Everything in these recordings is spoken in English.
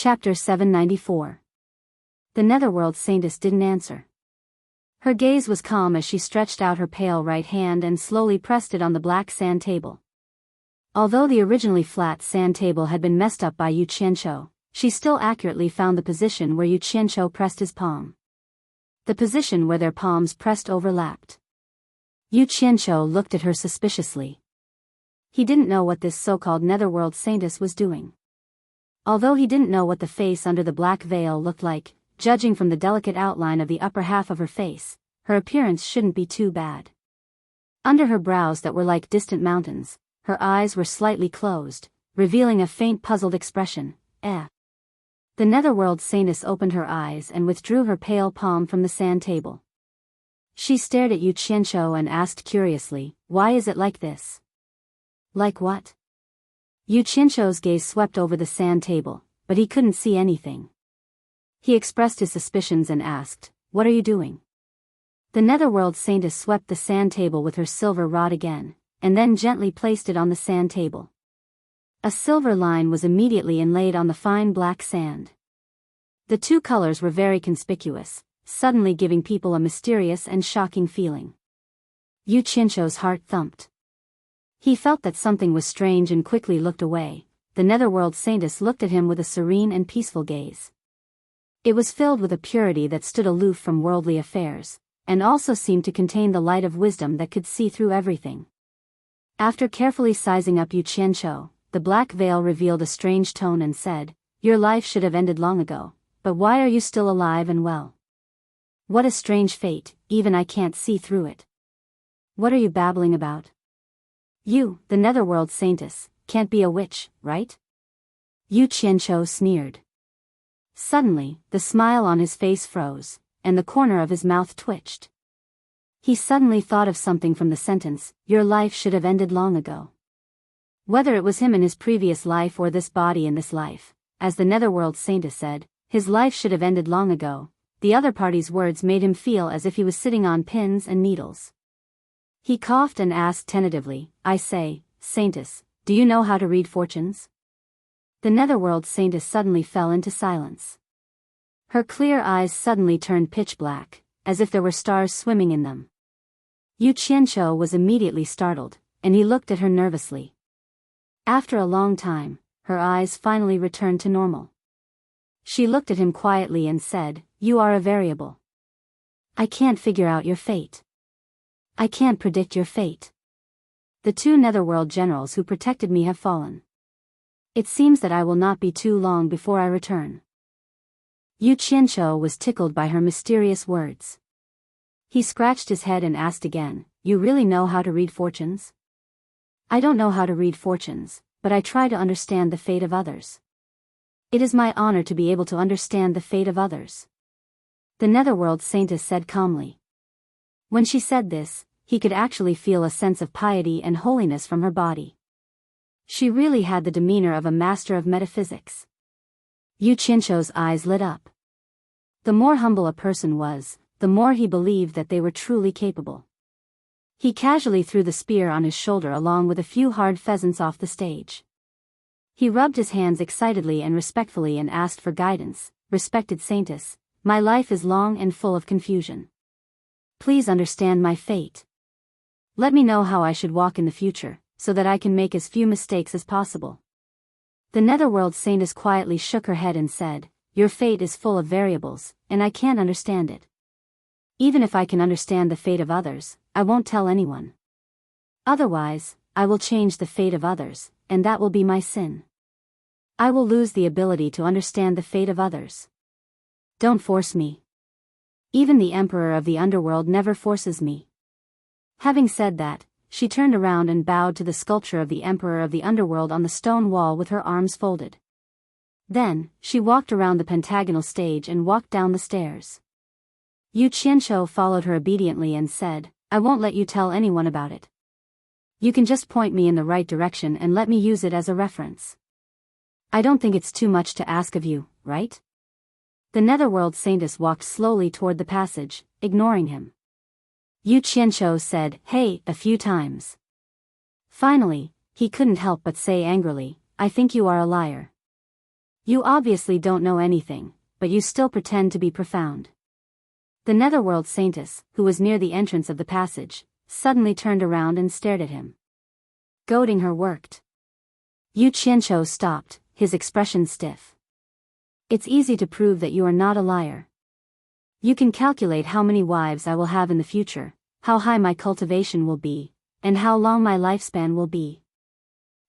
Chapter 794. The Netherworld Saintess didn't answer. Her gaze was calm as she stretched out her pale right hand and slowly pressed it on the black sand table. Although the originally flat sand table had been messed up by Yu Qianqiu, she still accurately found the position where Yu Qianqiu pressed his palm. The position where their palms pressed overlapped. Yu Qianqiu looked at her suspiciously. He didn't know what this so-called Netherworld Saintess was doing. Although he didn't know what the face under the black veil looked like, judging from the delicate outline of the upper half of her face, her appearance shouldn't be too bad. Under her brows that were like distant mountains, her eyes were slightly closed, revealing a faint puzzled expression. The Netherworld Saintess opened her eyes and withdrew her pale palm from the sand table. She stared at Yu Qianqiu and asked curiously, "Why is it like this?" "Like what?" Yu Qianqiu's gaze swept over the sand table, but he couldn't see anything. He expressed his suspicions and asked, "What are you doing?" The Netherworld Saintess swept the sand table with her silver rod again, and then gently placed it on the sand table. A silver line was immediately inlaid on the fine black sand. The two colors were very conspicuous, suddenly giving people a mysterious and shocking feeling. Yu Qianqiu's heart thumped. He felt that something was strange and quickly looked away. The Netherworld Saintess looked at him with a serene and peaceful gaze. It was filled with a purity that stood aloof from worldly affairs, and also seemed to contain the light of wisdom that could see through everything. After carefully sizing up Yu Qianqiu, the black veil revealed a strange tone and said, "Your life should have ended long ago, but why are you still alive and well? What a strange fate, even I can't see through it. What are you babbling about? You, the Netherworld Saintess, can't be a witch, right?" Yu Qianqiu sneered. Suddenly, the smile on his face froze, and the corner of his mouth twitched. He suddenly thought of something from the sentence, "Your life should have ended long ago." Whether it was him in his previous life or this body in this life, as the Netherworld Saintess said, his life should have ended long ago, the other party's words made him feel as if he was sitting on pins and needles. He coughed and asked tentatively, "I say, Saintess, do you know how to read fortunes?" The Netherworld Saintess suddenly fell into silence. Her clear eyes suddenly turned pitch black, as if there were stars swimming in them. Yu Qianqiu was immediately startled, and he looked at her nervously. After a long time, her eyes finally returned to normal. She looked at him quietly and said, "You are a variable. I can't figure out your fate. I can't predict your fate. The two Netherworld generals who protected me have fallen. It seems that I will not be too long before I return." Yu Qianqiu was tickled by her mysterious words. He scratched his head and asked again, "You really know how to read fortunes?" "I don't know how to read fortunes, but I try to understand the fate of others. It is my honor to be able to understand the fate of others," the Netherworld Saintess said calmly. When she said this, he could actually feel a sense of piety and holiness from her body. She really had the demeanor of a master of metaphysics. Yu Qianqiu's eyes lit up. The more humble a person was, the more he believed that they were truly capable. He casually threw the spear on his shoulder along with a few hard pheasants off the stage. He rubbed his hands excitedly and respectfully and asked for guidance. "Respected Saintess, my life is long and full of confusion. Please understand my fate. Let me know how I should walk in the future, so that I can make as few mistakes as possible." The Netherworld Saintess quietly shook her head and said, "Your fate is full of variables, and I can't understand it. Even if I can understand the fate of others, I won't tell anyone. Otherwise, I will change the fate of others, and that will be my sin. I will lose the ability to understand the fate of others. Don't force me. Even the Emperor of the Underworld never forces me." Having said that, she turned around and bowed to the sculpture of the Emperor of the Underworld on the stone wall with her arms folded. Then, she walked around the pentagonal stage and walked down the stairs. Yu Qianqiu followed her obediently and said, "I won't let you tell anyone about it. You can just point me in the right direction and let me use it as a reference. I don't think it's too much to ask of you, right?" The Netherworld Saintess walked slowly toward the passage, ignoring him. Yu Qianqiu said, "Hey," a few times. Finally, he couldn't help but say angrily, "I think you are a liar." You obviously don't know anything, but you still pretend to be profound. The Netherworld Saintess, who was near the entrance of the passage, suddenly turned around and stared at him. Goading her worked. Yu Qianqiu stopped, his expression stiff. It's easy to prove that you are not a liar. You can calculate how many wives I will have in the future, how high my cultivation will be, and how long my lifespan will be.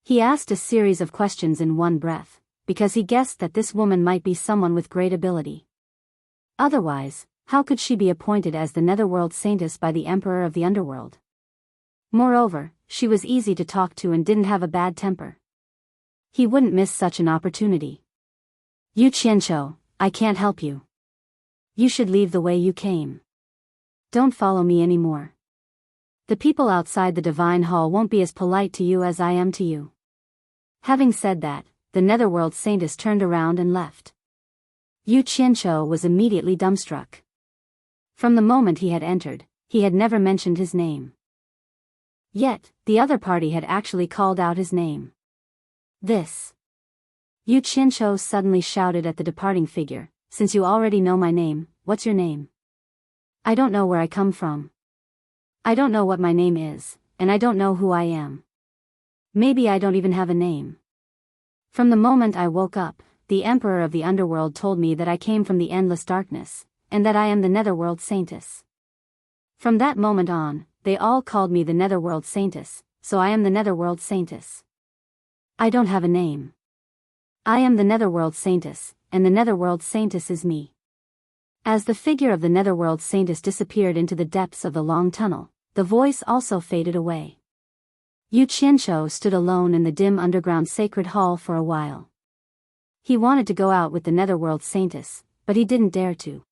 He asked a series of questions in one breath, because he guessed that this woman might be someone with great ability. Otherwise, how could she be appointed as the Netherworld Saintess by the Emperor of the Underworld? Moreover, she was easy to talk to and didn't have a bad temper. He wouldn't miss such an opportunity. Yu Qianqiu, I can't help you. You should leave the way you came. Don't follow me anymore. The people outside the Divine Hall won't be as polite to you as I am to you. Having said that, the Netherworld Saintess turned around and left. Yu Qianqiu was immediately dumbstruck. From the moment he had entered, he had never mentioned his name. Yet, the other party had actually called out his name. This. Yu Qianqiu suddenly shouted at the departing figure, since you already know my name, what's your name? I don't know where I come from. I don't know what my name is, and I don't know who I am. Maybe I don't even have a name. From the moment I woke up, the Emperor of the Underworld told me that I came from the endless darkness, and that I am the Netherworld Saintess. From that moment on, they all called me the Netherworld Saintess, so I am the Netherworld Saintess. I don't have a name. I am the Netherworld Saintess, and the Netherworld Saintess is me. As the figure of the Netherworld Saintess disappeared into the depths of the long tunnel, the voice also faded away. Yu Qianqiu stood alone in the dim underground sacred hall for a while. He wanted to go out with the Netherworld Saintess, but he didn't dare to.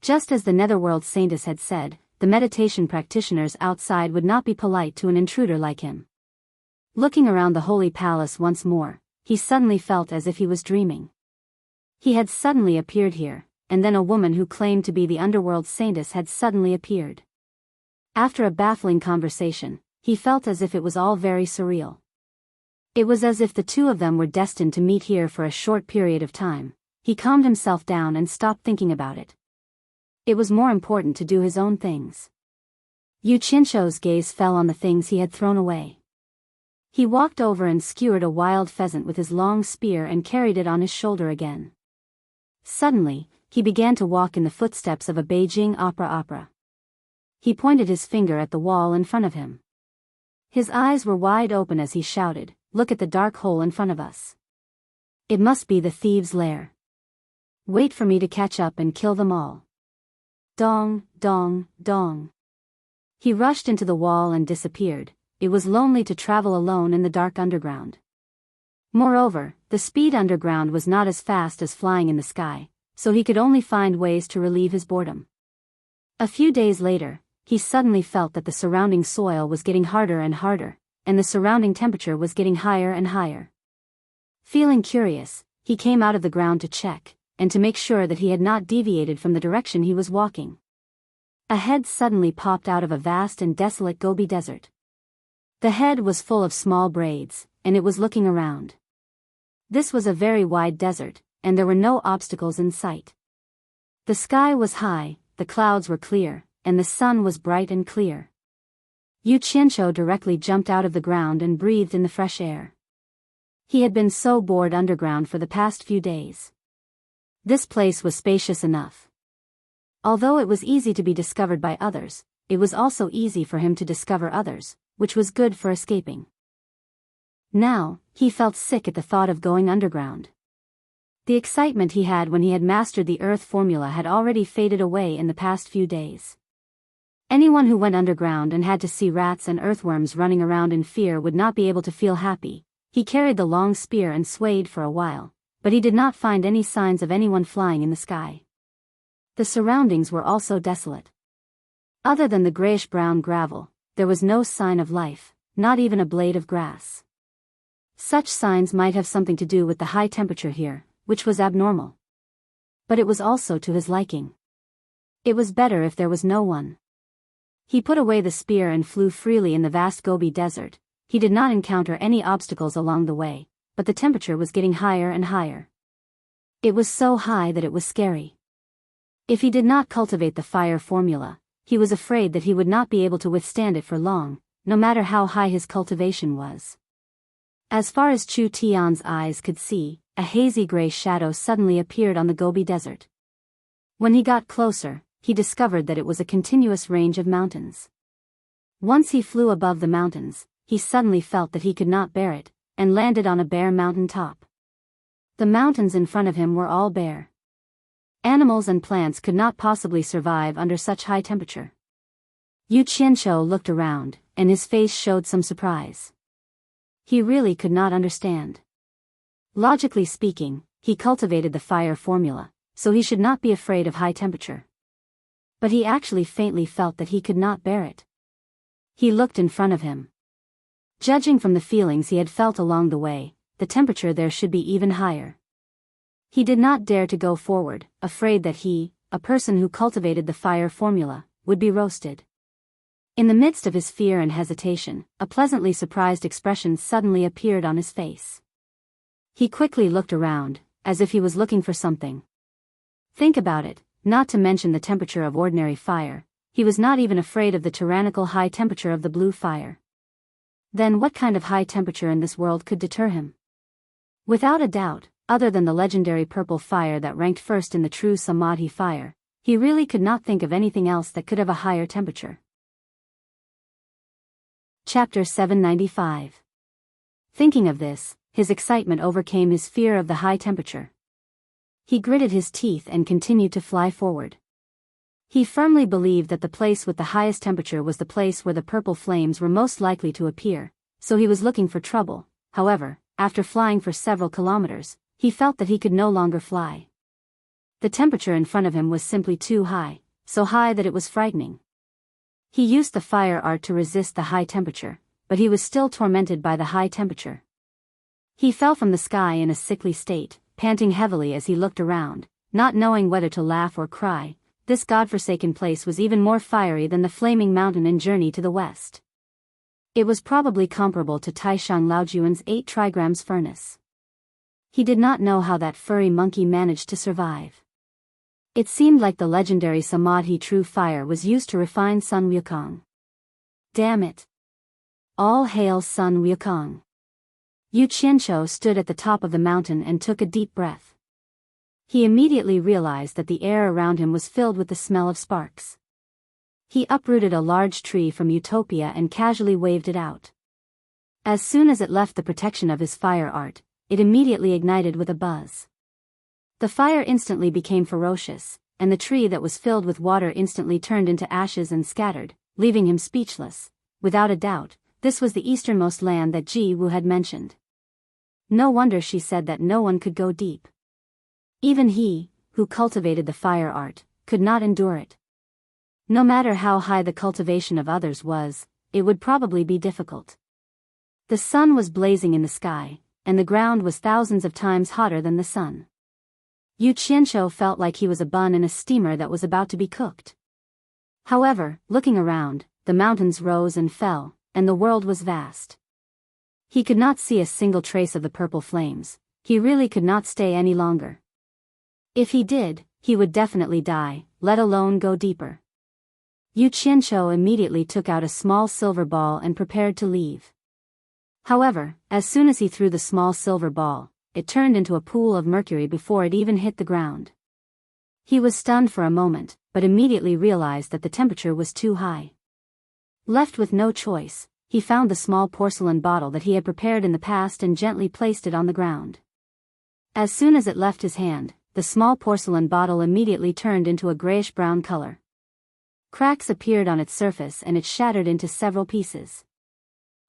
Just as the Netherworld Saintess had said, the meditation practitioners outside would not be polite to an intruder like him. Looking around the holy palace once more, he suddenly felt as if he was dreaming. He had suddenly appeared here, and then a woman who claimed to be the Underworld Saintess had suddenly appeared. After a baffling conversation, he felt as if it was all very surreal. It was as if the two of them were destined to meet here for a short period of time. He calmed himself down and stopped thinking about it. It was more important to do his own things. Yu Qianqiu's gaze fell on the things he had thrown away. He walked over and skewered a wild pheasant with his long spear and carried it on his shoulder again. Suddenly, he began to walk in the footsteps of a Beijing opera. He pointed his finger at the wall in front of him. His eyes were wide open as he shouted, "Look at the dark hole in front of us. It must be the thieves' lair. Wait for me to catch up and kill them all." Dong, dong, dong. He rushed into the wall and disappeared. It was lonely to travel alone in the dark underground. Moreover, the speed underground was not as fast as flying in the sky, so he could only find ways to relieve his boredom. A few days later, he suddenly felt that the surrounding soil was getting harder and harder, and the surrounding temperature was getting higher and higher. Feeling curious, he came out of the ground to check, and to make sure that he had not deviated from the direction he was walking. A head suddenly popped out of a vast and desolate Gobi desert. The head was full of small braids, and it was looking around. This was a very wide desert, and there were no obstacles in sight. The sky was high, the clouds were clear, and the sun was bright and clear. Yu Qianqiu directly jumped out of the ground and breathed in the fresh air. He had been so bored underground for the past few days. This place was spacious enough. Although it was easy to be discovered by others, it was also easy for him to discover others, which was good for escaping. Now, he felt sick at the thought of going underground. The excitement he had when he had mastered the Earth formula had already faded away in the past few days. Anyone who went underground and had to see rats and earthworms running around in fear would not be able to feel happy. He carried the long spear and swayed for a while, but he did not find any signs of anyone flying in the sky. The surroundings were also desolate. Other than the grayish-brown gravel, there was no sign of life, not even a blade of grass. Such signs might have something to do with the high temperature here, which was abnormal. But it was also to his liking. It was better if there was no one. He put away the spear and flew freely in the vast Gobi desert. He did not encounter any obstacles along the way, but the temperature was getting higher and higher. It was so high that it was scary. If he did not cultivate the fire formula, he was afraid that he would not be able to withstand it for long, no matter how high his cultivation was. As far as Chu Tian's eyes could see, a hazy gray shadow suddenly appeared on the Gobi Desert. When he got closer, he discovered that it was a continuous range of mountains. Once he flew above the mountains, he suddenly felt that he could not bear it, and landed on a bare mountain top. The mountains in front of him were all bare. Animals and plants could not possibly survive under such high temperature. Yu Qianqiu looked around, and his face showed some surprise. He really could not understand. Logically speaking, he cultivated the fire formula, so he should not be afraid of high temperature. But he actually faintly felt that he could not bear it. He looked in front of him. Judging from the feelings he had felt along the way, the temperature there should be even higher. He did not dare to go forward, afraid that he, a person who cultivated the fire formula, would be roasted. In the midst of his fear and hesitation, a pleasantly surprised expression suddenly appeared on his face. He quickly looked around, as if he was looking for something. Think about it, not to mention the temperature of ordinary fire, he was not even afraid of the tyrannical high temperature of the blue fire. Then what kind of high temperature in this world could deter him? Without a doubt, other than the legendary purple fire that ranked first in the true Samadhi fire, he really could not think of anything else that could have a higher temperature. Chapter 795. Thinking of this, his excitement overcame his fear of the high temperature. He gritted his teeth and continued to fly forward. He firmly believed that the place with the highest temperature was the place where the purple flames were most likely to appear, so he was looking for trouble. However, after flying for several kilometers, he felt that he could no longer fly. The temperature in front of him was simply too high, so high that it was frightening. He used the fire art to resist the high temperature, but he was still tormented by the high temperature. He fell from the sky in a sickly state, panting heavily as he looked around, not knowing whether to laugh or cry. This godforsaken place was even more fiery than the flaming mountain in Journey to the West. It was probably comparable to Taishang Laojuan's 8 trigrams furnace. He did not know how that furry monkey managed to survive. It seemed like the legendary Samadhi true fire was used to refine Sun Wukong. Damn it! All hail Sun Wukong! Yu Qianqiu stood at the top of the mountain and took a deep breath. He immediately realized that the air around him was filled with the smell of sparks. He uprooted a large tree from Utopia and casually waved it out. As soon as it left the protection of his fire art, it immediately ignited with a buzz. The fire instantly became ferocious, and the tree that was filled with water instantly turned into ashes and scattered, leaving him speechless. Without a doubt, this was the easternmost land that Ji Wu had mentioned. No wonder she said that no one could go deep. Even he, who cultivated the fire art, could not endure it. No matter how high the cultivation of others was, it would probably be difficult. The sun was blazing in the sky, and the ground was thousands of times hotter than the sun. Yu Qianqiu felt like he was a bun in a steamer that was about to be cooked. However, looking around, the mountains rose and fell, and the world was vast. He could not see a single trace of the purple flames. He really could not stay any longer. If he did, he would definitely die, let alone go deeper. Yu Qianqiu immediately took out a small silver ball and prepared to leave. However, as soon as he threw the small silver ball, it turned into a pool of mercury before it even hit the ground. He was stunned for a moment, but immediately realized that the temperature was too high. Left with no choice, he found the small porcelain bottle that he had prepared in the past and gently placed it on the ground. As soon as it left his hand, the small porcelain bottle immediately turned into a grayish-brown color. Cracks appeared on its surface and it shattered into several pieces.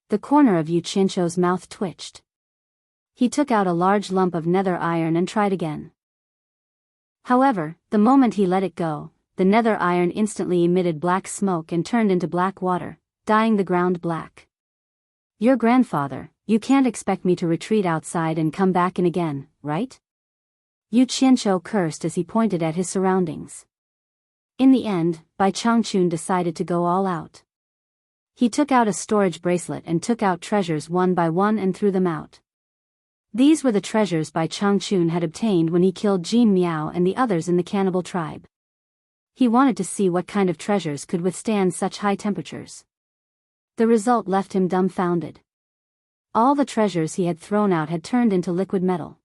The corner of Yu Qianqiu's mouth twitched. He took out a large lump of nether iron and tried again. However, the moment he let it go, the nether iron instantly emitted black smoke and turned into black water, dyeing the ground black. Your grandfather, you can't expect me to retreat outside and come back in again, right? Yu Qianqiu cursed as he pointed at his surroundings. In the end, Bai Changchun decided to go all out. He took out a storage bracelet and took out treasures one by one and threw them out. These were the treasures Bai Changchun had obtained when he killed Jin Miao and the others in the cannibal tribe. He wanted to see what kind of treasures could withstand such high temperatures. The result left him dumbfounded. All the treasures he had thrown out had turned into liquid metal.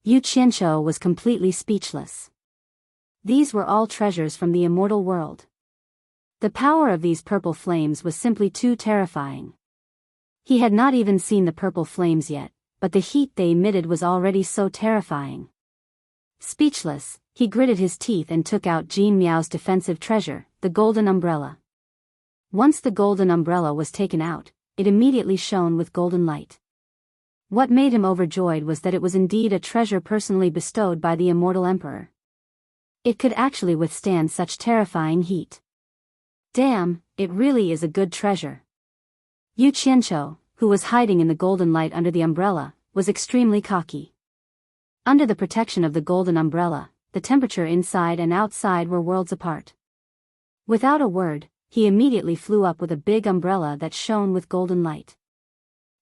Yu Qianzhou was completely speechless. These were all treasures from the immortal world. The power of these purple flames was simply too terrifying. He had not even seen the purple flames yet, but the heat they emitted was already so terrifying. Speechless, he gritted his teeth and took out Jin Miao's defensive treasure, the golden umbrella. Once the golden umbrella was taken out, it immediately shone with golden light. What made him overjoyed was that it was indeed a treasure personally bestowed by the immortal emperor. It could actually withstand such terrifying heat. Damn, it really is a good treasure. Yu Qianzhou, who was hiding in the golden light under the umbrella, was extremely cocky. Under the protection of the golden umbrella, the temperature inside and outside were worlds apart. Without a word, he immediately flew up with a big umbrella that shone with golden light.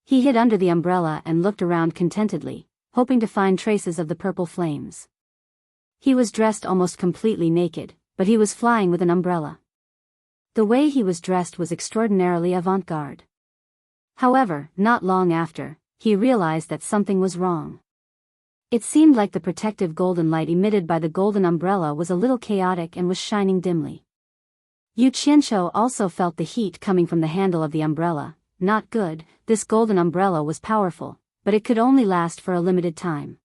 He hid under the umbrella and looked around contentedly, hoping to find traces of the purple flames. He was dressed almost completely naked, but he was flying with an umbrella. The way he was dressed was extraordinarily avant-garde. However, not long after, he realized that something was wrong. It seemed like the protective golden light emitted by the golden umbrella was a little chaotic and was shining dimly. Yu Qianzhou also felt the heat coming from the handle of the umbrella. Not good. This golden umbrella was powerful, but it could only last for a limited time.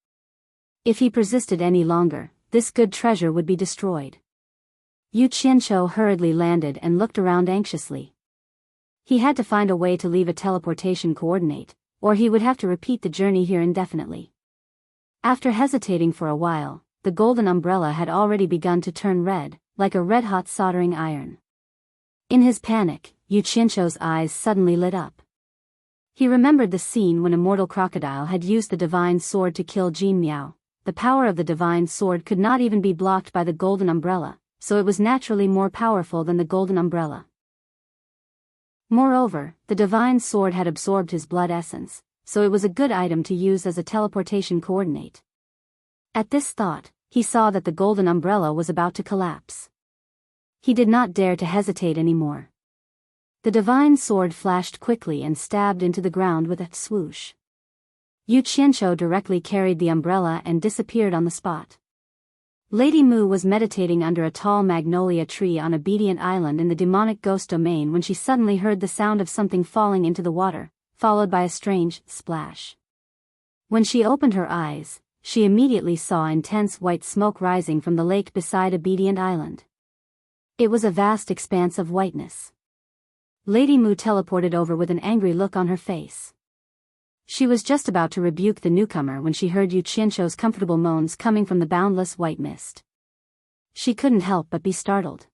If he persisted any longer, this good treasure would be destroyed. Yu Qianzhou hurriedly landed and looked around anxiously. He had to find a way to leave a teleportation coordinate, or he would have to repeat the journey here indefinitely. After hesitating for a while, the golden umbrella had already begun to turn red, like a red-hot soldering iron. In his panic, Yu Qianzhou's eyes suddenly lit up. He remembered the scene when Immortal Crocodile had used the divine sword to kill Jin Miao. The power of the divine sword could not even be blocked by the golden umbrella, so it was naturally more powerful than the golden umbrella. Moreover, the divine sword had absorbed his blood essence, so it was a good item to use as a teleportation coordinate. At this thought, he saw that the golden umbrella was about to collapse. He did not dare to hesitate anymore. The divine sword flashed quickly and stabbed into the ground with a swoosh. Yu Qianzhou directly carried the umbrella and disappeared on the spot. Lady Mu was meditating under a tall magnolia tree on Obedient Island in the demonic ghost domain when she suddenly heard the sound of something falling into the water, followed by a strange splash. When she opened her eyes, she immediately saw intense white smoke rising from the lake beside Obedient Island. It was a vast expanse of whiteness. Lady Mu teleported over with an angry look on her face. She was just about to rebuke the newcomer when she heard Yu Qianzhou's comfortable moans coming from the boundless white mist. She couldn't help but be startled.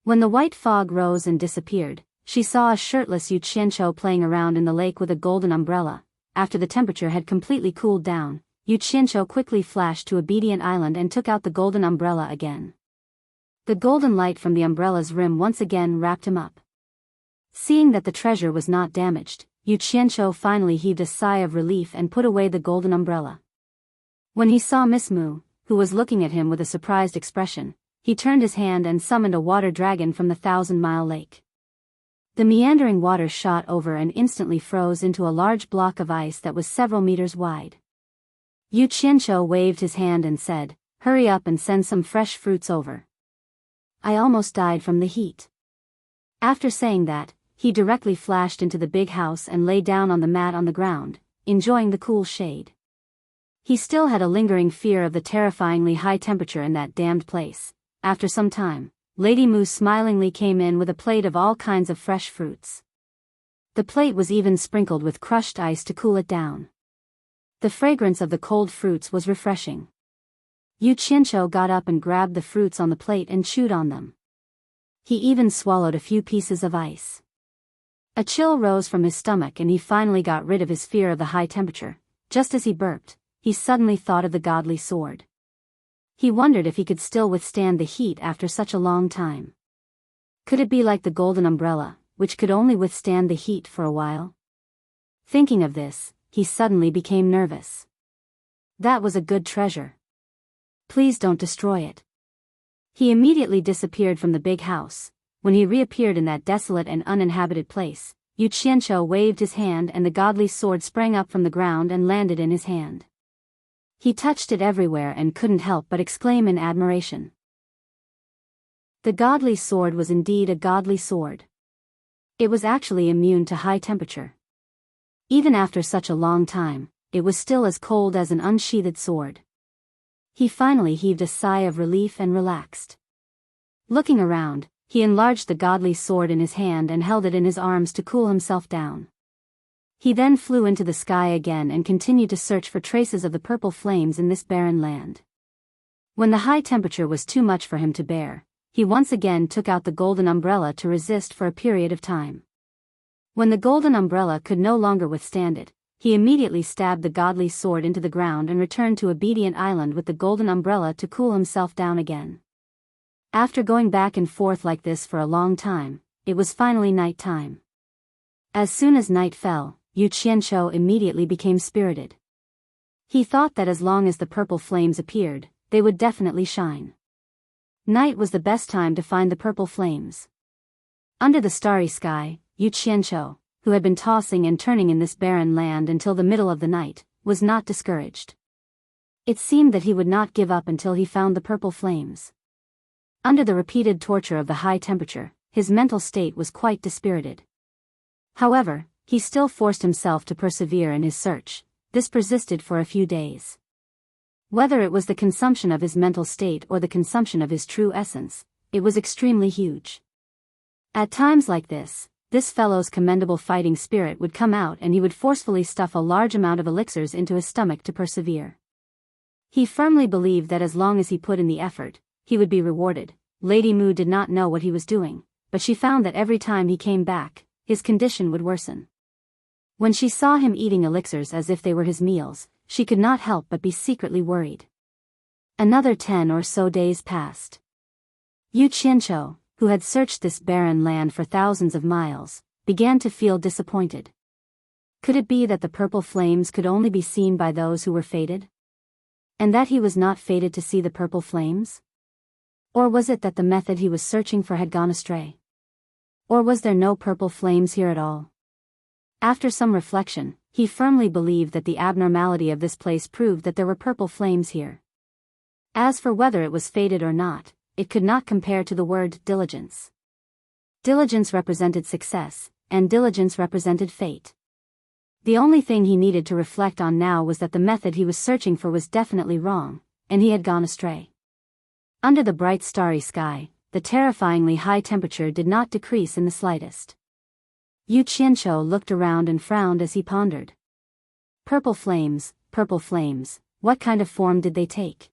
When the white fog rose and disappeared, she saw a shirtless Yu Qianzhou playing around in the lake with a golden umbrella. After the temperature had completely cooled down, Yu Qianzhou quickly flashed to Obedient Island and took out the golden umbrella again. The golden light from the umbrella's rim once again wrapped him up. Seeing that the treasure was not damaged, Yu Qianzhou finally heaved a sigh of relief and put away the golden umbrella. When he saw Miss Mu, who was looking at him with a surprised expression, he turned his hand and summoned a water dragon from the 1,000-mile lake. The meandering water shot over and instantly froze into a large block of ice that was several meters wide. Yu Qianzhou waved his hand and said, "Hurry up and send some fresh fruits over. I almost died from the heat." After saying that, he directly flashed into the big house and lay down on the mat on the ground, enjoying the cool shade. He still had a lingering fear of the terrifyingly high temperature in that damned place. After some time, Lady Mu smilingly came in with a plate of all kinds of fresh fruits. The plate was even sprinkled with crushed ice to cool it down. The fragrance of the cold fruits was refreshing. Yu Qianzhou got up and grabbed the fruits on the plate and chewed on them. He even swallowed a few pieces of ice. A chill rose from his stomach and he finally got rid of his fear of the high temperature. Just as he burped, he suddenly thought of the godly sword. He wondered if he could still withstand the heat after such a long time. Could it be like the golden umbrella, which could only withstand the heat for a while? Thinking of this, he suddenly became nervous. That was a good treasure. Please don't destroy it. He immediately disappeared from the big house. When he reappeared in that desolate and uninhabited place, Yu Qianzhou waved his hand and the godly sword sprang up from the ground and landed in his hand. He touched it everywhere and couldn't help but exclaim in admiration. The godly sword was indeed a godly sword. It was actually immune to high temperature. Even after such a long time, it was still as cold as an unsheathed sword. He finally heaved a sigh of relief and relaxed. Looking around, he enlarged the godly sword in his hand and held it in his arms to cool himself down. He then flew into the sky again and continued to search for traces of the purple flames in this barren land. When the high temperature was too much for him to bear, he once again took out the golden umbrella to resist for a period of time. When the golden umbrella could no longer withstand it, he immediately stabbed the godly sword into the ground and returned to Obedient Island with the golden umbrella to cool himself down again. After going back and forth like this for a long time, it was finally night time. As soon as night fell, Yu Qianzhou immediately became spirited. He thought that as long as the purple flames appeared, they would definitely shine. Night was the best time to find the purple flames. Under the starry sky, Yu Qianzhou, who had been tossing and turning in this barren land until the middle of the night, was not discouraged. It seemed that he would not give up until he found the purple flames. Under the repeated torture of the high temperature, his mental state was quite dispirited. However, he still forced himself to persevere in his search. This persisted for a few days. Whether it was the consumption of his mental state or the consumption of his true essence, it was extremely huge. At times like this fellow's commendable fighting spirit would come out and he would forcefully stuff a large amount of elixirs into his stomach to persevere. He firmly believed that as long as he put in the effort, he would be rewarded. Lady Mu did not know what he was doing, but she found that every time he came back, his condition would worsen. When she saw him eating elixirs as if they were his meals, she could not help but be secretly worried. Another 10 or so days passed. Yu Qianzhou, who had searched this barren land for thousands of miles, began to feel disappointed. Could it be that the purple flames could only be seen by those who were fated? And that he was not fated to see the purple flames? Or was it that the method he was searching for had gone astray? Or was there no purple flames here at all? After some reflection, he firmly believed that the abnormality of this place proved that there were purple flames here. As for whether it was fated or not, it could not compare to the word diligence. Diligence represented success, and diligence represented fate. The only thing he needed to reflect on now was that the method he was searching for was definitely wrong, and he had gone astray. Under the bright starry sky, the terrifyingly high temperature did not decrease in the slightest. Yu Qianzhou looked around and frowned as he pondered. Purple flames, what kind of form did they take?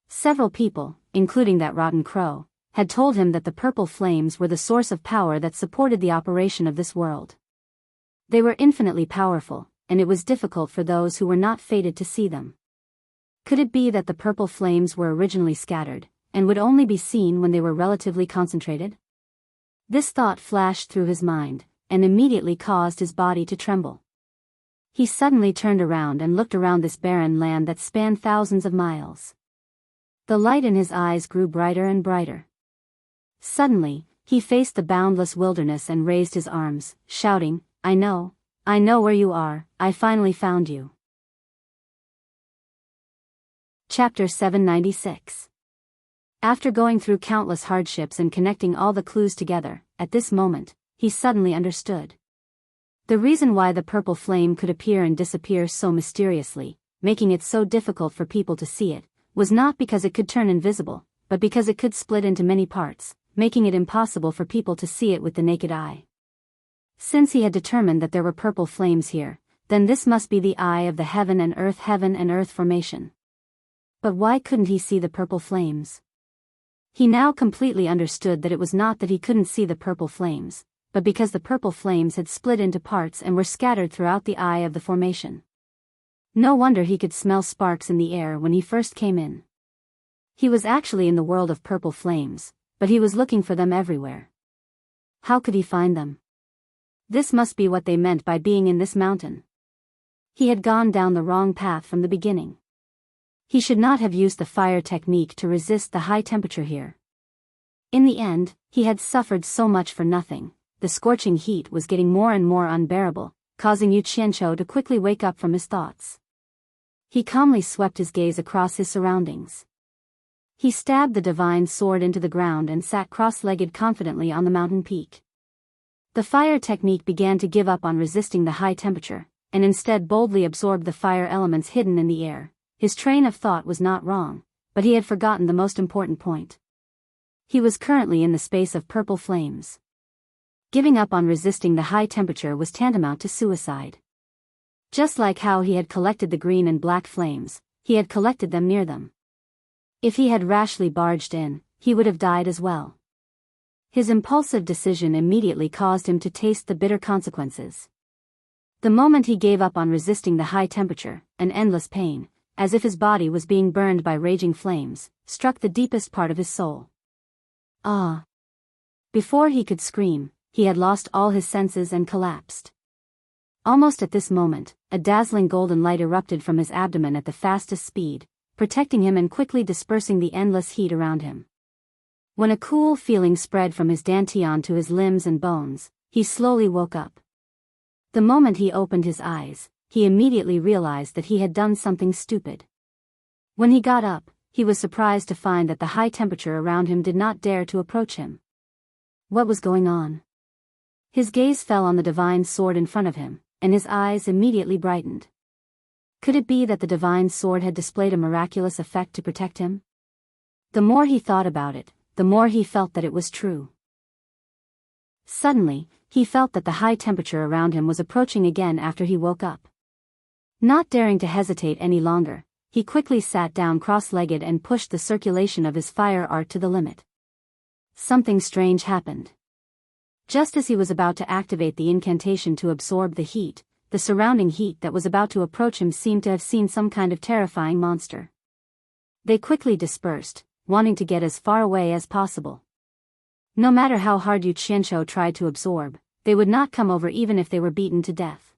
Several people, including that rotten crow, had told him that the purple flames were the source of power that supported the operation of this world. They were infinitely powerful, and it was difficult for those who were not fated to see them. Could it be that the purple flames were originally scattered, and would only be seen when they were relatively concentrated? This thought flashed through his mind, and immediately caused his body to tremble. He suddenly turned around and looked around this barren land that spanned thousands of miles. The light in his eyes grew brighter and brighter. Suddenly, he faced the boundless wilderness and raised his arms, shouting, I know where you are, I finally found you. Chapter 796. After going through countless hardships and connecting all the clues together, at this moment, he suddenly understood. The reason why the purple flame could appear and disappear so mysteriously, making it so difficult for people to see it, was not because it could turn invisible, but because it could split into many parts, making it impossible for people to see it with the naked eye. Since he had determined that there were purple flames here, then this must be the eye of the heaven and earth formation. But why couldn't he see the purple flames? He now completely understood that it was not that he couldn't see the purple flames, but because the purple flames had split into parts and were scattered throughout the eye of the formation. No wonder he could smell sparks in the air when he first came in. He was actually in the world of purple flames, but he was looking for them everywhere. How could he find them? This must be what they meant by being in this mountain. He had gone down the wrong path from the beginning. He should not have used the fire technique to resist the high temperature here. In the end, he had suffered so much for nothing. The scorching heat was getting more and more unbearable, causing Yu Qianqiu to quickly wake up from his thoughts. He calmly swept his gaze across his surroundings. He stabbed the divine sword into the ground and sat cross-legged confidently on the mountain peak. The fire technique began to give up on resisting the high temperature, and instead boldly absorbed the fire elements hidden in the air. His train of thought was not wrong, but he had forgotten the most important point. He was currently in the space of purple flames. Giving up on resisting the high temperature was tantamount to suicide. Just like how he had collected the green and black flames, he had collected them near them. If he had rashly barged in, he would have died as well. His impulsive decision immediately caused him to taste the bitter consequences. The moment he gave up on resisting the high temperature, an endless pain, as if his body was being burned by raging flames, struck the deepest part of his soul. Ah! Before he could scream, he had lost all his senses and collapsed. Almost at this moment, a dazzling golden light erupted from his abdomen at the fastest speed, protecting him and quickly dispersing the endless heat around him. When a cool feeling spread from his dantian to his limbs and bones, he slowly woke up. The moment he opened his eyes, he immediately realized that he had done something stupid. When he got up, he was surprised to find that the high temperature around him did not dare to approach him. What was going on? His gaze fell on the divine sword in front of him, and his eyes immediately brightened. Could it be that the divine sword had displayed a miraculous effect to protect him? The more he thought about it, the more he felt that it was true. Suddenly, he felt that the high temperature around him was approaching again after he woke up. Not daring to hesitate any longer, he quickly sat down cross-legged and pushed the circulation of his fire art to the limit. Something strange happened. Just as he was about to activate the incantation to absorb the heat, the surrounding heat that was about to approach him seemed to have seen some kind of terrifying monster. They quickly dispersed, wanting to get as far away as possible. No matter how hard Yu Qianqiu tried to absorb, they would not come over even if they were beaten to death.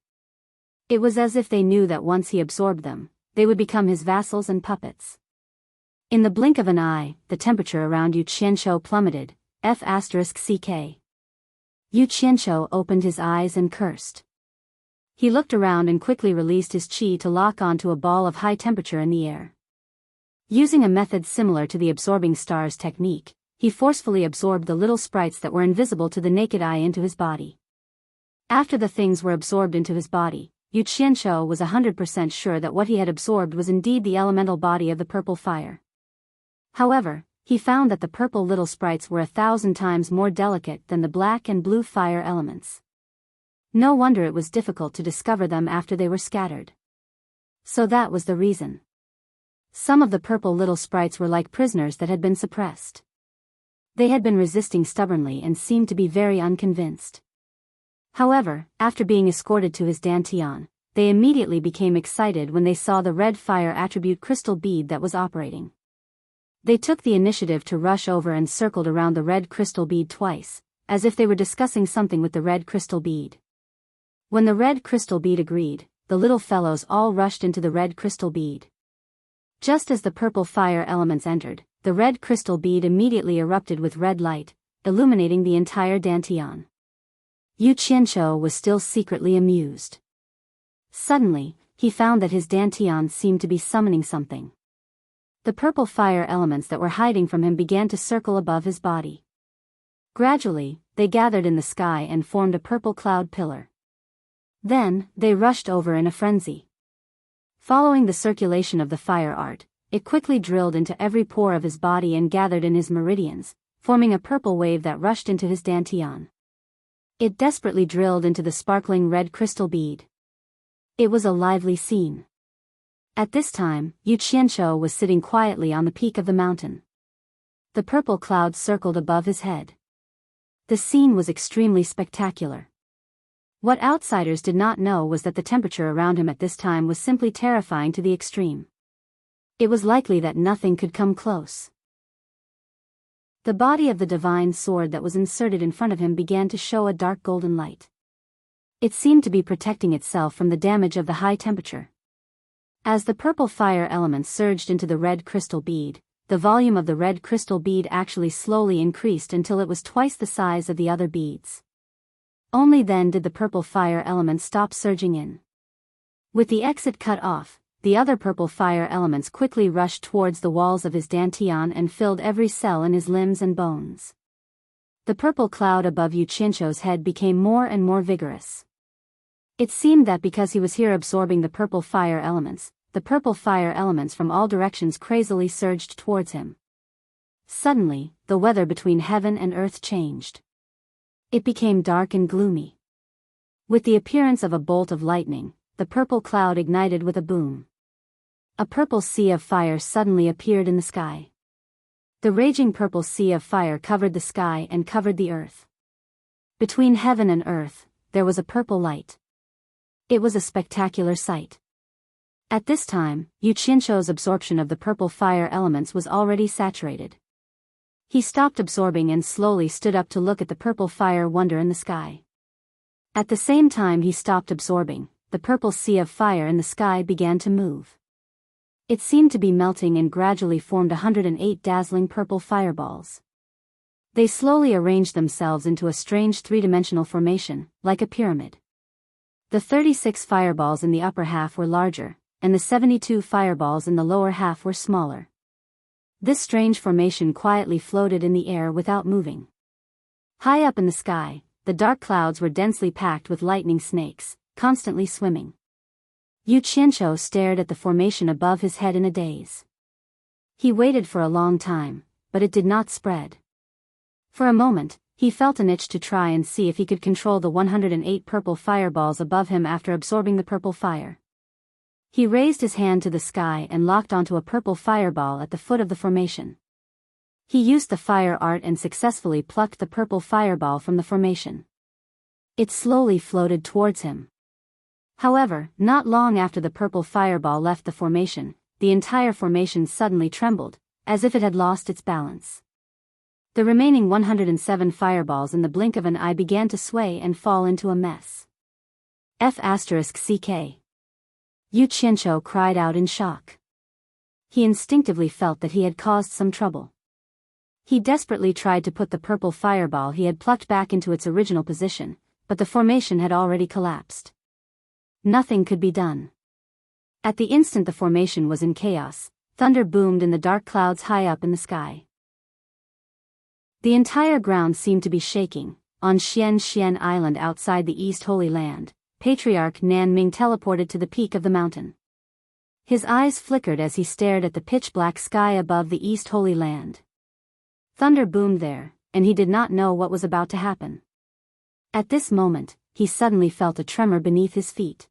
It was as if they knew that once he absorbed them, they would become his vassals and puppets. In the blink of an eye, the temperature around Yu Qianqiu plummeted, F***ck. Yu Qianqiu opened his eyes and cursed. He looked around and quickly released his qi to lock onto a ball of high temperature in the air. Using a method similar to the absorbing stars technique, he forcefully absorbed the little sprites that were invisible to the naked eye into his body. After the things were absorbed into his body, Yu Qianqiu was 100% sure that what he had absorbed was indeed the elemental body of the purple fire. However, he found that the purple little sprites were 1,000 times more delicate than the black and blue fire elements. No wonder it was difficult to discover them after they were scattered. So that was the reason. Some of the purple little sprites were like prisoners that had been suppressed. They had been resisting stubbornly and seemed to be very unconvinced. However, after being escorted to his dantian, they immediately became excited when they saw the red fire attribute crystal bead that was operating. They took the initiative to rush over and circled around the red crystal bead twice, as if they were discussing something with the red crystal bead. When the red crystal bead agreed, the little fellows all rushed into the red crystal bead. Just as the purple fire elements entered, the red crystal bead immediately erupted with red light, illuminating the entire dantian. Yu Qianqiu was still secretly amused. Suddenly, he found that his dantian seemed to be summoning something. The purple fire elements that were hiding from him began to circle above his body. Gradually, they gathered in the sky and formed a purple cloud pillar. Then, they rushed over in a frenzy. Following the circulation of the fire art, it quickly drilled into every pore of his body and gathered in his meridians, forming a purple wave that rushed into his dantian. It desperately drilled into the sparkling red crystal bead. It was a lively scene. At this time, Yu Qianqiu was sitting quietly on the peak of the mountain. The purple cloud circled above his head. The scene was extremely spectacular. What outsiders did not know was that the temperature around him at this time was simply terrifying to the extreme. It was likely that nothing could come close. The body of the divine sword that was inserted in front of him began to show a dark golden light. It seemed to be protecting itself from the damage of the high temperature. As the purple fire elements surged into the red crystal bead, the volume of the red crystal bead actually slowly increased until it was twice the size of the other beads. Only then did the purple fire elements stop surging in. With the exit cut off, the other purple fire elements quickly rushed towards the walls of his dantian and filled every cell in his limbs and bones. The purple cloud above Yu Qianzhou's head became more and more vigorous. It seemed that because he was here absorbing the purple fire elements from all directions crazily surged towards him. Suddenly, the weather between heaven and earth changed. It became dark and gloomy. With the appearance of a bolt of lightning, the purple cloud ignited with a boom. A purple sea of fire suddenly appeared in the sky. The raging purple sea of fire covered the sky and covered the earth. Between heaven and earth, there was a purple light. It was a spectacular sight. At this time, Yu Qianzhou's absorption of the purple fire elements was already saturated. He stopped absorbing and slowly stood up to look at the purple fire wonder in the sky. At the same time he stopped absorbing, the purple sea of fire in the sky began to move. It seemed to be melting and gradually formed 108 dazzling purple fireballs. They slowly arranged themselves into a strange three-dimensional formation, like a pyramid. The 36 fireballs in the upper half were larger, and the 72 fireballs in the lower half were smaller. This strange formation quietly floated in the air without moving. High up in the sky, the dark clouds were densely packed with lightning snakes, constantly swimming. Yu Qianzhou stared at the formation above his head in a daze. He waited for a long time, but it did not spread. For a moment, he felt an itch to try and see if he could control the 108 purple fireballs above him after absorbing the purple fire. He raised his hand to the sky and locked onto a purple fireball at the foot of the formation. He used the fire art and successfully plucked the purple fireball from the formation. It slowly floated towards him. However, not long after the purple fireball left the formation, the entire formation suddenly trembled, as if it had lost its balance. The remaining 107 fireballs in the blink of an eye began to sway and fall into a mess. F***ck. Yu Qianzhou cried out in shock. He instinctively felt that he had caused some trouble. He desperately tried to put the purple fireball he had plucked back into its original position, but the formation had already collapsed. Nothing could be done. At the instant the formation was in chaos, thunder boomed in the dark clouds high up in the sky. The entire ground seemed to be shaking. On Xian Island outside the East Holy Land, Patriarch Nanming teleported to the peak of the mountain. His eyes flickered as he stared at the pitch-black sky above the East Holy Land. Thunder boomed there, and he did not know what was about to happen. At this moment, he suddenly felt a tremor beneath his feet.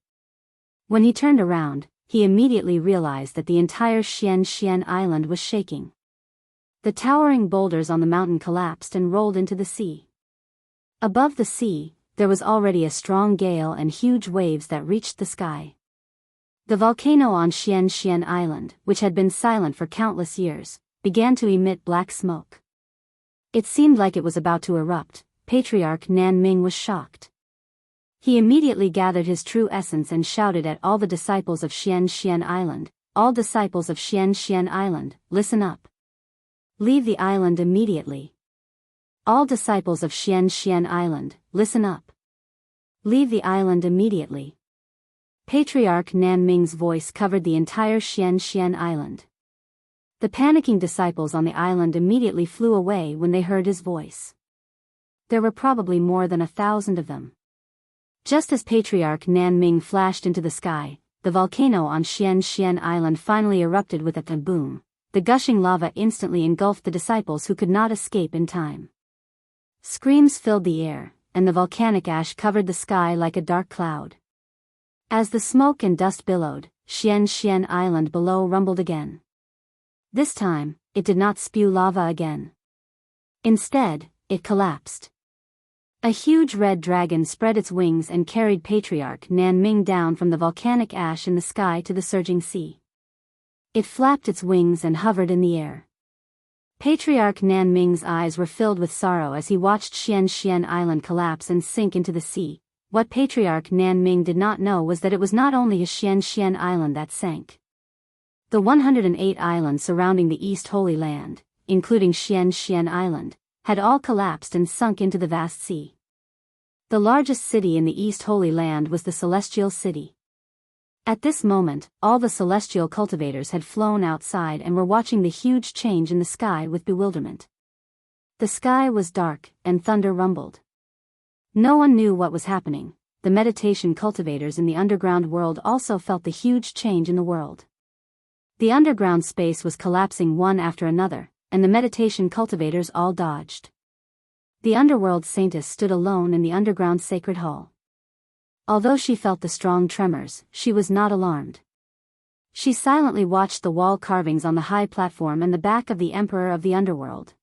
When he turned around, he immediately realized that the entire Xian Island was shaking. The towering boulders on the mountain collapsed and rolled into the sea. Above the sea, there was already a strong gale and huge waves that reached the sky. The volcano on Xian Island, which had been silent for countless years, began to emit black smoke. It seemed like it was about to erupt. Patriarch Nanming was shocked. He immediately gathered his true essence and shouted at all the disciples of Xian Island, "All disciples of Xian Island, listen up. Leave the island immediately. All disciples of Xian Island, listen up. Leave the island immediately." Patriarch Nanming's voice covered the entire Xian Island. The panicking disciples on the island immediately flew away when they heard his voice. There were probably more than 1,000 of them. Just as Patriarch Nanming flashed into the sky, the volcano on Xian Island finally erupted with a boom. The gushing lava instantly engulfed the disciples who could not escape in time. Screams filled the air, and the volcanic ash covered the sky like a dark cloud. As the smoke and dust billowed, Xian Island below rumbled again. This time, it did not spew lava again. Instead, it collapsed. A huge red dragon spread its wings and carried Patriarch Nanming down from the volcanic ash in the sky to the surging sea. It flapped its wings and hovered in the air. Patriarch Nanming's eyes were filled with sorrow as he watched Xian Island collapse and sink into the sea, What Patriarch Nanming did not know was that it was not only a Xian island that sank. The 108 islands surrounding the East Holy Land, including Xian Island, had all collapsed and sunk into the vast sea. The largest city in the East Holy Land was the Celestial City. At this moment, all the celestial cultivators had flown outside and were watching the huge change in the sky with bewilderment. The sky was dark, and thunder rumbled. No one knew what was happening. The meditation cultivators in the underground world also felt the huge change in the world. The underground space was collapsing one after another, and the meditation cultivators all dodged. The underworld saintess stood alone in the underground sacred hall. Although she felt the strong tremors, she was not alarmed. She silently watched the wall carvings on the high platform and the back of the emperor of the underworld.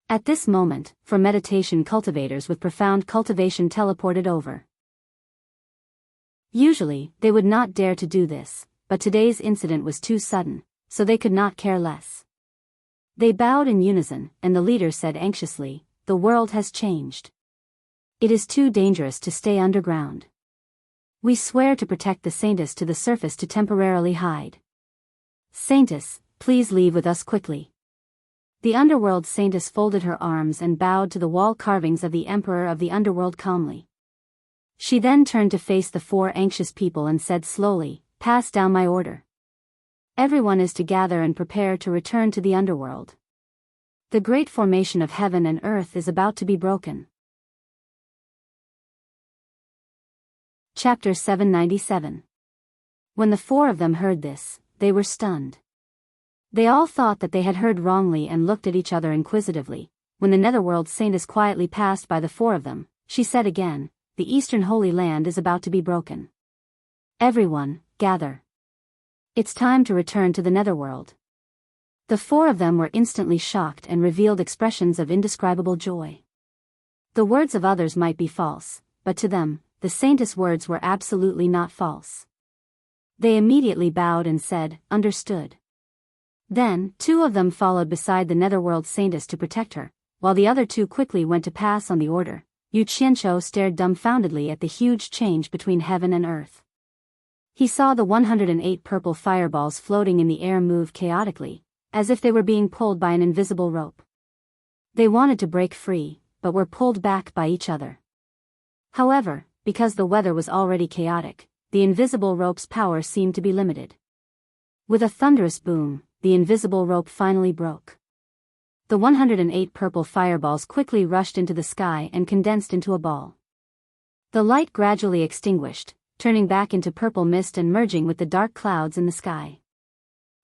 At this moment, for meditation cultivators with profound cultivation teleported over. Usually, they would not dare to do this, but today's incident was too sudden, so they could not care less. They bowed in unison, and the leader said anxiously, "The world has changed. It is too dangerous to stay underground. We swear to protect the Saintess to the surface to temporarily hide. Saintess, please leave with us quickly." The underworld Saintess folded her arms and bowed to the wall carvings of the Emperor of the Underworld calmly. She then turned to face the four anxious people and said slowly, "Pass down my order. Everyone is to gather and prepare to return to the underworld. The great formation of heaven and earth is about to be broken." Chapter 797. When the four of them heard this, they were stunned. They all thought that they had heard wrongly and looked at each other inquisitively. When the Netherworld Saintess quietly passed by the four of them, she said again, "The Eastern Holy Land is about to be broken. Everyone, gather. It's time to return to the Netherworld." The four of them were instantly shocked and revealed expressions of indescribable joy. The words of others might be false, but to them, the Saintess' words were absolutely not false. They immediately bowed and said, "Understood." Then, two of them followed beside the Netherworld Saintess to protect her, while the other two quickly went to pass on the order. Yu Qianqiu stared dumbfoundedly at the huge change between heaven and earth. He saw the 108 purple fireballs floating in the air move chaotically, as if they were being pulled by an invisible rope. They wanted to break free, but were pulled back by each other. However, because the weather was already chaotic, the invisible rope's power seemed to be limited. With a thunderous boom, the invisible rope finally broke. The 108 purple fireballs quickly rushed into the sky and condensed into a ball. The light gradually extinguished, turning back into purple mist and merging with the dark clouds in the sky.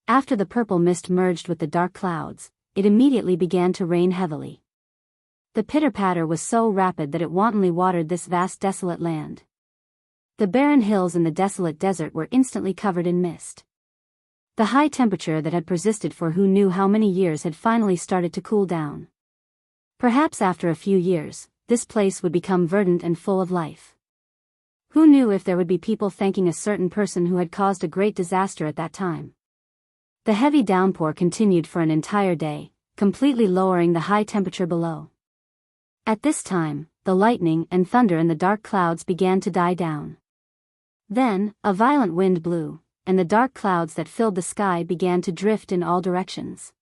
After the purple mist merged with the dark clouds, it immediately began to rain heavily. The pitter-patter was so rapid that it wantonly watered this vast desolate land. The barren hills in the desolate desert were instantly covered in mist. The high temperature that had persisted for who knew how many years had finally started to cool down. Perhaps after a few years, this place would become verdant and full of life. Who knew if there would be people thanking a certain person who had caused a great disaster at that time? The heavy downpour continued for an entire day, completely lowering the high temperature below. At this time, the lightning and thunder in the dark clouds began to die down. Then, a violent wind blew, and the dark clouds that filled the sky began to drift in all directions.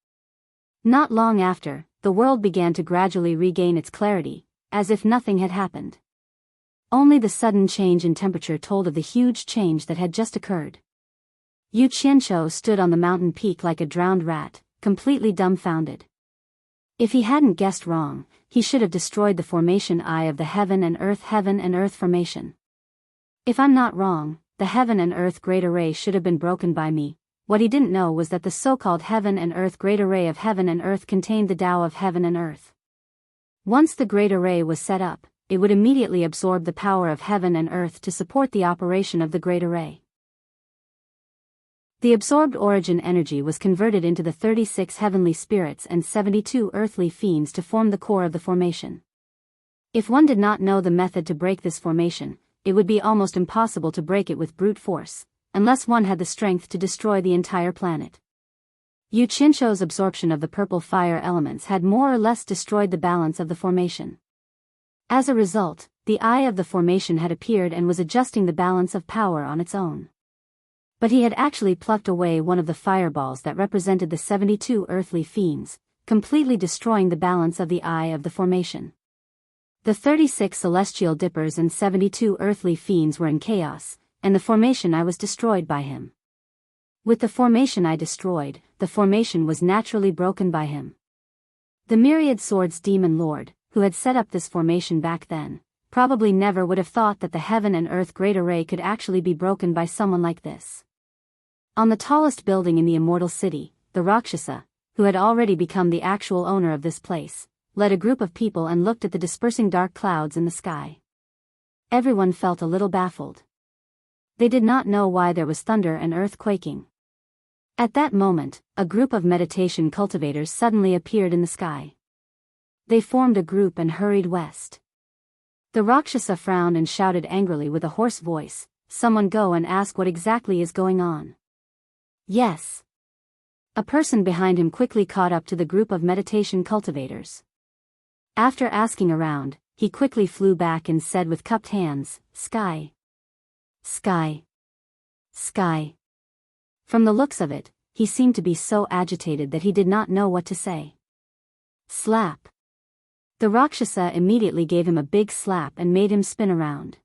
Not long after, the world began to gradually regain its clarity, as if nothing had happened. Only the sudden change in temperature told of the huge change that had just occurred. Yu Qianqiu stood on the mountain peak like a drowned rat, completely dumbfounded. If he hadn't guessed wrong, he should have destroyed the formation eye of the heaven and earth formation. If I'm not wrong, the heaven and earth great array should have been broken by me. What he didn't know was that the so-called heaven and earth great array of heaven and earth contained the Tao of heaven and earth. Once the great array was set up, it would immediately absorb the power of heaven and earth to support the operation of the great array. The absorbed origin energy was converted into the 36 heavenly spirits and 72 earthly fiends to form the core of the formation. If one did not know the method to break this formation, it would be almost impossible to break it with brute force, unless one had the strength to destroy the entire planet. Yu Qianqiu's absorption of the purple fire elements had more or less destroyed the balance of the formation. As a result, the eye of the formation had appeared and was adjusting the balance of power on its own. But he had actually plucked away one of the fireballs that represented the 72 earthly fiends, completely destroying the balance of the eye of the formation. The 36 celestial dippers and 72 earthly fiends were in chaos, and the formation eye was destroyed by him. With the formation eye destroyed, the formation was naturally broken by him. The myriad swords demon lord, who had set up this formation back then, probably never would have thought that the heaven and earth great array could actually be broken by someone like this. On the tallest building in the immortal city, the Rakshasa, who had already become the actual owner of this place, led a group of people and looked at the dispersing dark clouds in the sky. Everyone felt a little baffled. They did not know why there was thunder and earth quaking. At that moment, a group of meditation cultivators suddenly appeared in the sky. They formed a group and hurried west. The Rakshasa frowned and shouted angrily with a hoarse voice, "Someone go and ask what exactly is going on." Yes. A person behind him quickly caught up to the group of meditation cultivators. After asking around, he quickly flew back and said with cupped hands, "Sky. Sky. Sky." From the looks of it, he seemed to be so agitated that he did not know what to say. Slap. The Rakshasa immediately gave him a big slap and made him spin around.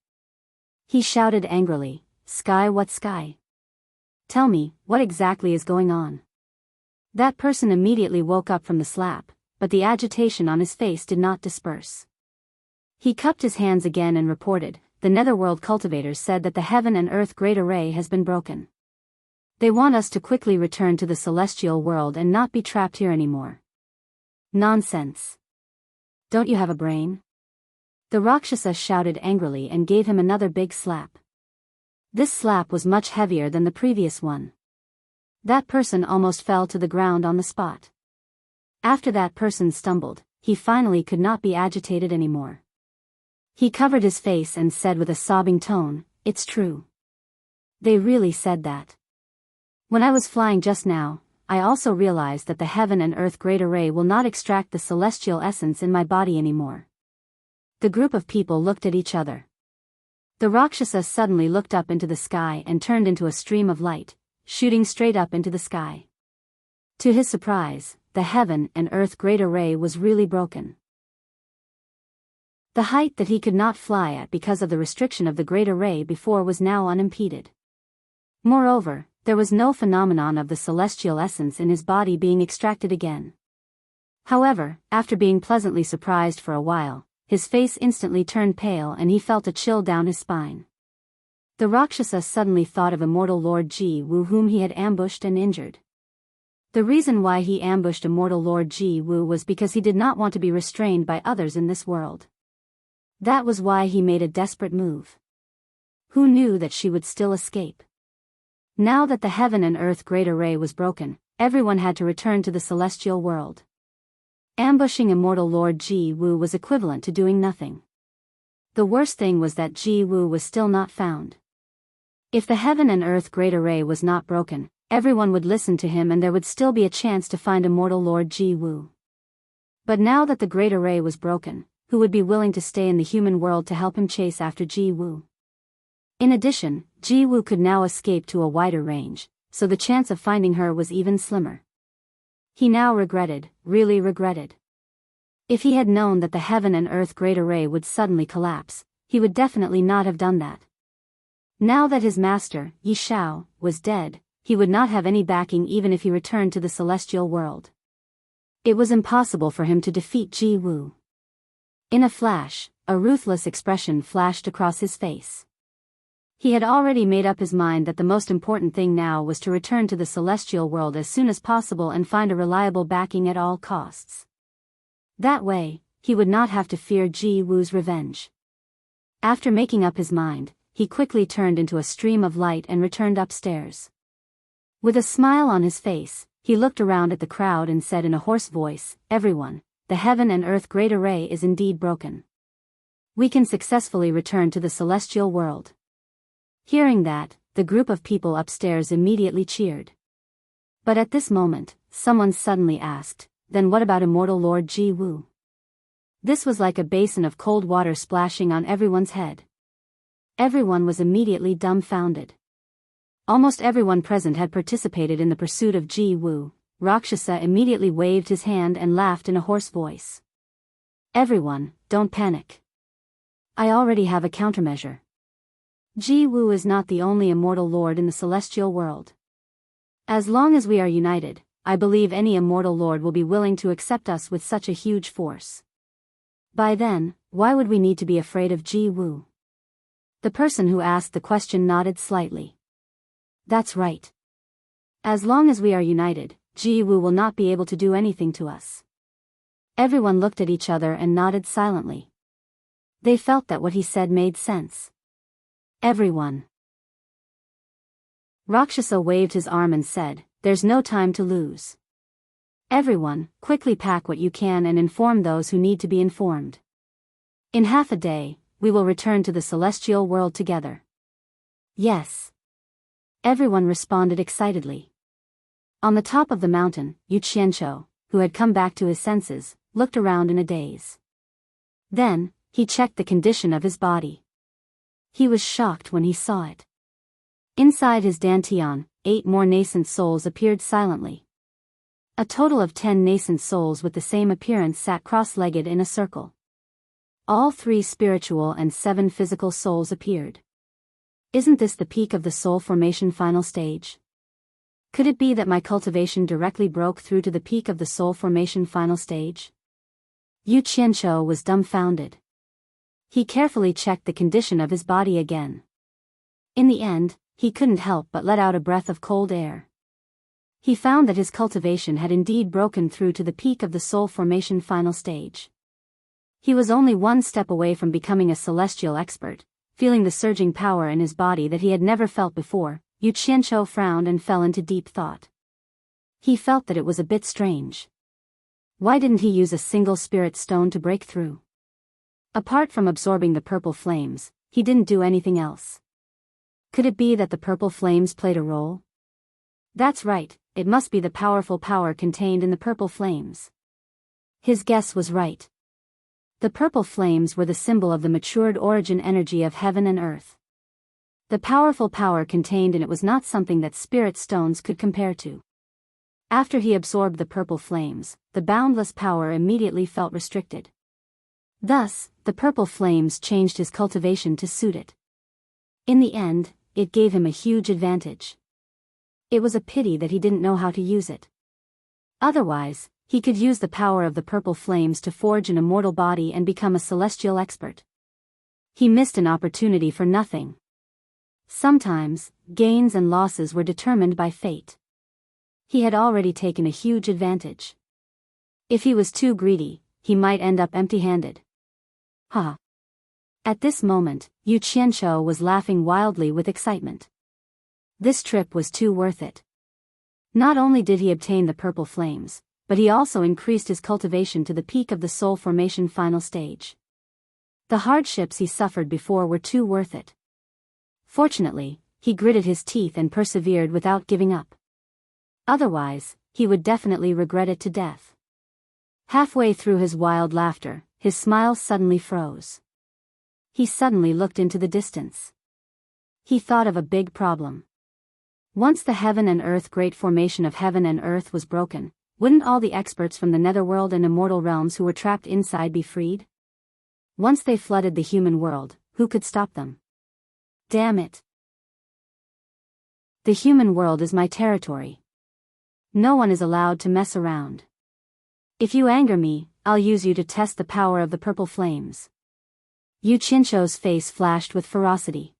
He shouted angrily, "Sky, what sky? Tell me, what exactly is going on?" That person immediately woke up from the slap, but the agitation on his face did not disperse. He cupped his hands again and reported, "The netherworld cultivators said that the heaven and earth great array has been broken. They want us to quickly return to the celestial world and not be trapped here anymore." Nonsense. Don't you have a brain? The Rakshasa shouted angrily and gave him another big slap. This slap was much heavier than the previous one. That person almost fell to the ground on the spot. After that person stumbled, he finally could not be agitated anymore. He covered his face and said with a sobbing tone, "It's true. They really said that. When I was flying just now, I also realized that the heaven and earth great array will not extract the celestial essence in my body anymore." The group of people looked at each other. The Rakshasa suddenly looked up into the sky and turned into a stream of light, shooting straight up into the sky. To his surprise, the heaven and earth great array was really broken. The height that he could not fly at because of the restriction of the great array before was now unimpeded. Moreover, there was no phenomenon of the celestial essence in his body being extracted again. However, after being pleasantly surprised for a while, his face instantly turned pale and he felt a chill down his spine. The Rakshasa suddenly thought of Immortal Lord Ji-Wu, whom he had ambushed and injured. The reason why he ambushed Immortal Lord Ji-Wu was because he did not want to be restrained by others in this world. That was why he made a desperate move. Who knew that she would still escape? Now that the heaven and earth great array was broken, everyone had to return to the celestial world. Ambushing Immortal Lord Ji-Wu was equivalent to doing nothing. The worst thing was that Ji-Wu was still not found. If the heaven and earth great array was not broken, everyone would listen to him and there would still be a chance to find Immortal Lord Ji-Wu. But now that the great array was broken, who would be willing to stay in the human world to help him chase after Ji-Wu? In addition, Ji-Wu could now escape to a wider range, so the chance of finding her was even slimmer. He now regretted, really regretted. If he had known that the heaven and earth great array would suddenly collapse, he would definitely not have done that. Now that his master, Yi Shao, was dead, he would not have any backing even if he returned to the celestial world. It was impossible for him to defeat Ji-Wu. In a flash, a ruthless expression flashed across his face. He had already made up his mind that the most important thing now was to return to the celestial world as soon as possible and find a reliable backing at all costs. That way, he would not have to fear Ji-Wu's revenge. After making up his mind, he quickly turned into a stream of light and returned upstairs. With a smile on his face, he looked around at the crowd and said in a hoarse voice, "Everyone, the heaven and earth great array is indeed broken. We can successfully return to the celestial world." Hearing that, the group of people upstairs immediately cheered. But at this moment, someone suddenly asked, "Then what about Immortal Lord Ji-Wu?" This was like a basin of cold water splashing on everyone's head. Everyone was immediately dumbfounded. Almost everyone present had participated in the pursuit of Ji Woo. Rakshasa immediately waved his hand and laughed in a hoarse voice. Everyone, don't panic. I already have a countermeasure. Ji Woo is not the only immortal lord in the celestial world. As long as we are united, I believe any immortal lord will be willing to accept us with such a huge force. By then, why would we need to be afraid of Ji Woo? The person who asked the question nodded slightly. That's right. As long as we are united, Ji Woo will not be able to do anything to us. Everyone looked at each other and nodded silently. They felt that what he said made sense. Everyone. Rakshasa waved his arm and said, "There's no time to lose. Everyone, quickly pack what you can and inform those who need to be informed. In half a day, we will return to the celestial world together." Yes. Everyone responded excitedly. On the top of the mountain, Yu Qianqiu, who had come back to his senses, looked around in a daze. Then, he checked the condition of his body. He was shocked when he saw it. Inside his dantian, 8 more nascent souls appeared silently. A total of 10 nascent souls with the same appearance sat cross-legged in a circle. All 3 spiritual and 7 physical souls appeared. Isn't this the peak of the soul formation final stage? Could it be that my cultivation directly broke through to the peak of the soul formation final stage? Yu Qianqiu was dumbfounded. He carefully checked the condition of his body again. In the end, he couldn't help but let out a breath of cold air. He found that his cultivation had indeed broken through to the peak of the soul formation final stage. He was only 1 step away from becoming a celestial expert. Feeling the surging power in his body that he had never felt before, Yu Qianqiu frowned and fell into deep thought. He felt that it was a bit strange. Why didn't he use a single spirit stone to break through? Apart from absorbing the purple flames, he didn't do anything else. Could it be that the purple flames played a role? That's right, it must be the powerful power contained in the purple flames. His guess was right. The purple flames were the symbol of the matured origin energy of heaven and earth. The powerful power contained in it was not something that spirit stones could compare to. After he absorbed the purple flames, the boundless power immediately felt restricted. Thus, the purple flames changed his cultivation to suit it. In the end, it gave him a huge advantage. It was a pity that he didn't know how to use it. Otherwise, he could use the power of the purple flames to forge an immortal body and become a celestial expert. He missed an opportunity for nothing. Sometimes, gains and losses were determined by fate. He had already taken a huge advantage. If he was too greedy, he might end up empty-handed. Ha! At this moment, Yu Qianqiu was laughing wildly with excitement. This trip was too worth it. Not only did he obtain the purple flames, but he also increased his cultivation to the peak of the soul formation final stage. The hardships he suffered before were too worth it. Fortunately, he gritted his teeth and persevered without giving up. Otherwise, he would definitely regret it to death. Halfway through his wild laughter, his smile suddenly froze. He suddenly looked into the distance. He thought of a big problem. Once the heaven and earth great formation of heaven and earth was broken, wouldn't all the experts from the netherworld and immortal realms who were trapped inside be freed? Once they flooded the human world, who could stop them? Damn it! The human world is my territory. No one is allowed to mess around. If you anger me, I'll use you to test the power of the purple flames. Yu Qianqiu's face flashed with ferocity.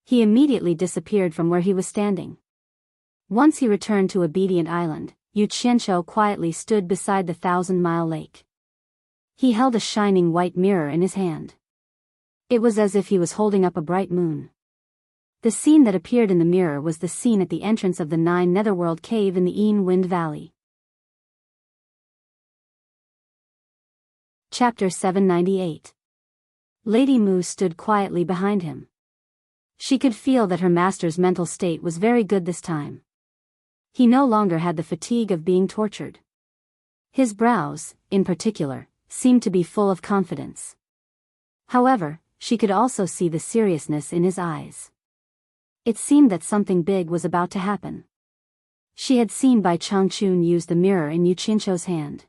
He immediately disappeared from where he was standing. Once he returned to Obedient Island, Yu Qianqiu quietly stood beside the 1,000-mile lake. He held a shining white mirror in his hand. It was as if he was holding up a bright moon. The scene that appeared in the mirror was the scene at the entrance of the 9 Netherworld cave in the Een Wind Valley. Chapter 798. Lady Mu stood quietly behind him. She could feel that her master's mental state was very good this time. He no longer had the fatigue of being tortured. His brows, in particular, seemed to be full of confidence. However, she could also see the seriousness in his eyes. It seemed that something big was about to happen. She had seen Bai Changchun use the mirror in Yu Qianzhou's hand.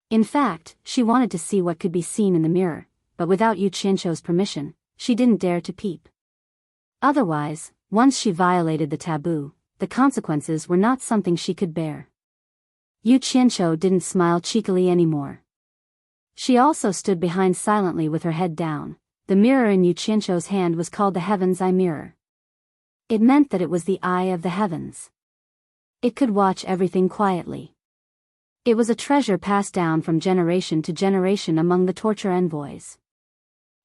In fact, she wanted to see what could be seen in the mirror, but without Yu Qianzhou's permission, she didn't dare to peep. Otherwise, once she violated the taboo, the consequences were not something she could bear. Yu Qianzhou didn't smile cheekily anymore. She also stood behind silently with her head down. The mirror in Yu Qianzhou's hand was called the Heaven's Eye Mirror. It meant that it was the eye of the heavens. It could watch everything quietly. It was a treasure passed down from generation to generation among the torture envoys.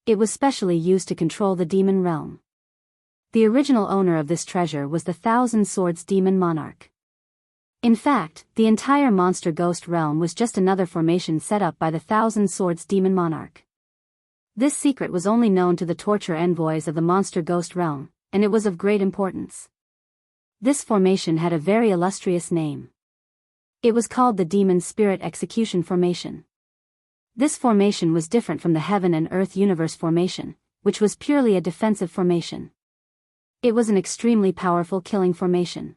It was specially used to control the demon realm. The original owner of this treasure was the Thousand Swords Demon Monarch. In fact, the entire monster ghost realm was just another formation set up by the Thousand Swords Demon Monarch. This secret was only known to the torture envoys of the monster ghost realm, and it was of great importance. This formation had a very illustrious name. It was called the Demon Spirit Execution Formation. This formation was different from the Heaven and Earth Universe formation, which was purely a defensive formation. It was an extremely powerful killing formation.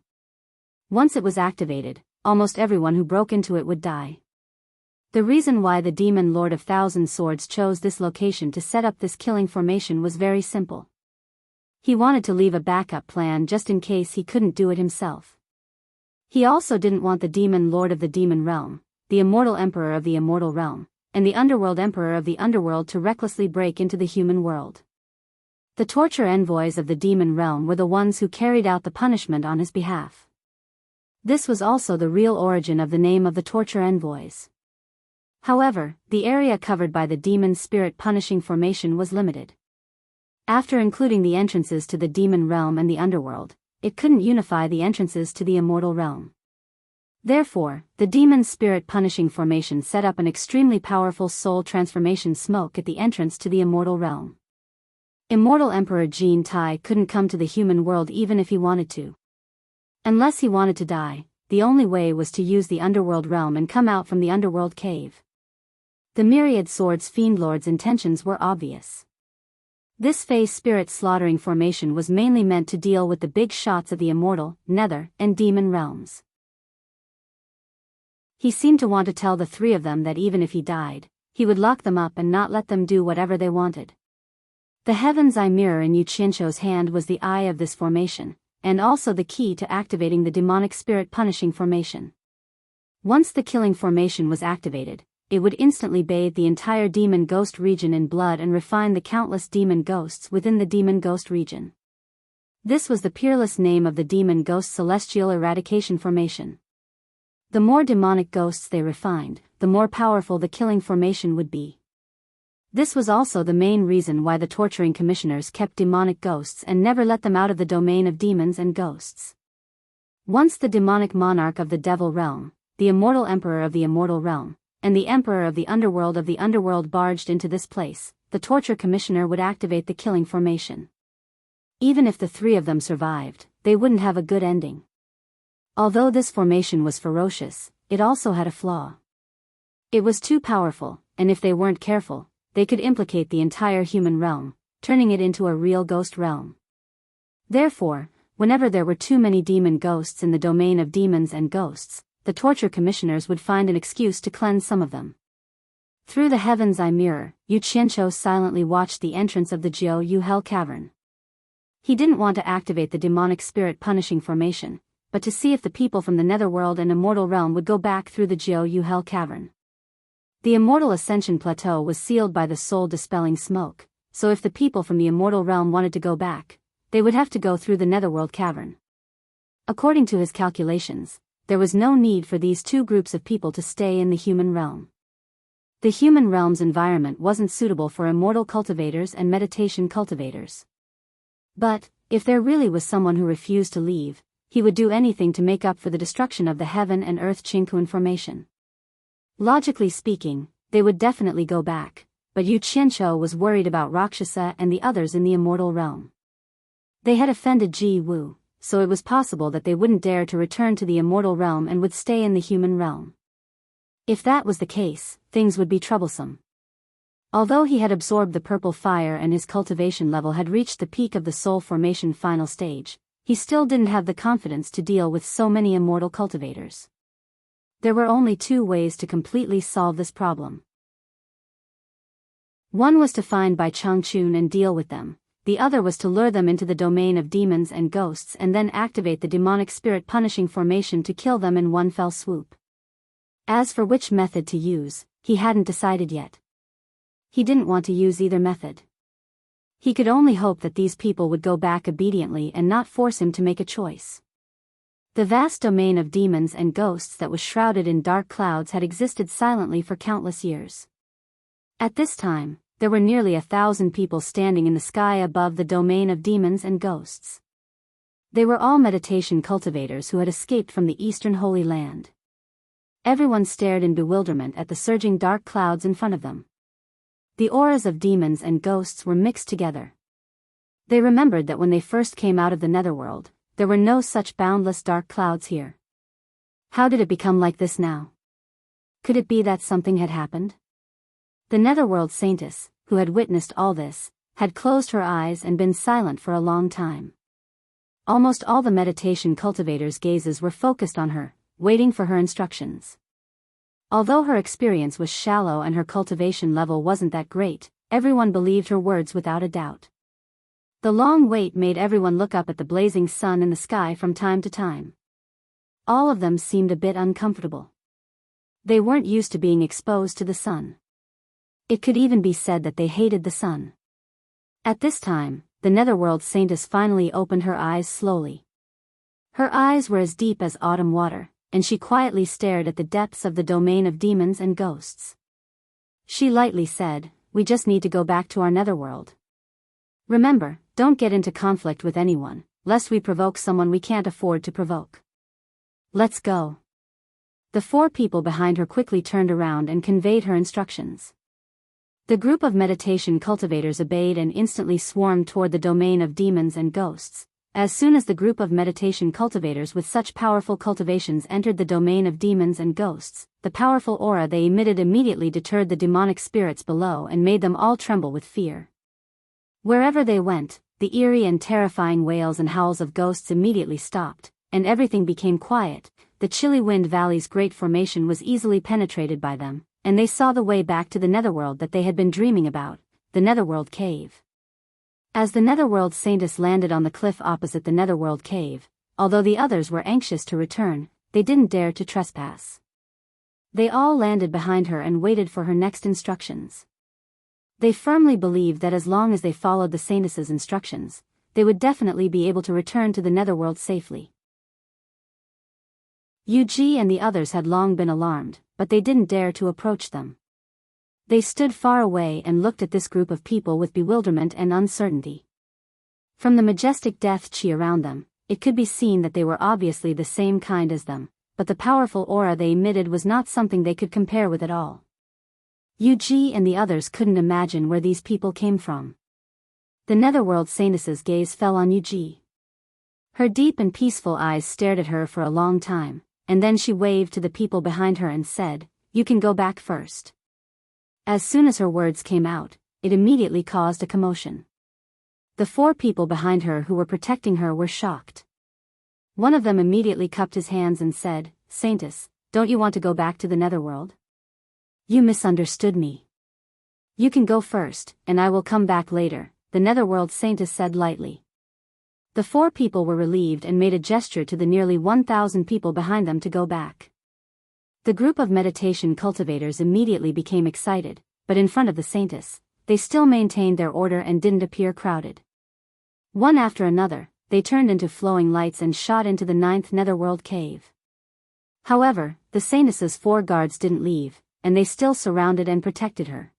Once it was activated, almost everyone who broke into it would die. The reason why the Demon Lord of Thousand Swords chose this location to set up this killing formation was very simple. He wanted to leave a backup plan just in case he couldn't do it himself. He also didn't want the Demon Lord of the Demon Realm, the Immortal Emperor of the Immortal Realm, and the Underworld Emperor of the Underworld to recklessly break into the human world. The torture envoys of the demon realm were the ones who carried out the punishment on his behalf. This was also the real origin of the name of the torture envoys. However, the area covered by the demon spirit punishing formation was limited. After including the entrances to the demon realm and the underworld, it couldn't unify the entrances to the immortal realm. Therefore, the demon spirit punishing formation set up an extremely powerful soul transformation smoke at the entrance to the immortal realm. Immortal Emperor Jin Tai couldn't come to the human world even if he wanted to. Unless he wanted to die, the only way was to use the underworld realm and come out from the underworld cave. The Myriad Swords Fiend Lord's intentions were obvious. This phase spirit slaughtering formation was mainly meant to deal with the big shots of the immortal, nether, and demon realms. He seemed to want to tell the three of them that even if he died, he would lock them up and not let them do whatever they wanted. The Heaven's Eye Mirror in Yu Qianzhou's hand was the eye of this formation, and also the key to activating the demonic spirit punishing formation. Once the killing formation was activated, it would instantly bathe the entire demon ghost region in blood and refine the countless demon ghosts within the demon ghost region. This was the peerless name of the demon ghost celestial eradication formation. The more demonic ghosts they refined, the more powerful the killing formation would be. This was also the main reason why the torturing commissioners kept demonic ghosts and never let them out of the domain of demons and ghosts. Once the demonic monarch of the devil realm, the immortal emperor of the immortal realm, and the emperor of the underworld barged into this place, the torture commissioner would activate the killing formation. Even if the three of them survived, they wouldn't have a good ending. Although this formation was ferocious, it also had a flaw. It was too powerful, and if they weren't careful, they could implicate the entire human realm, turning it into a real ghost realm. Therefore, whenever there were too many demon ghosts in the domain of demons and ghosts, the torture commissioners would find an excuse to cleanse some of them. Through the Heaven's Eye Mirror, Yu Qianzhou silently watched the entrance of the Jiu Yu Hell Cavern. He didn't want to activate the demonic spirit punishing formation, but to see if the people from the netherworld and immortal realm would go back through the Jiu Yu Hell Cavern. The Immortal Ascension Plateau was sealed by the soul-dispelling smoke, so if the people from the immortal realm wanted to go back, they would have to go through the netherworld cavern. According to his calculations, there was no need for these two groups of people to stay in the human realm. The human realm's environment wasn't suitable for immortal cultivators and meditation cultivators. But, if there really was someone who refused to leave, he would do anything to make up for the destruction of the heaven and earth Qingquan formation. Logically speaking, they would definitely go back, but Yu Qianzhou was worried about Rakshasa and the others in the immortal realm. They had offended Ji Wu, so it was possible that they wouldn't dare to return to the immortal realm and would stay in the human realm. If that was the case, things would be troublesome. Although he had absorbed the purple fire and his cultivation level had reached the peak of the soul formation final stage, he still didn't have the confidence to deal with so many immortal cultivators. There were only two ways to completely solve this problem. One was to find Bai Changchun and deal with them, the other was to lure them into the domain of demons and ghosts and then activate the demonic spirit punishing formation to kill them in one fell swoop. As for which method to use, he hadn't decided yet. He didn't want to use either method. He could only hope that these people would go back obediently and not force him to make a choice. The vast domain of demons and ghosts that was shrouded in dark clouds had existed silently for countless years. At this time, there were nearly 1,000 people standing in the sky above the domain of demons and ghosts. They were all meditation cultivators who had escaped from the Eastern Holy Land. Everyone stared in bewilderment at the surging dark clouds in front of them. The auras of demons and ghosts were mixed together. They remembered that when they first came out of the netherworld, there were no such boundless dark clouds here. How did it become like this now? Could it be that something had happened? The netherworld saintess, who had witnessed all this, had closed her eyes and been silent for a long time. Almost all the meditation cultivators' gazes were focused on her, waiting for her instructions. Although her experience was shallow and her cultivation level wasn't that great, everyone believed her words without a doubt. The long wait made everyone look up at the blazing sun in the sky from time to time. All of them seemed a bit uncomfortable. They weren't used to being exposed to the sun. It could even be said that they hated the sun. At this time, the netherworld saintess finally opened her eyes slowly. Her eyes were as deep as autumn water, and she quietly stared at the depths of the domain of demons and ghosts. She lightly said, "We just need to go back to our netherworld. Remember, don't get into conflict with anyone, lest we provoke someone we can't afford to provoke. Let's go." The four people behind her quickly turned around and conveyed her instructions. The group of meditation cultivators obeyed and instantly swarmed toward the domain of demons and ghosts. As soon as the group of meditation cultivators with such powerful cultivations entered the domain of demons and ghosts, the powerful aura they emitted immediately deterred the demonic spirits below and made them all tremble with fear. Wherever they went, the eerie and terrifying wails and howls of ghosts immediately stopped, and everything became quiet. The chilly Wind Valley's great formation was easily penetrated by them, and they saw the way back to the netherworld that they had been dreaming about, the netherworld cave. As the netherworld saintess landed on the cliff opposite the netherworld cave, although the others were anxious to return, they didn't dare to trespass. They all landed behind her and waited for her next instructions. They firmly believed that as long as they followed the saintess's instructions, they would definitely be able to return to the netherworld safely. Yuji and the others had long been alarmed, but they didn't dare to approach them. They stood far away and looked at this group of people with bewilderment and uncertainty. From the majestic death chi around them, it could be seen that they were obviously the same kind as them, but the powerful aura they emitted was not something they could compare with at all. Yuji and the others couldn't imagine where these people came from. The netherworld saintess's gaze fell on Yuji. Her deep and peaceful eyes stared at her for a long time, and then she waved to the people behind her and said, "You can go back first." As soon as her words came out, it immediately caused a commotion. The four people behind her who were protecting her were shocked. One of them immediately cupped his hands and said, "Saintess, don't you want to go back to the netherworld? You misunderstood me. You can go first, and I will come back later," the netherworld saintess said lightly. The four people were relieved and made a gesture to the nearly 1,000 people behind them to go back. The group of meditation cultivators immediately became excited, but in front of the saintess, they still maintained their order and didn't appear crowded. One after another, they turned into flowing lights and shot into the 9th netherworld cave. However, the saintess's four guards didn't leave, and they still surrounded and protected her.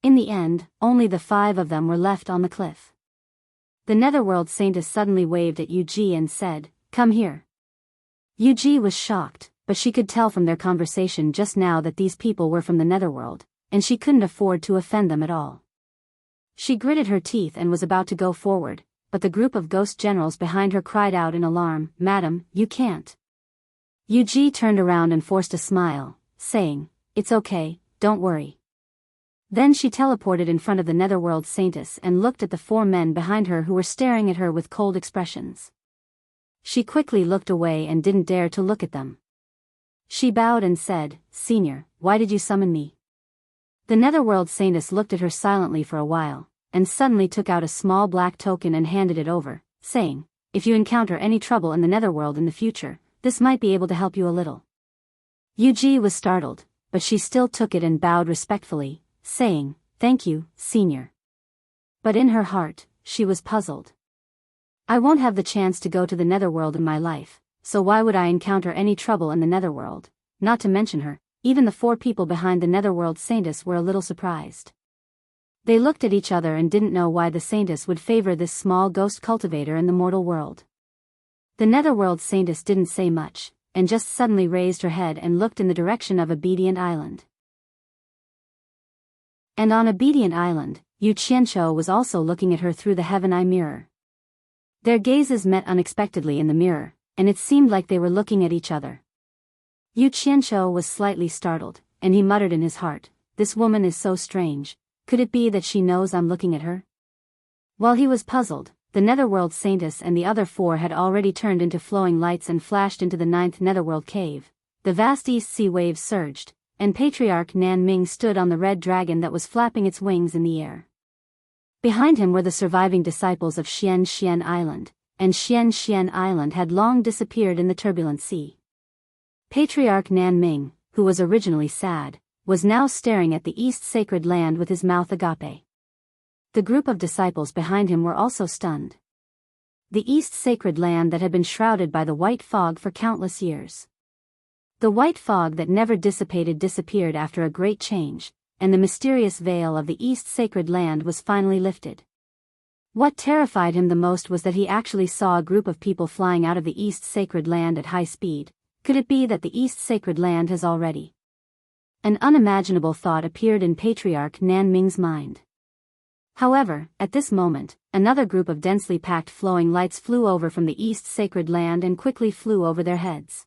In the end, only the 5 of them were left on the cliff. The netherworld saintess suddenly waved at Yuji and said, "Come here." Yuji was shocked, but she could tell from their conversation just now that these people were from the netherworld, and she couldn't afford to offend them at all. She gritted her teeth and was about to go forward, but the group of ghost generals behind her cried out in alarm, "Madam, you can't." Yuji turned around and forced a smile, saying, "It's okay, don't worry." Then she teleported in front of the Netherworld Saintess and looked at the 4 men behind her who were staring at her with cold expressions. She quickly looked away and didn't dare to look at them. She bowed and said, "Senior, why did you summon me?" The Netherworld Saintess looked at her silently for a while, and suddenly took out a small black token and handed it over, saying, "If you encounter any trouble in the Netherworld in the future, this might be able to help you a little." Yuji was startled, but she still took it and bowed respectfully, saying, "Thank you, Senior." But in her heart, she was puzzled. I won't have the chance to go to the Netherworld in my life, so why would I encounter any trouble in the Netherworld? Not to mention her, even the 4 people behind the Netherworld Saintess were a little surprised. They looked at each other and didn't know why the Saintess would favor this small ghost cultivator in the mortal world. The Netherworld Saintess didn't say much, and just suddenly raised her head and looked in the direction of Obedient Island. And on Obedient Island, Yu Qianqiu was also looking at her through the Heaven Eye mirror. Their gazes met unexpectedly in the mirror, and it seemed like they were looking at each other. Yu Qianqiu was slightly startled, and he muttered in his heart, "This woman is so strange. Could it be that she knows I'm looking at her?" While he was puzzled, the Netherworld Saintess and the other 4 had already turned into flowing lights and flashed into the 9th Netherworld cave. The vast East Sea waves surged, and Patriarch Nan Ming stood on the red dragon that was flapping its wings in the air. Behind him were the surviving disciples of Xian Island, and Xian Island had long disappeared in the turbulent sea. Patriarch Nan Ming, who was originally sad, was now staring at the East Sacred Land with his mouth agape. The group of disciples behind him were also stunned. The East Sacred Land that had been shrouded by the white fog for countless years. The white fog that never dissipated disappeared after a great change, and the mysterious veil of the East Sacred Land was finally lifted. What terrified him the most was that he actually saw a group of people flying out of the East Sacred Land at high speed. Could it be that the East Sacred Land has already? An unimaginable thought appeared in Patriarch Nan Ming's mind. However, at this moment, another group of densely packed flowing lights flew over from the East Sacred Land and quickly flew over their heads.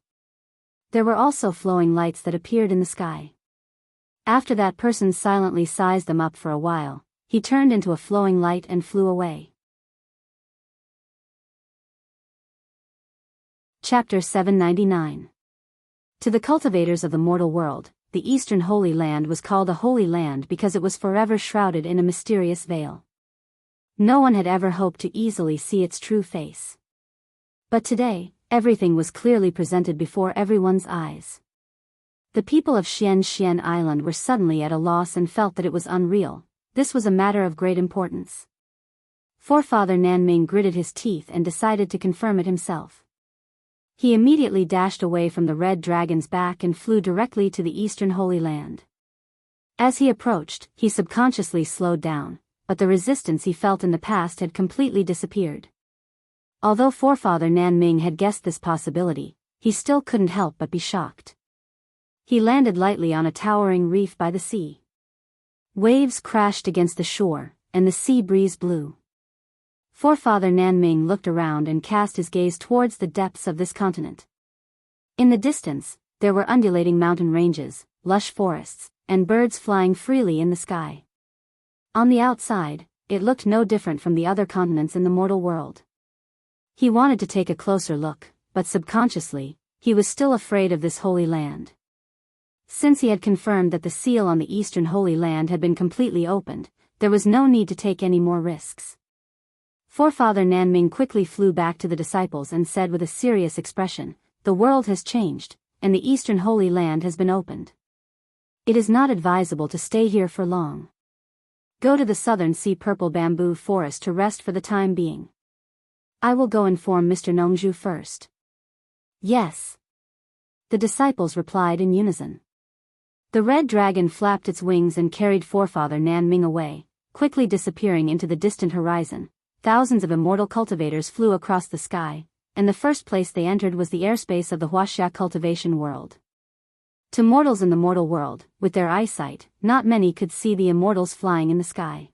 There were also flowing lights that appeared in the sky. After that person silently sized them up for a while, he turned into a flowing light and flew away. Chapter 799. To the cultivators of the mortal world, the Eastern Holy Land was called a Holy Land because it was forever shrouded in a mysterious veil. No one had ever hoped to easily see its true face. But today, everything was clearly presented before everyone's eyes. The people of Xian Island were suddenly at a loss and felt that it was unreal. This was a matter of great importance. Forefather Nanming gritted his teeth and decided to confirm it himself. He immediately dashed away from the red dragon's back and flew directly to the Eastern Holy Land. As he approached, he subconsciously slowed down, but the resistance he felt in the past had completely disappeared. Although Forefather Nanming had guessed this possibility, he still couldn't help but be shocked. He landed lightly on a towering reef by the sea. Waves crashed against the shore, and the sea breeze blew. Forefather Nanming looked around and cast his gaze towards the depths of this continent. In the distance, there were undulating mountain ranges, lush forests, and birds flying freely in the sky. On the outside, it looked no different from the other continents in the mortal world. He wanted to take a closer look, but subconsciously, he was still afraid of this holy land. Since he had confirmed that the seal on the Eastern Holy Land had been completely opened, there was no need to take any more risks. Forefather Nanming quickly flew back to the disciples and said with a serious expression, "The world has changed, and the Eastern Holy Land has been opened. It is not advisable to stay here for long. Go to the southern sea purple bamboo forest to rest for the time being. I will go inform Mr. Nongju first." "Yes." The disciples replied in unison. The red dragon flapped its wings and carried Forefather Nanming away, quickly disappearing into the distant horizon. Thousands of immortal cultivators flew across the sky, and the first place they entered was the airspace of the Huaxia cultivation world. To mortals in the mortal world, with their eyesight, not many could see the immortals flying in the sky.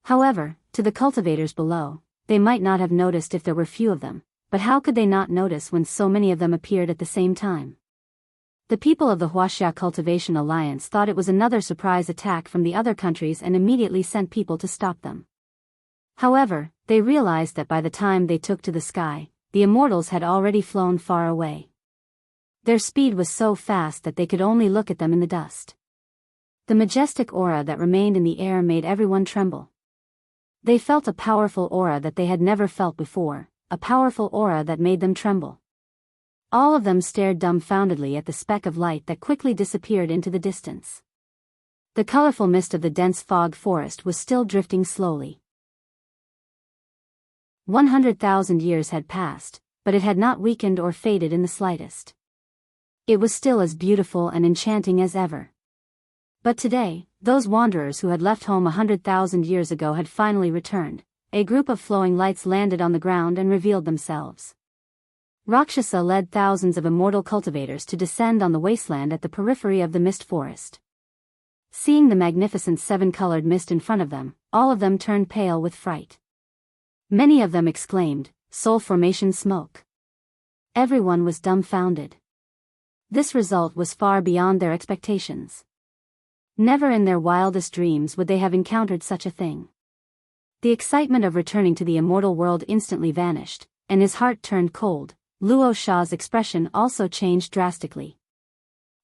However, to the cultivators below, they might not have noticed if there were few of them, but how could they not notice when so many of them appeared at the same time? The people of the Huaxia Cultivation Alliance thought it was another surprise attack from the other countries and immediately sent people to stop them. However, they realized that by the time they took to the sky, the immortals had already flown far away. Their speed was so fast that they could only look at them in the dust. The majestic aura that remained in the air made everyone tremble. They felt a powerful aura that they had never felt before, a powerful aura that made them tremble. All of them stared dumbfoundedly at the speck of light that quickly disappeared into the distance. The colorful mist of the dense fog forest was still drifting slowly. 100,000 years had passed, but it had not weakened or faded in the slightest. It was still as beautiful and enchanting as ever. But today, those wanderers who had left home 100,000 years ago had finally returned. A group of flowing lights landed on the ground and revealed themselves. Rakshasa led thousands of immortal cultivators to descend on the wasteland at the periphery of the mist forest. Seeing the magnificent seven-colored mist in front of them, all of them turned pale with fright. Many of them exclaimed, "Soul formation smoke." Everyone was dumbfounded. This result was far beyond their expectations. Never in their wildest dreams would they have encountered such a thing. The excitement of returning to the immortal world instantly vanished, and his heart turned cold. Luo Sha's expression also changed drastically.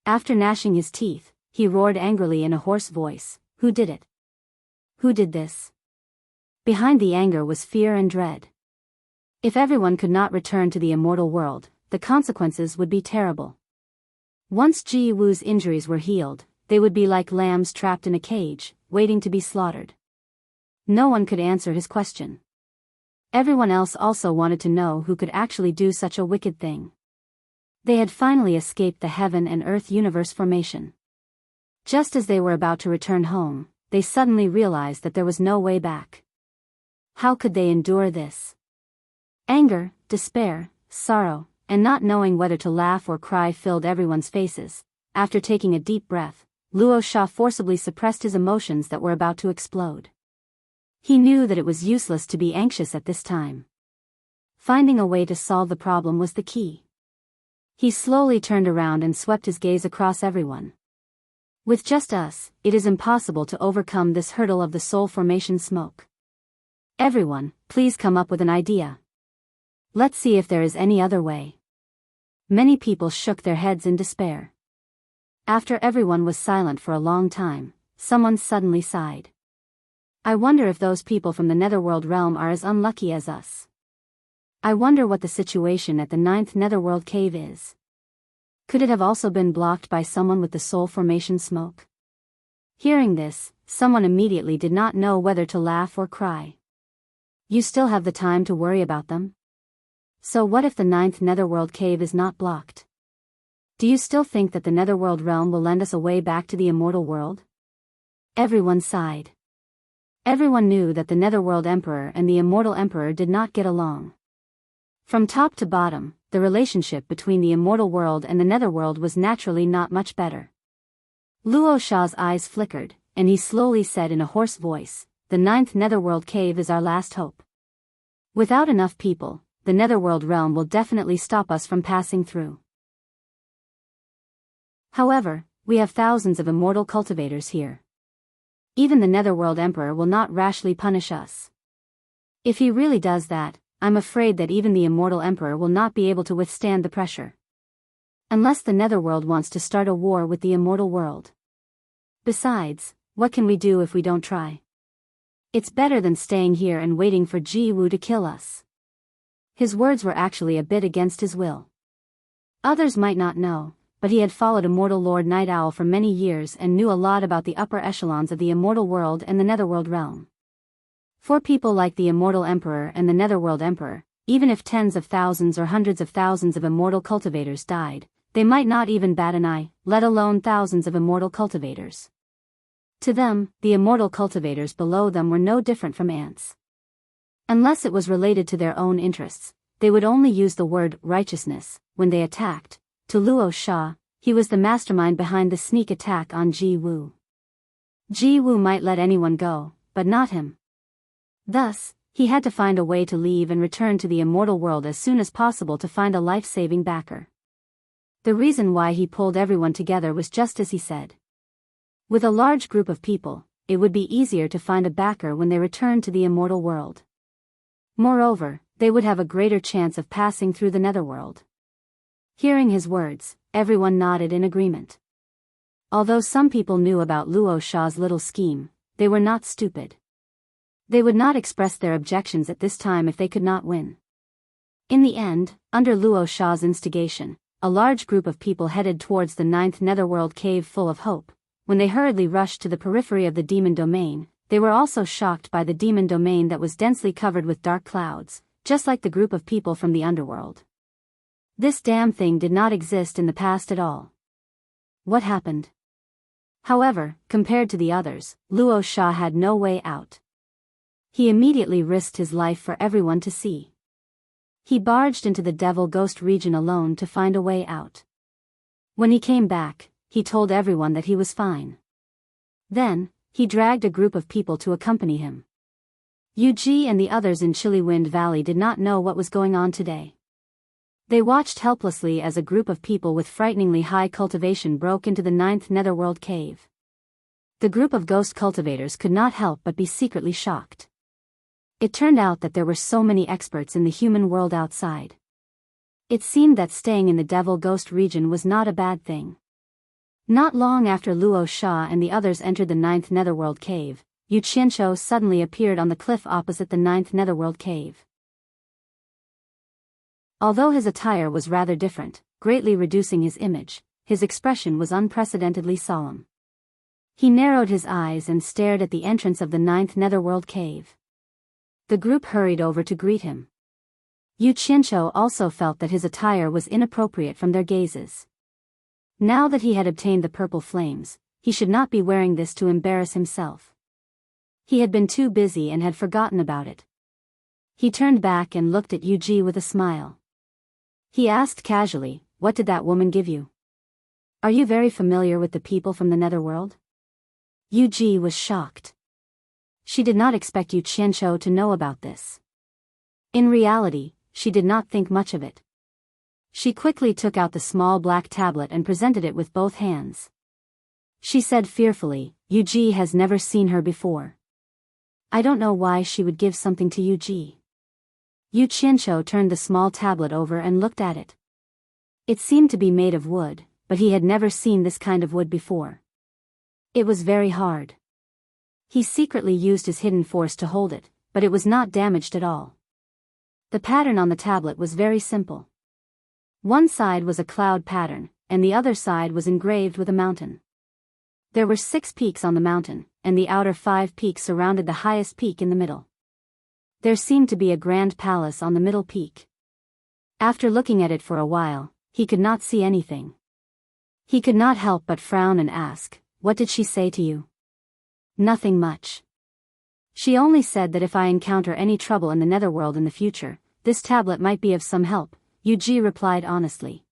After gnashing his teeth, he roared angrily in a hoarse voice, "Who did it? Who did this?" Behind the anger was fear and dread. If everyone could not return to the immortal world, the consequences would be terrible. Once Ji Wu's injuries were healed, they would be like lambs trapped in a cage, waiting to be slaughtered. No one could answer his question. Everyone else also wanted to know who could actually do such a wicked thing. They had finally escaped the heaven and earth universe formation. Just as they were about to return home, they suddenly realized that there was no way back. How could they endure this? Anger, despair, sorrow, and not knowing whether to laugh or cry filled everyone's faces. After taking a deep breath, Luo Sha forcibly suppressed his emotions that were about to explode. He knew that it was useless to be anxious at this time. Finding a way to solve the problem was the key. He slowly turned around and swept his gaze across everyone. With just us, it is impossible to overcome this hurdle of the soul formation smoke. Everyone, please come up with an idea. Let's see if there is any other way. Many people shook their heads in despair. After everyone was silent for a long time, someone suddenly sighed. I wonder if those people from the Netherworld realm are as unlucky as us. I wonder what the situation at the 9th Netherworld cave is. Could it have also been blocked by someone with the soul formation smoke? Hearing this, someone immediately did not know whether to laugh or cry. You still have the time to worry about them? So what if the 9th Netherworld cave is not blocked? Do you still think that the Netherworld realm will lend us a way back to the immortal world? Everyone sighed. Everyone knew that the Netherworld Emperor and the Immortal Emperor did not get along. From top to bottom, the relationship between the immortal world and the Netherworld was naturally not much better. Luo Sha's eyes flickered, and he slowly said in a hoarse voice, "The 9th Netherworld cave is our last hope. Without enough people, the Netherworld realm will definitely stop us from passing through. However, we have thousands of immortal cultivators here. Even the Netherworld Emperor will not rashly punish us. If he really does that, I'm afraid that even the Immortal Emperor will not be able to withstand the pressure. Unless the Netherworld wants to start a war with the immortal world. Besides, what can we do if we don't try? It's better than staying here and waiting for Ji Wu to kill us." His words were actually a bit against his will. Others might not know, but he had followed Immortal Lord Night Owl for many years and knew a lot about the upper echelons of the immortal world and the Netherworld realm. For people like the Immortal Emperor and the Netherworld Emperor, even if tens of thousands or hundreds of thousands of immortal cultivators died, they might not even bat an eye, let alone thousands of immortal cultivators. To them, the immortal cultivators below them were no different from ants. Unless it was related to their own interests, they would only use the word righteousness when they attacked. To Luo Sha, he was the mastermind behind the sneak attack on Ji Wu. Ji Wu might let anyone go, but not him. Thus, he had to find a way to leave and return to the immortal world as soon as possible to find a life-saving backer. The reason why he pulled everyone together was just as he said. With a large group of people, it would be easier to find a backer when they returned to the immortal world. Moreover, they would have a greater chance of passing through the netherworld. Hearing his words, everyone nodded in agreement. Although some people knew about Luo Sha's little scheme, they were not stupid. They would not express their objections at this time if they could not win. In the end, under Luo Sha's instigation, a large group of people headed towards the 9th netherworld cave full of hope. When they hurriedly rushed to the periphery of the demon domain, they were also shocked by the demon domain that was densely covered with dark clouds, just like the group of people from the underworld. This damn thing did not exist in the past at all. What happened? However, compared to the others, Luo Sha had no way out. He immediately risked his life for everyone to see. He barged into the Devil Ghost region alone to find a way out. When he came back, he told everyone that he was fine. Then, he dragged a group of people to accompany him. Yuji and the others in Chilly Wind Valley did not know what was going on today. They watched helplessly as a group of people with frighteningly high cultivation broke into the 9th netherworld cave. The group of ghost cultivators could not help but be secretly shocked. It turned out that there were so many experts in the human world outside. It seemed that staying in the Devil Ghost region was not a bad thing. Not long after Luo Sha and the others entered the 9th netherworld cave, Yu Qianqiu suddenly appeared on the cliff opposite the 9th netherworld cave. Although his attire was rather different, greatly reducing his image, his expression was unprecedentedly solemn. He narrowed his eyes and stared at the entrance of the 9th netherworld cave. The group hurried over to greet him. Yu Qianqiu also felt that his attire was inappropriate from their gazes. Now that he had obtained the purple flames, he should not be wearing this to embarrass himself. He had been too busy and had forgotten about it. He turned back and looked at Yuji with a smile. He asked casually, "What did that woman give you? Are you very familiar with the people from the netherworld?" Yuji was shocked. She did not expect Yu Qianqiu to know about this. In reality, she did not think much of it. She quickly took out the small black tablet and presented it with both hands. She said fearfully, "Yuji has never seen her before. I don't know why she would give something to Yuji." Yu Qianqiu turned the small tablet over and looked at it. It seemed to be made of wood, but he had never seen this kind of wood before. It was very hard. He secretly used his hidden force to hold it, but it was not damaged at all. The pattern on the tablet was very simple. One side was a cloud pattern, and the other side was engraved with a mountain. There were 6 peaks on the mountain, and the outer 5 peaks surrounded the highest peak in the middle. There seemed to be a grand palace on the middle peak. After looking at it for a while, he could not see anything. He could not help but frown and ask, "What did she say to you?" "Nothing much. She only said that if I encounter any trouble in the netherworld in the future, this tablet might be of some help," Yuji replied honestly.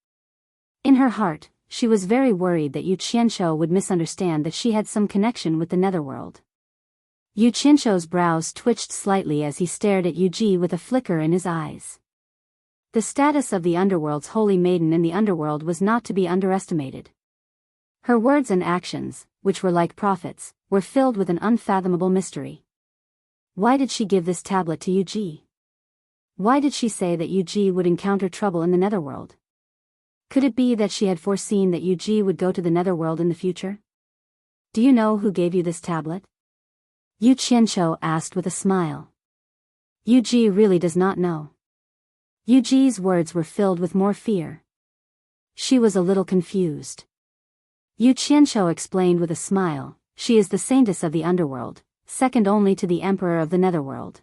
In her heart, she was very worried that Yu Qianqiu would misunderstand that she had some connection with the netherworld. Yu Qianqiu's brows twitched slightly as he stared at Yuji with a flicker in his eyes. The status of the underworld's holy maiden in the underworld was not to be underestimated. Her words and actions, which were like prophets, were filled with an unfathomable mystery. Why did she give this tablet to Yuji? Why did she say that Yuji would encounter trouble in the netherworld? Could it be that she had foreseen that Yuji would go to the netherworld in the future? "Do you know who gave you this tablet?" Yu Qianqiu asked with a smile. Yuji really does not know. Yuji's words were filled with more fear. She was a little confused. Yu Qianqiu explained with a smile, "She is the saintess of the underworld, second only to the emperor of the netherworld.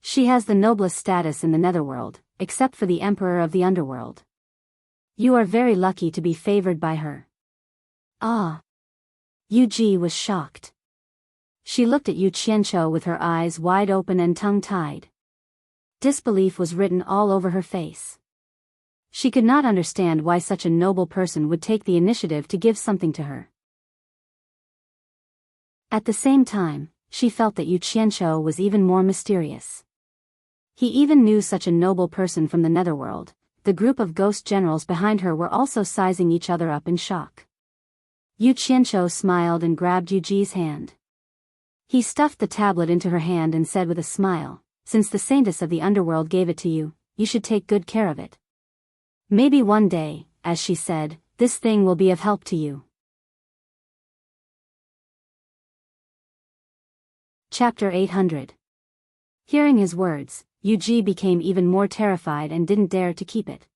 She has the noblest status in the netherworld, except for the emperor of the underworld. You are very lucky to be favored by her." "Ah." Yuji was shocked. She looked at Yu Qianqiu with her eyes wide open and tongue-tied. Disbelief was written all over her face. She could not understand why such a noble person would take the initiative to give something to her. At the same time, she felt that Yu Qianqiu was even more mysterious. He even knew such a noble person from the netherworld, the group of ghost generals behind her were also sizing each other up in shock. Yu Qianqiu smiled and grabbed Yuji's hand. He stuffed the tablet into her hand and said with a smile, "Since the saintess of the underworld gave it to you, you should take good care of it. Maybe one day, as she said, this thing will be of help to you." Chapter 800. Hearing his words, Yuji became even more terrified and didn't dare to keep it.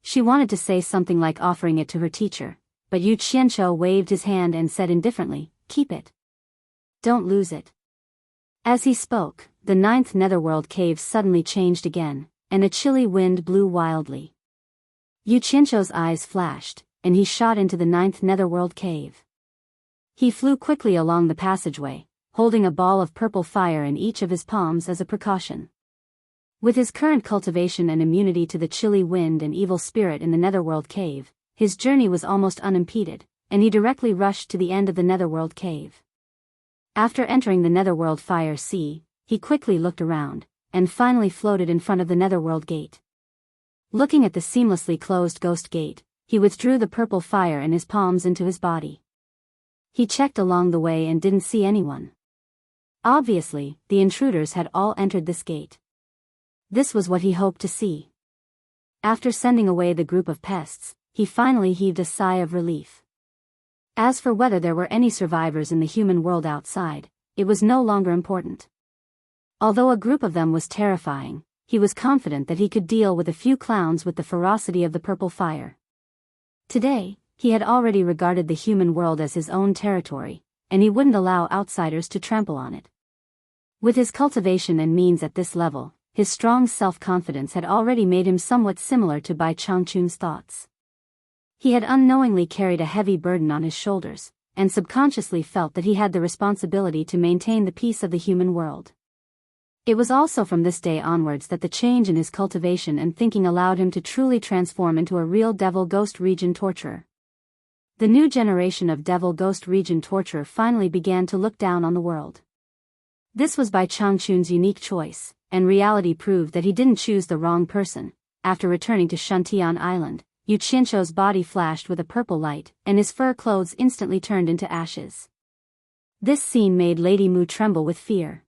She wanted to say something like offering it to her teacher, but Yu Qianqiu waved his hand and said indifferently, "Keep it. Don't lose it." As he spoke, the 9th netherworld cave suddenly changed again, and a chilly wind blew wildly. Yu Qianqiu's eyes flashed, and he shot into the 9th netherworld cave. He flew quickly along the passageway, holding a ball of purple fire in each of his palms as a precaution. With his current cultivation and immunity to the chilly wind and evil spirit in the netherworld cave, his journey was almost unimpeded, and he directly rushed to the end of the netherworld cave. After entering the netherworld fire sea, he quickly looked around, and finally floated in front of the netherworld gate. Looking at the seamlessly closed ghost gate, he withdrew the purple fire in his palms into his body. He checked along the way and didn't see anyone. Obviously, the intruders had all entered this gate. This was what he hoped to see. After sending away the group of pests, he finally heaved a sigh of relief. As for whether there were any survivors in the human world outside, it was no longer important. Although a group of them was terrifying, he was confident that he could deal with a few clowns with the ferocity of the purple fire. Today, he had already regarded the human world as his own territory, and he wouldn't allow outsiders to trample on it. With his cultivation and means at this level, his strong self-confidence had already made him somewhat similar to Bai Changchun's thoughts. He had unknowingly carried a heavy burden on his shoulders, and subconsciously felt that he had the responsibility to maintain the peace of the human world. It was also from this day onwards that the change in his cultivation and thinking allowed him to truly transform into a real Devil Ghost Region torturer. The new generation of Devil Ghost Region torturer finally began to look down on the world. This was Bai Changchun's unique choice, and reality proved that he didn't choose the wrong person. After returning to Shantian Island, Yu Qianqiu's body flashed with a purple light, and his fur clothes instantly turned into ashes. This scene made Lady Mu tremble with fear.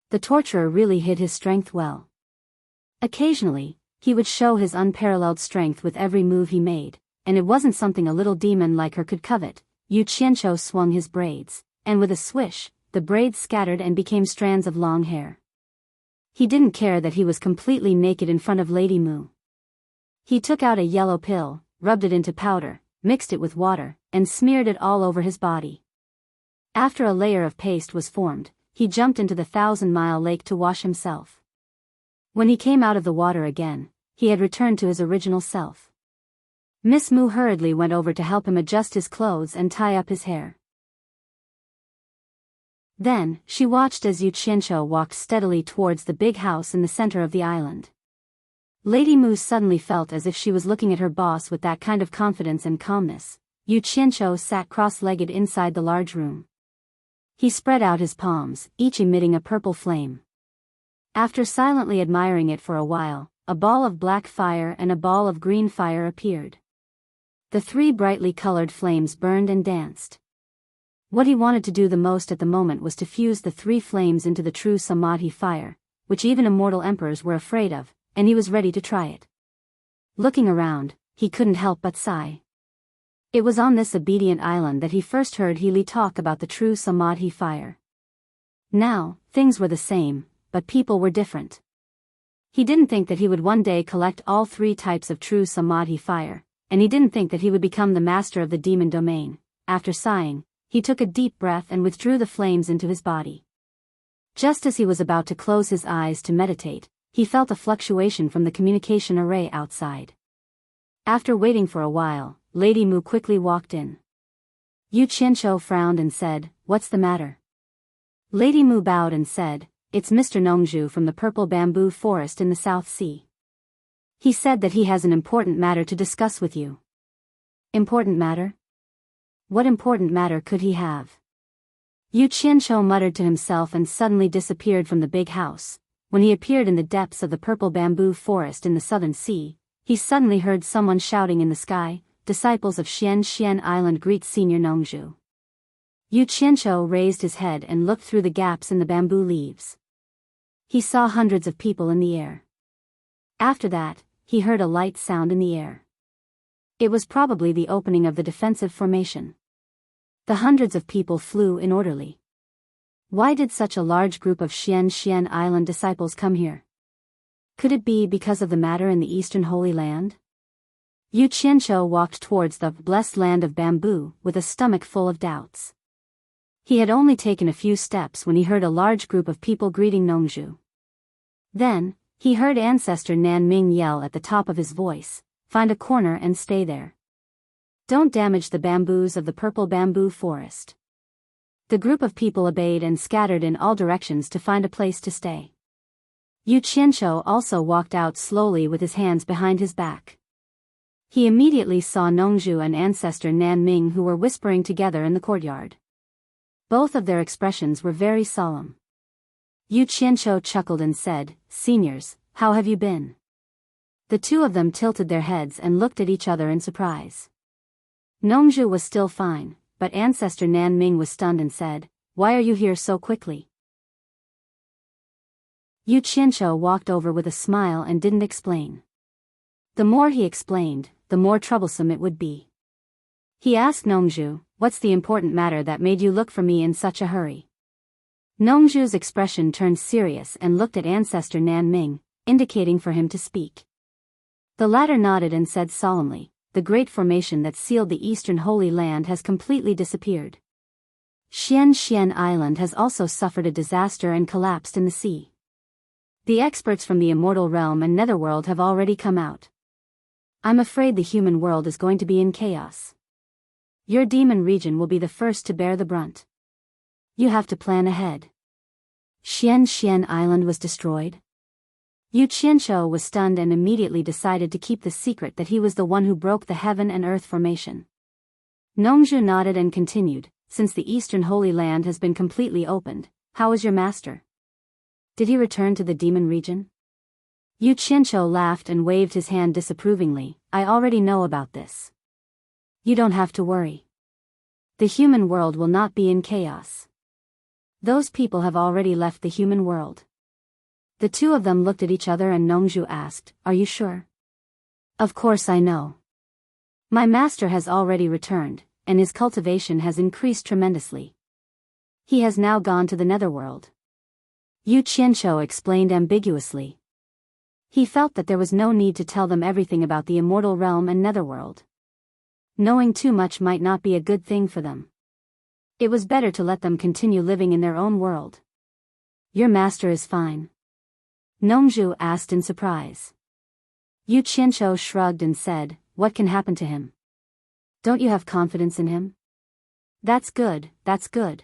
The torturer really hid his strength well. Occasionally, he would show his unparalleled strength with every move he made, and it wasn't something a little demon like her could covet. Yu Qianqiu swung his braids, and with a swish, the braids scattered and became strands of long hair. He didn't care that he was completely naked in front of Lady Mu. He took out a yellow pill, rubbed it into powder, mixed it with water, and smeared it all over his body. After a layer of paste was formed, he jumped into the 1,000-mile lake to wash himself. When he came out of the water again, he had returned to his original self. Miss Mu hurriedly went over to help him adjust his clothes and tie up his hair. Then, she watched as Yu Qianqiu walked steadily towards the big house in the center of the island. Lady Mu suddenly felt as if she was looking at her boss with that kind of confidence and calmness. Yu Qianqiu sat cross-legged inside the large room. He spread out his palms, each emitting a purple flame. After silently admiring it for a while, a ball of black fire and a ball of green fire appeared. The 3 brightly colored flames burned and danced. What he wanted to do the most at the moment was to fuse the 3 flames into the true Samadhi fire, which even immortal emperors were afraid of, and he was ready to try it. Looking around, he couldn't help but sigh. It was on this obedient island that he first heard Healy talk about the true Samadhi fire. Now, things were the same, but people were different. He didn't think that he would one day collect all 3 types of true Samadhi fire, and he didn't think that he would become the master of the demon domain. After sighing, he took a deep breath and withdrew the flames into his body. Just as he was about to close his eyes to meditate, he felt a fluctuation from the communication array outside. After waiting for a while, Lady Mu quickly walked in. Yu Qianqiu frowned and said, "What's the matter?" Lady Mu bowed and said, "It's Mr. Nongzhu from the Purple Bamboo Forest in the South Sea. He said that he has an important matter to discuss with you." Important matter? What important matter could he have? Yu Qianqiu muttered to himself and suddenly disappeared from the big house. When he appeared in the depths of the Purple Bamboo Forest in the Southern Sea, He suddenly heard someone shouting in the sky, "Disciples of Xian Island greet Senior Nongzhu." Yu Qianqiu raised his head and looked through the gaps in the bamboo leaves. He saw hundreds of people in the air. After that, he heard a light sound in the air. It was probably the opening of the defensive formation. The hundreds of people flew in orderly. Why did such a large group of Xian Island disciples come here? Could it be because of the matter in the Eastern Holy Land? Yu Qianqiu walked towards the blessed land of bamboo with a stomach full of doubts. He had only taken a few steps when he heard a large group of people greeting Nongzhu. Then, he heard Ancestor Nan Ming yell at the top of his voice, "Find a corner and stay there. Don't damage the bamboos of the purple bamboo forest." The group of people obeyed and scattered in all directions to find a place to stay. Yu Qianqiu also walked out slowly with his hands behind his back. He immediately saw Nongzhu and Ancestor Nan Ming, who were whispering together in the courtyard. Both of their expressions were very solemn. Yu Qianqiu chuckled and said, "Seniors, how have you been?" The two of them tilted their heads and looked at each other in surprise. Nongzhu was still fine, but Ancestor Nan Ming was stunned and said, "Why are you here so quickly?" Yu Qianqiu walked over with a smile and didn't explain. The more he explained, the more troublesome it would be. He asked Nongzhu, "What's the important matter that made you look for me in such a hurry?" Nongzhu's expression turned serious and looked at Ancestor Nan Ming, indicating for him to speak. The latter nodded and said solemnly, "The great formation that sealed the Eastern Holy Land has completely disappeared. Xian Island has also suffered a disaster and collapsed in the sea. The experts from the Immortal realm and Netherworld have already come out. I'm afraid the human world is going to be in chaos. Your demon region will be the first to bear the brunt. You have to plan ahead." Xian Island was destroyed? Yu Qianqiu was stunned and immediately decided to keep the secret that he was the one who broke the heaven and earth formation. Nongzhu nodded and continued, "Since the Eastern Holy Land has been completely opened, how is your master? Did he return to the demon region?" Yu Qianqiu laughed and waved his hand disapprovingly, "I already know about this. You don't have to worry. The human world will not be in chaos. Those people have already left the human world." The two of them looked at each other and Nongzhu asked, "Are you sure?" "Of course I know. My master has already returned, and his cultivation has increased tremendously. He has now gone to the Netherworld." Yu Qianqiu explained ambiguously. He felt that there was no need to tell them everything about the Immortal realm and Netherworld. Knowing too much might not be a good thing for them. It was better to let them continue living in their own world. "Your master is fine?" Nongzhu asked in surprise. Yu Qianqiu shrugged and said, "What can happen to him? Don't you have confidence in him?" That's good, that's good."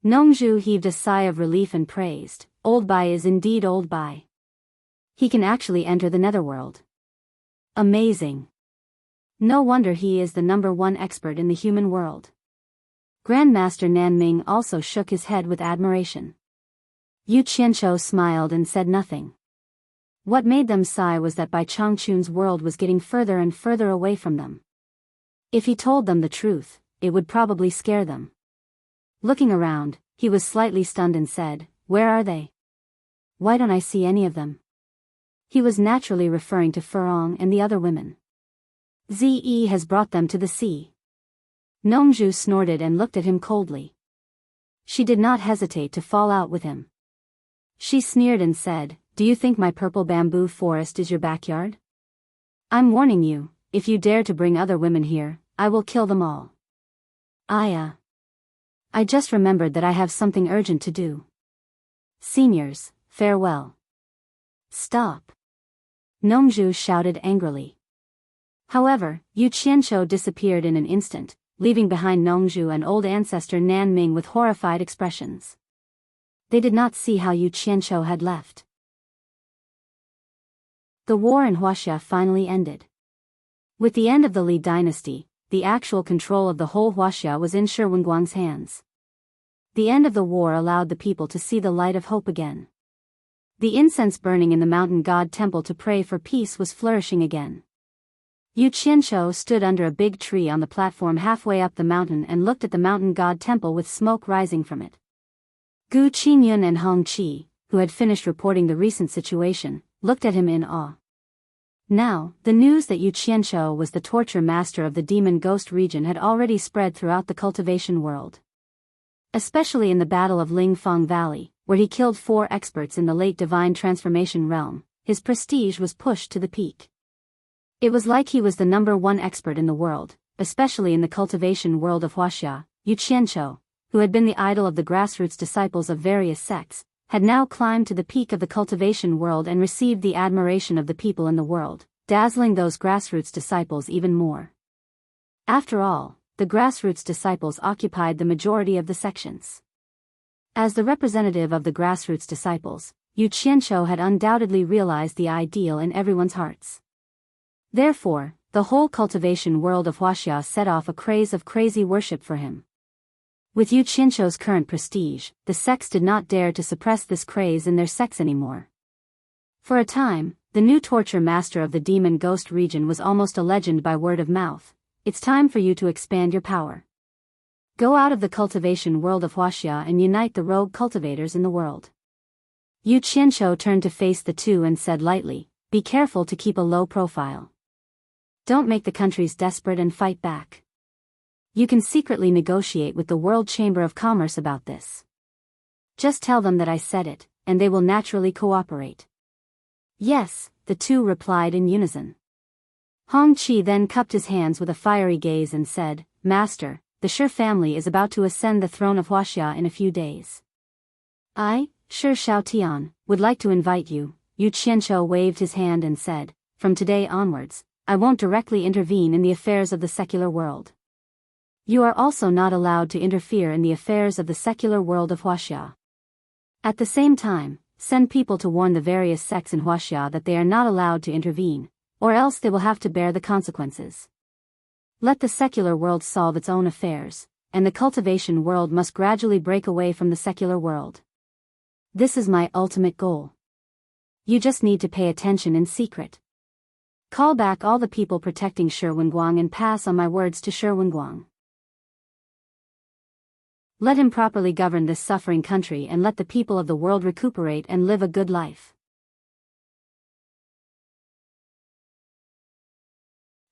Nongzhu heaved a sigh of relief and praised, "Old Bai is indeed Old Bai. He can actually enter the Netherworld. Amazing. No wonder he is the #1 expert in the human world." Grandmaster Nan Ming also shook his head with admiration. Yu Qianqiu smiled and said nothing. What made them sigh was that Bai Changchun's world was getting further and further away from them. If he told them the truth, it would probably scare them. Looking around, he was slightly stunned and said, "Where are they? Why don't I see any of them?" He was naturally referring to Furong and the other women. "Ze has brought them to the sea." Nongzhu snorted and looked at him coldly. She did not hesitate to fall out with him. She sneered and said, "Do you think my purple bamboo forest is your backyard? I'm warning you, if you dare to bring other women here, I will kill them all. I just remembered that I have something urgent to do. Seniors, farewell." "Stop!" Nongzhu shouted angrily. However, Yu Qianqiu disappeared in an instant, leaving behind Nongzhu and old ancestor Nan Ming with horrified expressions. They did not see how Yu Qianqiu had left. The war in Huaxia finally ended. With the end of the Li dynasty, the actual control of the whole Huaxia was in Shi Wenguang's hands. The end of the war allowed the people to see the light of hope again. The incense burning in the mountain god temple to pray for peace was flourishing again. Yu Qianshou stood under a big tree on the platform halfway up the mountain and looked at the mountain god temple with smoke rising from it. Gu Qingyun and Hong Qi, who had finished reporting the recent situation, looked at him in awe. Now, the news that Yu Qianshou was the torture master of the demon ghost region had already spread throughout the cultivation world. Especially in the Battle of Lingfeng Valley, where he killed 4 experts in the late divine transformation realm, his prestige was pushed to the peak. It was like he was the #1 expert in the world, especially in the cultivation world of Huaxia. Yu Qianshou, who had been the idol of the grassroots disciples of various sects, had now climbed to the peak of the cultivation world and received the admiration of the people in the world, dazzling those grassroots disciples even more. After all, the grassroots disciples occupied the majority of the sections. As the representative of the grassroots disciples, Yu Qianshou had undoubtedly realized the ideal in everyone's hearts. Therefore, the whole cultivation world of Huaxia set off a craze of crazy worship for him. With Yu Qianshou's current prestige, the sects did not dare to suppress this craze in their sects anymore. For a time, the new torture master of the demon ghost region was almost a legend by word of mouth. It's time for you to expand your power. Go out of the cultivation world of Huaxia and unite the rogue cultivators in the world. Yu Qianshou turned to face the two and said lightly, be careful to keep a low profile. Don't make the countries desperate and fight back. You can secretly negotiate with the World Chamber of Commerce about this. Just tell them that I said it, and they will naturally cooperate. Yes, the two replied in unison. Hong Qi then cupped his hands with a fiery gaze and said, Master, the Shi family is about to ascend the throne of Huaxia in a few days. I, Shi Shaotian, would like to invite you. Yu Qianshou waved his hand and said, from today onwards, I won't directly intervene in the affairs of the secular world. You are also not allowed to interfere in the affairs of the secular world of Huaxia. At the same time, send people to warn the various sects in Huaxia that they are not allowed to intervene, or else they will have to bear the consequences. Let the secular world solve its own affairs, and the cultivation world must gradually break away from the secular world. This is my ultimate goal. You just need to pay attention in secret. Call back all the people protecting Shi Wenguang and pass on my words to Shi Wenguang. Let him properly govern this suffering country and let the people of the world recuperate and live a good life.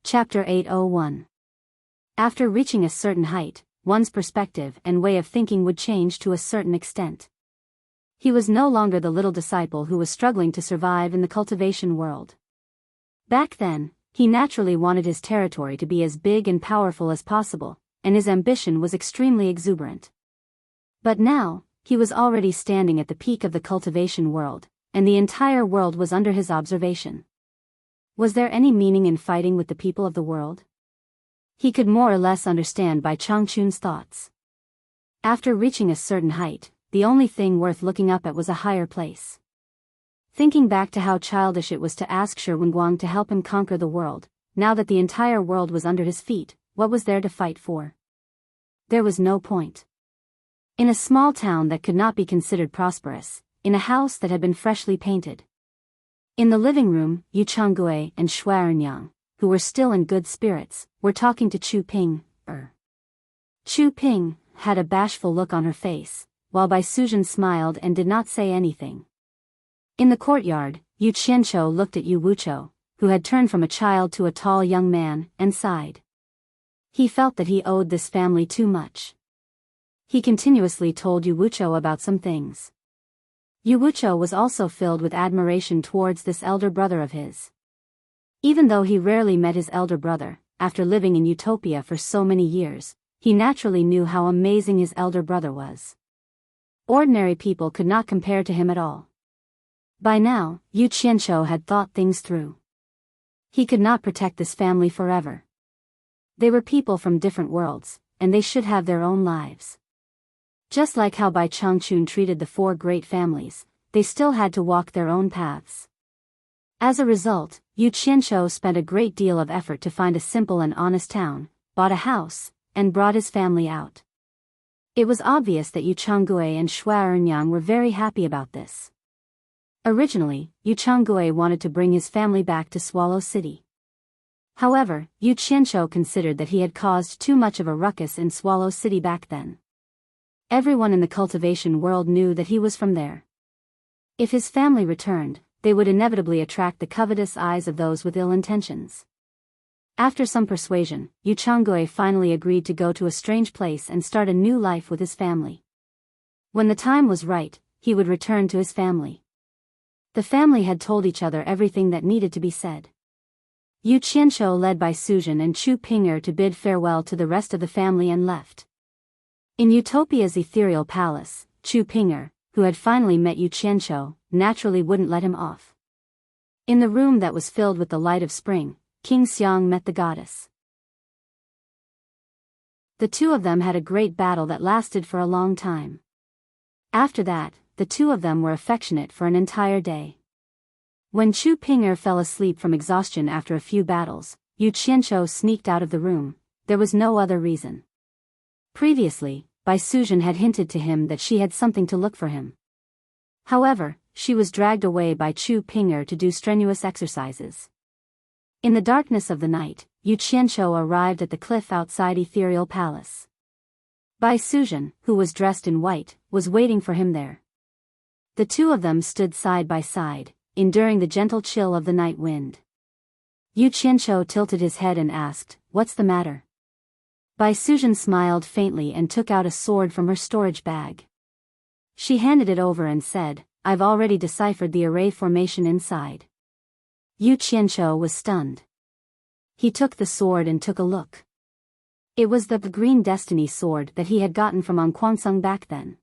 Chapter 801. After reaching a certain height, one's perspective and way of thinking would change to a certain extent. He was no longer the little disciple who was struggling to survive in the cultivation world. Back then, he naturally wanted his territory to be as big and powerful as possible, and his ambition was extremely exuberant. But now, he was already standing at the peak of the cultivation world, and the entire world was under his observation. Was there any meaning in fighting with the people of the world? He could more or less understand Bai Changchun's thoughts. After reaching a certain height, the only thing worth looking up at was a higher place. Thinking back to how childish it was to ask Shi Wenguang to help him conquer the world, now that the entire world was under his feet, what was there to fight for? There was no point. In a small town that could not be considered prosperous, in a house that had been freshly painted. In the living room, Yu Changgui and Shui Ernyang, who were still in good spirits, were talking to Chu Ping. Chu Ping had a bashful look on her face, while Bai Suzhen smiled and did not say anything. In the courtyard, Yu Qianshou looked at Yu Wuchou, who had turned from a child to a tall young man, and sighed. He felt that he owed this family too much. He continuously told Yu Wuchou about some things. Yu Wuchou was also filled with admiration towards this elder brother of his. Even though he rarely met his elder brother, after living in Utopia for so many years, he naturally knew how amazing his elder brother was. Ordinary people could not compare to him at all. By now, Yu Qianshou had thought things through. He could not protect this family forever. They were people from different worlds, and they should have their own lives. Just like how Bai Changchun treated the 4 great families, they still had to walk their own paths. As a result, Yu Qianshou spent a great deal of effort to find a simple and honest town, bought a house, and brought his family out. It was obvious that Yu Changgui and Shui Ernyang were very happy about this. Originally, Yu Changgui wanted to bring his family back to Swallow City. However, Yu Qianzhou considered that he had caused too much of a ruckus in Swallow City back then. Everyone in the cultivation world knew that he was from there. If his family returned, they would inevitably attract the covetous eyes of those with ill intentions. After some persuasion, Yu Changgui finally agreed to go to a strange place and start a new life with his family. When the time was right, he would return to his family. The family had told each other everything that needed to be said. Yu Qianzhou led by Suzhen and Chu Ping'er to bid farewell to the rest of the family and left. In Utopia's ethereal palace, Chu Ping'er, who had finally met Yu Qianzhou, naturally wouldn't let him off. In the room that was filled with the light of spring, King Xiang met the goddess. The two of them had a great battle that lasted for a long time. After that, the two of them were affectionate for an entire day. When Chu Ping'er fell asleep from exhaustion after a few battles, Yu Qianzhou sneaked out of the room. There was no other reason. Previously, Bai Suzhen had hinted to him that she had something to look for him. However, she was dragged away by Chu Ping'er to do strenuous exercises. In the darkness of the night, Yu Qianzhou arrived at the cliff outside Ethereal Palace. Bai Suzhen, who was dressed in white, was waiting for him there. The two of them stood side by side, enduring the gentle chill of the night wind. Yu Qianzhou tilted his head and asked, "What's the matter?" Bai Suzhen smiled faintly and took out a sword from her storage bag. She handed it over and said, "I've already deciphered the array formation inside." Yu Qianzhou was stunned. He took the sword and took a look. It was the green destiny sword that he had gotten from Anquansung back then.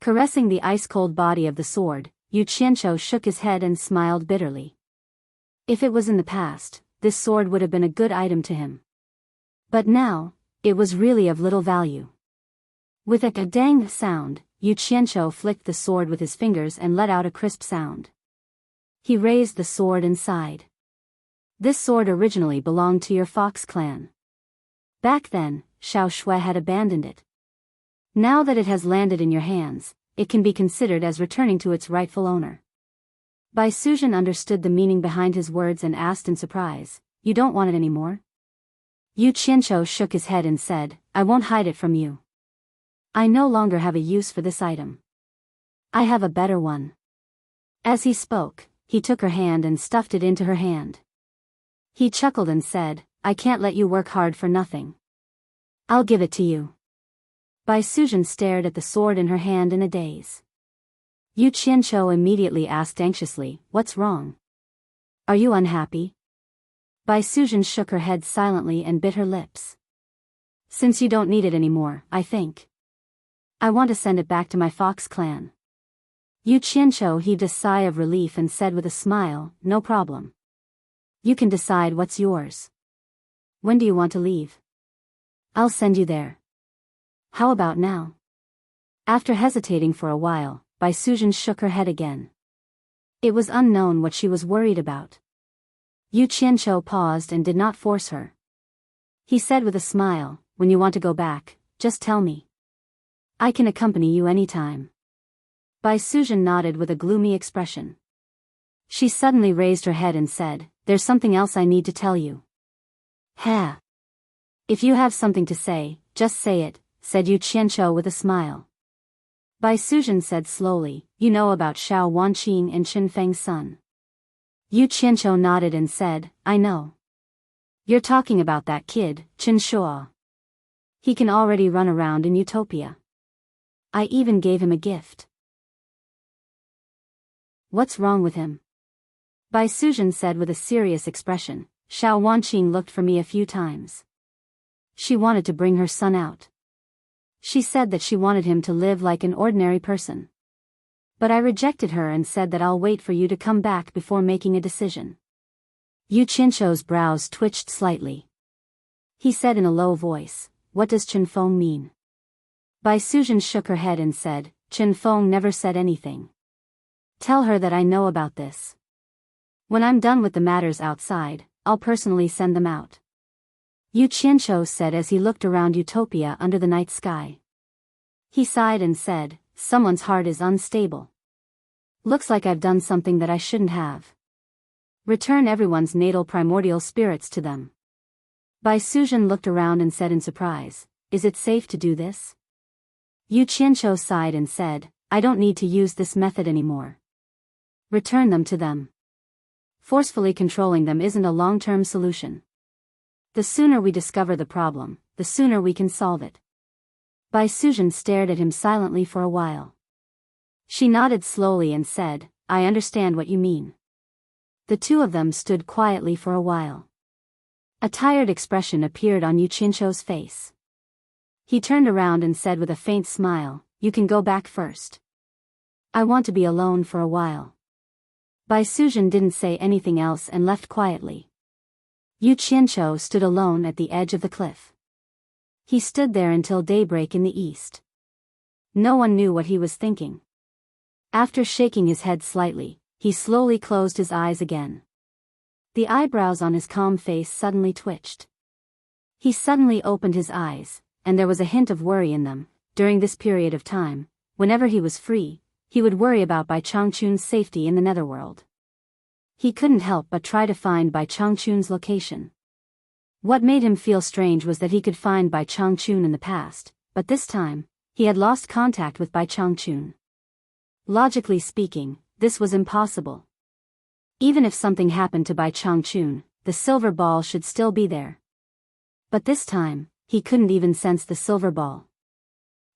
Caressing the ice-cold body of the sword, Yu Qianzhou shook his head and smiled bitterly. If it was in the past, this sword would have been a good item to him. But now, it was really of little value. With a dang sound, Yu Qianzhou flicked the sword with his fingers and let out a crisp sound. He raised the sword and sighed. "This sword originally belonged to your Fox clan. Back then, Xiao Shui had abandoned it. Now that it has landed in your hands, it can be considered as returning to its rightful owner." Bai Suzhen understood the meaning behind his words and asked in surprise, "You don't want it anymore?" Yu Qianzhou shook his head and said, "I won't hide it from you. I no longer have a use for this item. I have a better one." As he spoke, he took her hand and stuffed it into her hand. He chuckled and said, "I can't let you work hard for nothing. I'll give it to you." Bai Suzhen stared at the sword in her hand in a daze. Yu Qianzhou immediately asked anxiously, "What's wrong? Are you unhappy?" Bai Suzhen shook her head silently and bit her lips. "Since you don't need it anymore, I think I want to send it back to my Fox clan." Yu Qianzhou heaved a sigh of relief and said with a smile, "No problem. You can decide what's yours. When do you want to leave? I'll send you there. How about now?" After hesitating for a while, Bai Suzhen shook her head again. It was unknown what she was worried about. Yu Qianzhou paused and did not force her. He said with a smile, "When you want to go back, just tell me. I can accompany you anytime." Bai Suzhen nodded with a gloomy expression. She suddenly raised her head and said, "There's something else I need to tell you." "Ha! If you have something to say, just say it," said Yu Qianzhou with a smile. Bai Suzhen said slowly, "You know about Xiao Wanqing and Chen Feng's son." Yu Qianzhou nodded and said, "I know. You're talking about that kid, Chen Shuo. He can already run around in Utopia. I even gave him a gift." "What's wrong with him?" Bai Suzhen said with a serious expression. "Xiao Wanqing looked for me a few times. She wanted to bring her son out. She said that she wanted him to live like an ordinary person. But I rejected her and said that I'll wait for you to come back before making a decision." Yu Qianzhou's brows twitched slightly. He said in a low voice, "What does Chen Feng mean?" Bai Suzhen shook her head and said, "Chen Feng never said anything. Tell her that I know about this. When I'm done with the matters outside, I'll personally send them out." Yu Qianzhou said as he looked around Utopia under the night sky. He sighed and said, "Someone's heart is unstable. Looks like I've done something that I shouldn't have. Return everyone's natal primordial spirits to them. Bai Suzhen looked around and said in surprise, is it safe to do this? Yu Qianqiu sighed and said, I don't need to use this method anymore. Return them to them. Forcefully controlling them isn't a long-term solution. The sooner we discover the problem, the sooner we can solve it. Bai Suzhen stared at him silently for a while. She nodded slowly and said, I understand what you mean. The two of them stood quietly for a while. A tired expression appeared on Yu Qianqiu's face. He turned around and said with a faint smile, you can go back first. I want to be alone for a while. Bai Suzhen didn't say anything else and left quietly. Yu Qianqiu stood alone at the edge of the cliff. He stood there until daybreak in the east. No one knew what he was thinking. After shaking his head slightly, he slowly closed his eyes again. The eyebrows on his calm face suddenly twitched. He suddenly opened his eyes, and there was a hint of worry in them. During this period of time, whenever he was free, he would worry about Bai Changchun's safety in the netherworld. He couldn't help but try to find Bai Changchun's location. What made him feel strange was that he could find Bai Changchun in the past, but this time, he had lost contact with Bai Changchun. Logically speaking, this was impossible. Even if something happened to Bai Changchun, the silver ball should still be there. But this time, he couldn't even sense the silver ball.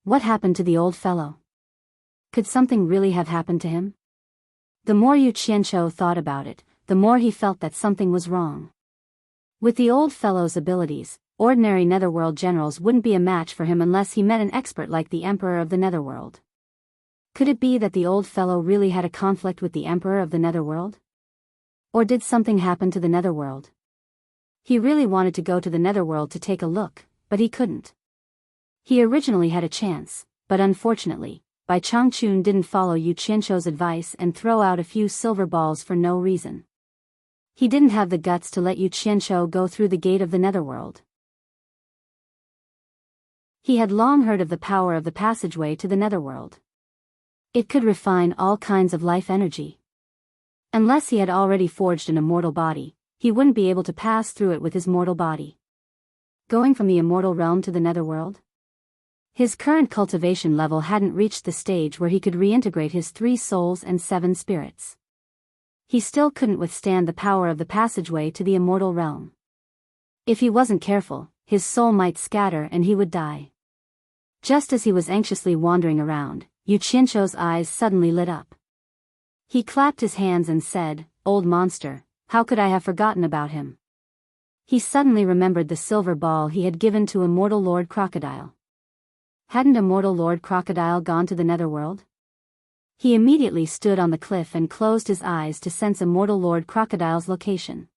What happened to the old fellow? Could something really have happened to him? The more Yu Qianqiu thought about it, the more he felt that something was wrong. With the old fellow's abilities, ordinary netherworld generals wouldn't be a match for him unless he met an expert like the Emperor of the Netherworld. Could it be that the old fellow really had a conflict with the Emperor of the Netherworld? Or did something happen to the Netherworld? He really wanted to go to the Netherworld to take a look, but he couldn't. He originally had a chance, but unfortunately, Bai Changchun didn't follow Yu Qianqiu's advice and throw out a few silver balls for no reason. He didn't have the guts to let Yu Qianqiu go through the gate of the Netherworld. He had long heard of the power of the passageway to the Netherworld. It could refine all kinds of life energy. Unless he had already forged an immortal body, he wouldn't be able to pass through it with his mortal body. Going from the immortal realm to the Netherworld? His current cultivation level hadn't reached the stage where he could reintegrate his 3 souls and 7 spirits. He still couldn't withstand the power of the passageway to the immortal realm. If he wasn't careful, his soul might scatter and he would die. Just as he was anxiously wandering around, Yu Qianqiu's eyes suddenly lit up. He clapped his hands and said, "Old monster, how could I have forgotten about him?" He suddenly remembered the silver ball he had given to Immortal Lord Crocodile. Hadn't Immortal Lord Crocodile gone to the Netherworld? He immediately stood on the cliff and closed his eyes to sense Immortal Lord Crocodile's location.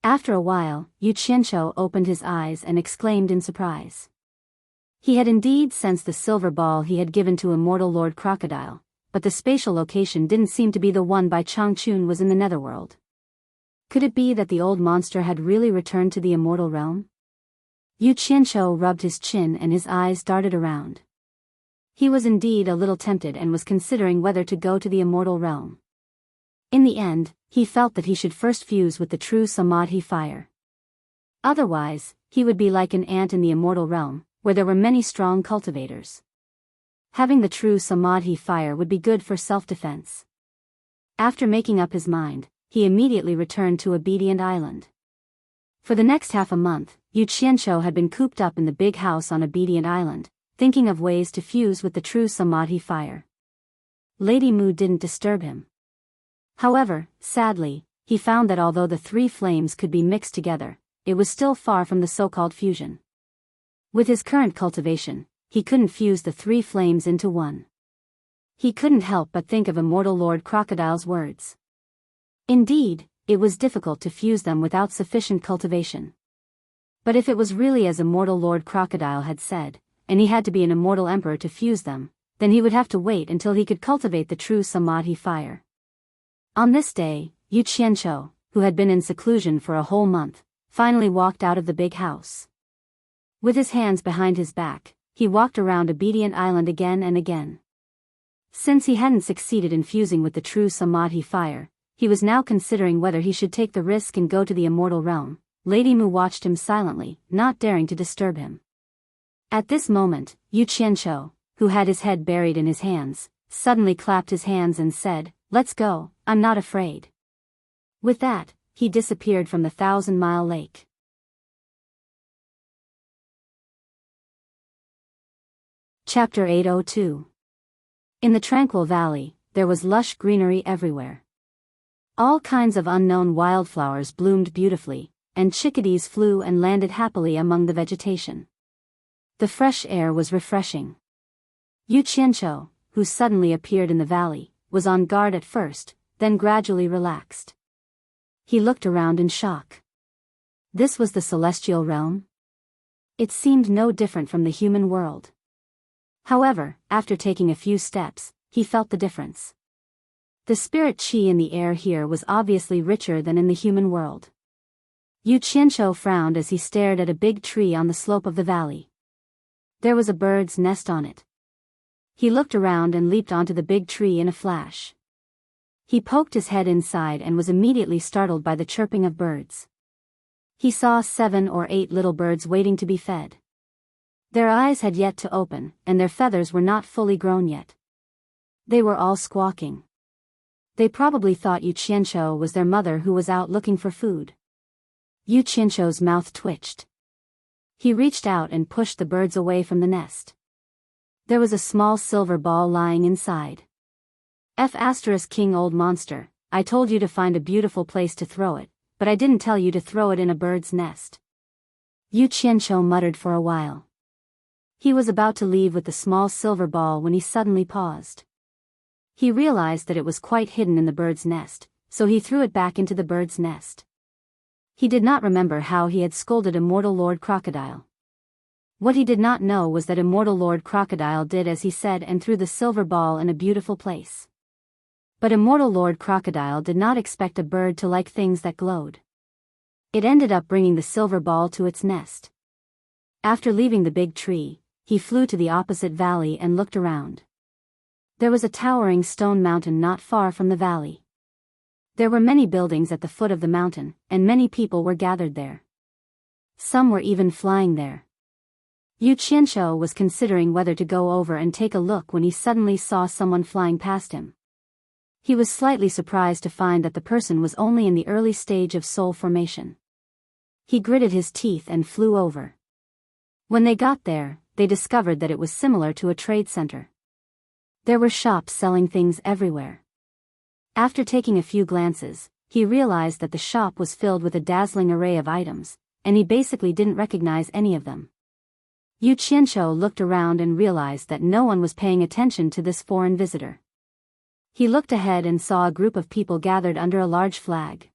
After a while, Yu Qianqiu opened his eyes and exclaimed in surprise. He had indeed sensed the silver ball he had given to Immortal Lord Crocodile, but the spatial location didn't seem to be the one Bai Changchun was in the Netherworld. Could it be that the old monster had really returned to the immortal realm? Yu Qianqiu rubbed his chin and his eyes darted around. He was indeed a little tempted and was considering whether to go to the immortal realm. In the end, he felt that he should first fuse with the true Samadhi fire. Otherwise, he would be like an ant in the immortal realm, where there were many strong cultivators. Having the true Samadhi fire would be good for self-defense. After making up his mind, he immediately returned to Obedient Island. For the next half a month, Yu Qianqiu had been cooped up in the big house on Obedient Island, thinking of ways to fuse with the true Samadhi fire. Lady Mu didn't disturb him. However, sadly, he found that although the 3 flames could be mixed together, it was still far from the so-called fusion. With his current cultivation, he couldn't fuse the 3 flames into one. He couldn't help but think of Immortal Lord Crocodile's words. Indeed, it was difficult to fuse them without sufficient cultivation. But if it was really as Immortal Lord Crocodile had said, and he had to be an immortal emperor to fuse them, then he would have to wait until he could cultivate the true Samadhi fire. On this day, Yu Qianqiu, who had been in seclusion for a whole month, finally walked out of the big house. With his hands behind his back, he walked around Obedient Island again and again. Since he hadn't succeeded in fusing with the true Samadhi fire, he was now considering whether he should take the risk and go to the immortal realm. Lady Mu watched him silently, not daring to disturb him. At this moment, Yu Qianqiu, who had his head buried in his hands, suddenly clapped his hands and said, "Let's go, I'm not afraid." With that, he disappeared from the 1,000-mile lake. Chapter 802. In the tranquil valley, there was lush greenery everywhere. All kinds of unknown wildflowers bloomed beautifully, and chickadees flew and landed happily among the vegetation. The fresh air was refreshing. Yu Qianqiu, who suddenly appeared in the valley, was on guard at first, then gradually relaxed. He looked around in shock. This was the celestial realm? It seemed no different from the human world. However, after taking a few steps, he felt the difference. The spirit qi in the air here was obviously richer than in the human world. Yu Qianqiu frowned as he stared at a big tree on the slope of the valley. There was a bird's nest on it. He looked around and leaped onto the big tree in a flash. He poked his head inside and was immediately startled by the chirping of birds. He saw 7 or 8 little birds waiting to be fed. Their eyes had yet to open, and their feathers were not fully grown yet. They were all squawking. They probably thought Yu Qianqiu was their mother who was out looking for food. Yu Qianqiu's mouth twitched. He reached out and pushed the birds away from the nest. There was a small silver ball lying inside. King old monster, I told you to find a beautiful place to throw it, but I didn't tell you to throw it in a bird's nest. Yu Qianqiu muttered for a while. He was about to leave with the small silver ball when he suddenly paused. He realized that it was quite hidden in the bird's nest, so he threw it back into the bird's nest. He did not remember how he had scolded Immortal Lord Crocodile. What he did not know was that Immortal Lord Crocodile did as he said and threw the silver ball in a beautiful place. But Immortal Lord Crocodile did not expect a bird to like things that glowed. It ended up bringing the silver ball to its nest. After leaving the big tree, he flew to the opposite valley and looked around. There was a towering stone mountain not far from the valley. There were many buildings at the foot of the mountain, and many people were gathered there. Some were even flying there. Yu Qianqiu was considering whether to go over and take a look when he suddenly saw someone flying past him. He was slightly surprised to find that the person was only in the early stage of soul formation. He gritted his teeth and flew over. When they got there, they discovered that it was similar to a trade center. There were shops selling things everywhere. After taking a few glances, he realized that the shop was filled with a dazzling array of items, and he basically didn't recognize any of them. Yu Qianqiu looked around and realized that no one was paying attention to this foreign visitor. He looked ahead and saw a group of people gathered under a large flag.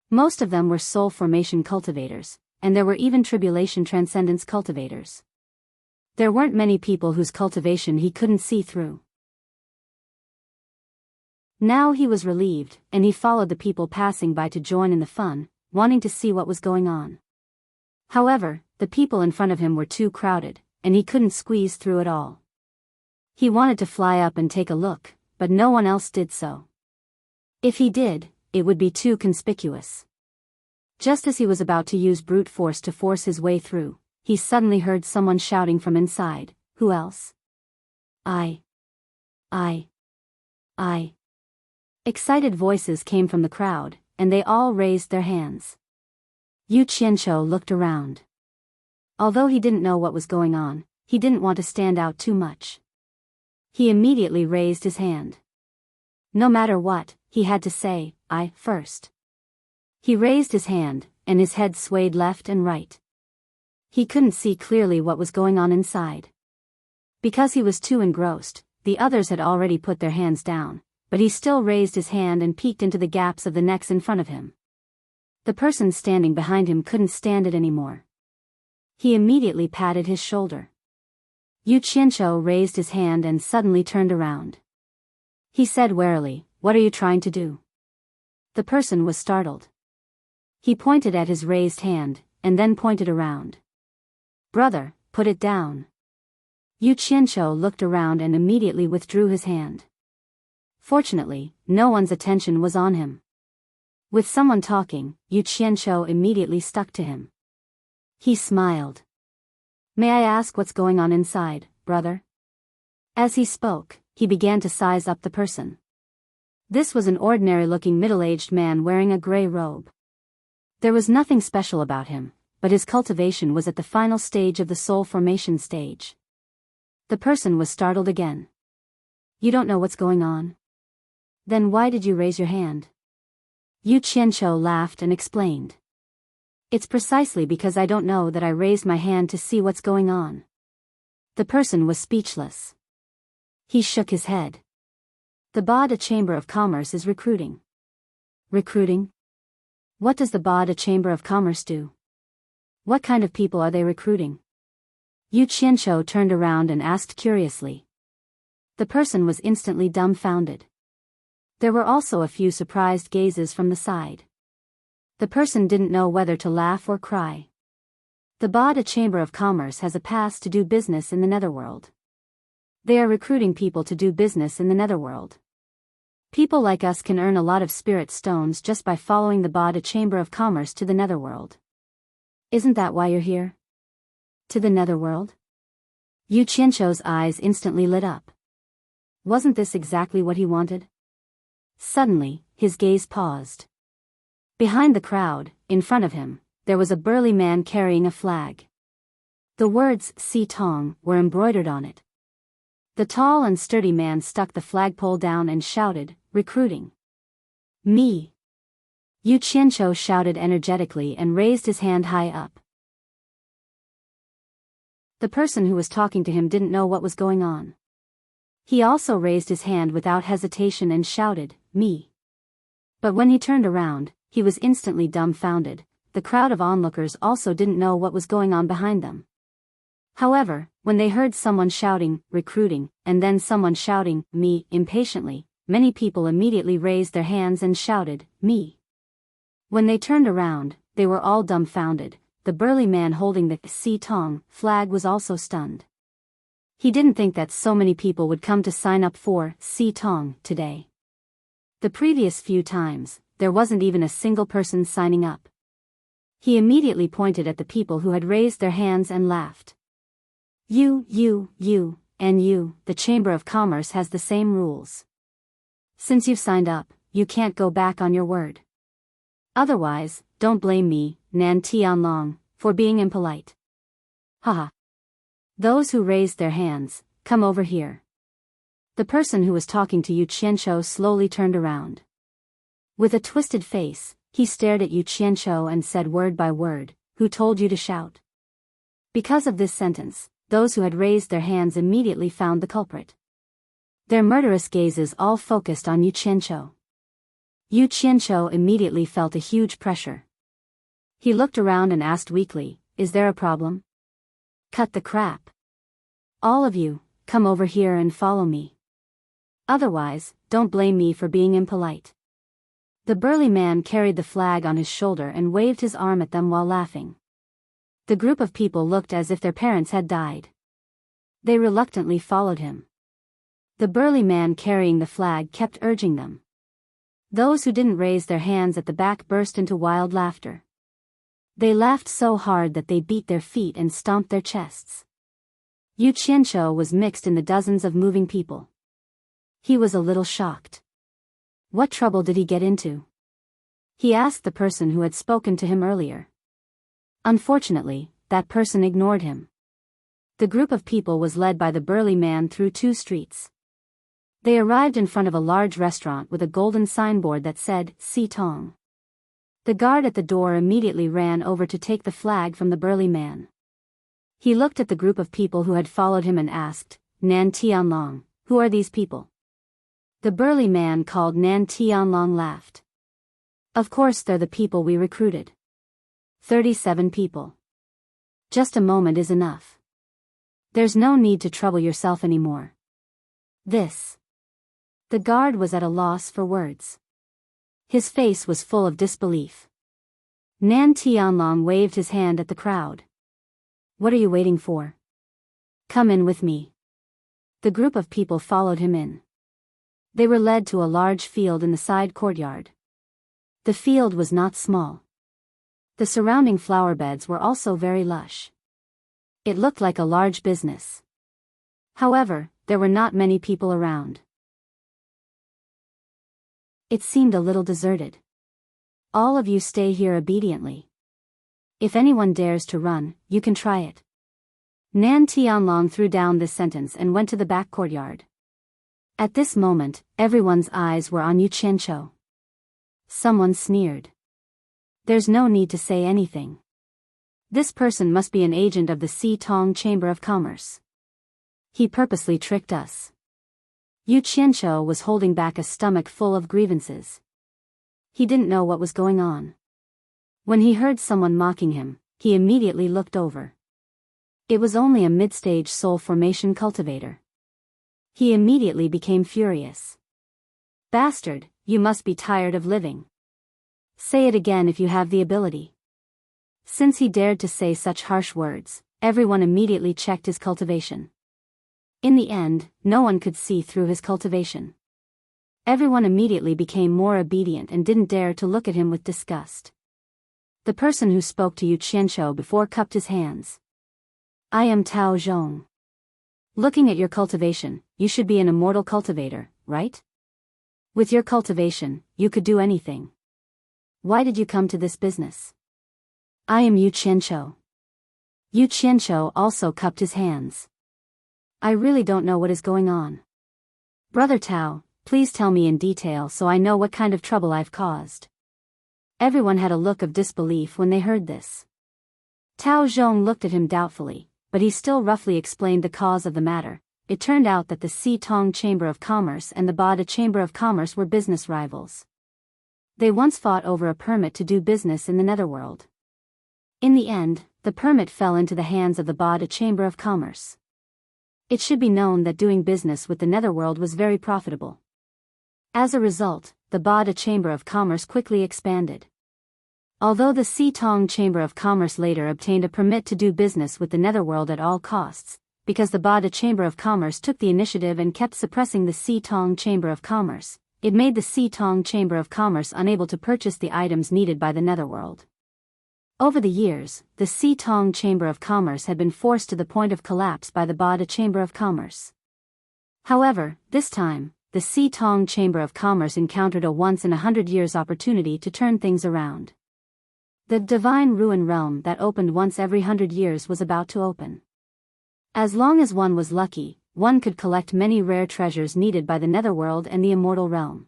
Most of them were soul formation cultivators, and there were even tribulation transcendence cultivators. There weren't many people whose cultivation he couldn't see through. Now he was relieved, and he followed the people passing by to join in the fun, wanting to see what was going on. However, the people in front of him were too crowded, and he couldn't squeeze through it all. He wanted to fly up and take a look, but no one else did so. If he did, it would be too conspicuous. Just as he was about to use brute force to force his way through, he suddenly heard someone shouting from inside, "Who else?" I. Excited voices came from the crowd, and they all raised their hands. Yu Qianqiu looked around. Although he didn't know what was going on, he didn't want to stand out too much. He immediately raised his hand. No matter what, he had to say, "I" first. He raised his hand, and his head swayed left and right. He couldn't see clearly what was going on inside. Because he was too engrossed, the others had already put their hands down, but he still raised his hand and peeked into the gaps of the necks in front of him. The person standing behind him couldn't stand it anymore. He immediately patted his shoulder. Yu Qianqiu raised his hand and suddenly turned around. He said warily, "What are you trying to do?" The person was startled. He pointed at his raised hand, and then pointed around. "Brother, put it down." Yu Qianqiu looked around and immediately withdrew his hand. Fortunately, no one's attention was on him. With someone talking, Yu Qianqiu immediately stuck to him. He smiled. "May I ask what's going on inside, brother?" As he spoke, he began to size up the person. This was an ordinary-looking middle-aged man wearing a gray robe. There was nothing special about him, but his cultivation was at the final stage of the soul formation stage. The person was startled again. "You don't know what's going on? Then why did you raise your hand?" Yu Qianqiu laughed and explained. "It's precisely because I don't know that I raised my hand to see what's going on." The person was speechless. He shook his head. "The Bada Chamber of Commerce is recruiting." "Recruiting? What does the Bada Chamber of Commerce do? What kind of people are they recruiting?" Yu Qianqiu turned around and asked curiously. The person was instantly dumbfounded. There were also a few surprised gazes from the side. The person didn't know whether to laugh or cry. The Bada Chamber of Commerce has a pass to do business in the Netherworld. They are recruiting people to do business in the Netherworld. People like us can earn a lot of spirit stones just by following the Bada Chamber of Commerce to the Netherworld. Isn't that why you're here? To the Netherworld? Yu Qianqiu's eyes instantly lit up. Wasn't this exactly what he wanted? Suddenly, his gaze paused. Behind the crowd, in front of him, there was a burly man carrying a flag. The words "Si Tong" were embroidered on it. The tall and sturdy man stuck the flagpole down and shouted, "Recruiting." "Me!" Yu Qianqiu shouted energetically and raised his hand high up. The person who was talking to him didn't know what was going on. He also raised his hand without hesitation and shouted, "Me." But when he turned around, he was instantly dumbfounded. The crowd of onlookers also didn't know what was going on behind them. However, when they heard someone shouting, "Recruiting," and then someone shouting, "Me," impatiently, many people immediately raised their hands and shouted, "Me." When they turned around, they were all dumbfounded. The burly man holding the "Si Tong" flag was also stunned. He didn't think that so many people would come to sign up for "Si Tong" today. The previous few times, there wasn't even a single person signing up. He immediately pointed at the people who had raised their hands and laughed. You, and you, the Chamber of Commerce has the same rules. Since you've signed up, you can't go back on your word. Otherwise, don't blame me, Nan Tianlong, for being impolite. Haha. Those who raised their hands, come over here. The person who was talking to Yu Qianqiu slowly turned around. With a twisted face, he stared at Yu Qianqiu and said word by word, "Who told you to shout?" Because of this sentence, those who had raised their hands immediately found the culprit. Their murderous gazes all focused on Yu Qianqiu. Yu Qianqiu immediately felt a huge pressure. He looked around and asked weakly, "Is there a problem?" "Cut the crap. All of you, come over here and follow me. Otherwise, don't blame me for being impolite." The burly man carried the flag on his shoulder and waved his arm at them while laughing. The group of people looked as if their parents had died. They reluctantly followed him. The burly man carrying the flag kept urging them. Those who didn't raise their hands at the back burst into wild laughter. They laughed so hard that they beat their feet and stomped their chests. Yu Qianqiu was mixed in the dozens of moving people. He was a little shocked. What trouble did he get into? He asked the person who had spoken to him earlier. Unfortunately, that person ignored him. The group of people was led by the burly man through 2 streets. They arrived in front of a large restaurant with a golden signboard that said, "Si Tong." The guard at the door immediately ran over to take the flag from the burly man. He looked at the group of people who had followed him and asked, "Nan Tianlong, who are these people?" The burly man called Nan Tianlong laughed. "Of course they're the people we recruited. 37 people. Just a moment is enough. There's no need to trouble yourself anymore." This. The guard was at a loss for words. His face was full of disbelief. Nan Tianlong waved his hand at the crowd. "What are you waiting for? Come in with me. The group of people followed him in. They were led to a large field in the side courtyard. The field was not small. The surrounding flower beds were also very lush. It looked like a large business. However, there were not many people around. It seemed a little deserted. All of you stay here obediently. If anyone dares to run, you can try it. Nan Tianlong threw down this sentence and went to the back courtyard. At this moment, everyone's eyes were on Yu Qianqiu. Someone sneered. There's no need to say anything. This person must be an agent of the Xitong Chamber of Commerce. He purposely tricked us. Yu Qianqiu was holding back a stomach full of grievances. He didn't know what was going on. When he heard someone mocking him, he immediately looked over. It was only a mid-stage soul formation cultivator. He immediately became furious. Bastard, you must be tired of living. Say it again if you have the ability. Since he dared to say such harsh words, everyone immediately checked his cultivation. In the end, no one could see through his cultivation. Everyone immediately became more obedient and didn't dare to look at him with disgust. The person who spoke to Yu Qianqiu before cupped his hands. I am Tao Zhong. Looking at your cultivation, you should be an immortal cultivator, right? With your cultivation, you could do anything. Why did you come to this business? I am Yu Qianqiu. Yu Qianqiu also cupped his hands. I really don't know what is going on. Brother Tao, please tell me in detail so I know what kind of trouble I've caused. Everyone had a look of disbelief when they heard this. Tao Zhong looked at him doubtfully, but he still roughly explained the cause of the matter. It turned out that the Xitong Chamber of Commerce and the Bada Chamber of Commerce were business rivals. They once fought over a permit to do business in the Netherworld. In the end, the permit fell into the hands of the Bada Chamber of Commerce. It should be known that doing business with the Netherworld was very profitable. As a result, the Bada Chamber of Commerce quickly expanded. Although the Xitong Chamber of Commerce later obtained a permit to do business with the Netherworld at all costs, because the Bada Chamber of Commerce took the initiative and kept suppressing the Xitong Chamber of Commerce, it made the Xitong Chamber of Commerce unable to purchase the items needed by the Netherworld. Over the years, the Xitong Chamber of Commerce had been forced to the point of collapse by the Bada Chamber of Commerce. However, this time, the Xitong Chamber of Commerce encountered a once-in-a-hundred-years opportunity to turn things around. The Divine Ruin Realm that opened once every 100 years was about to open. As long as one was lucky, one could collect many rare treasures needed by the Netherworld and the Immortal Realm.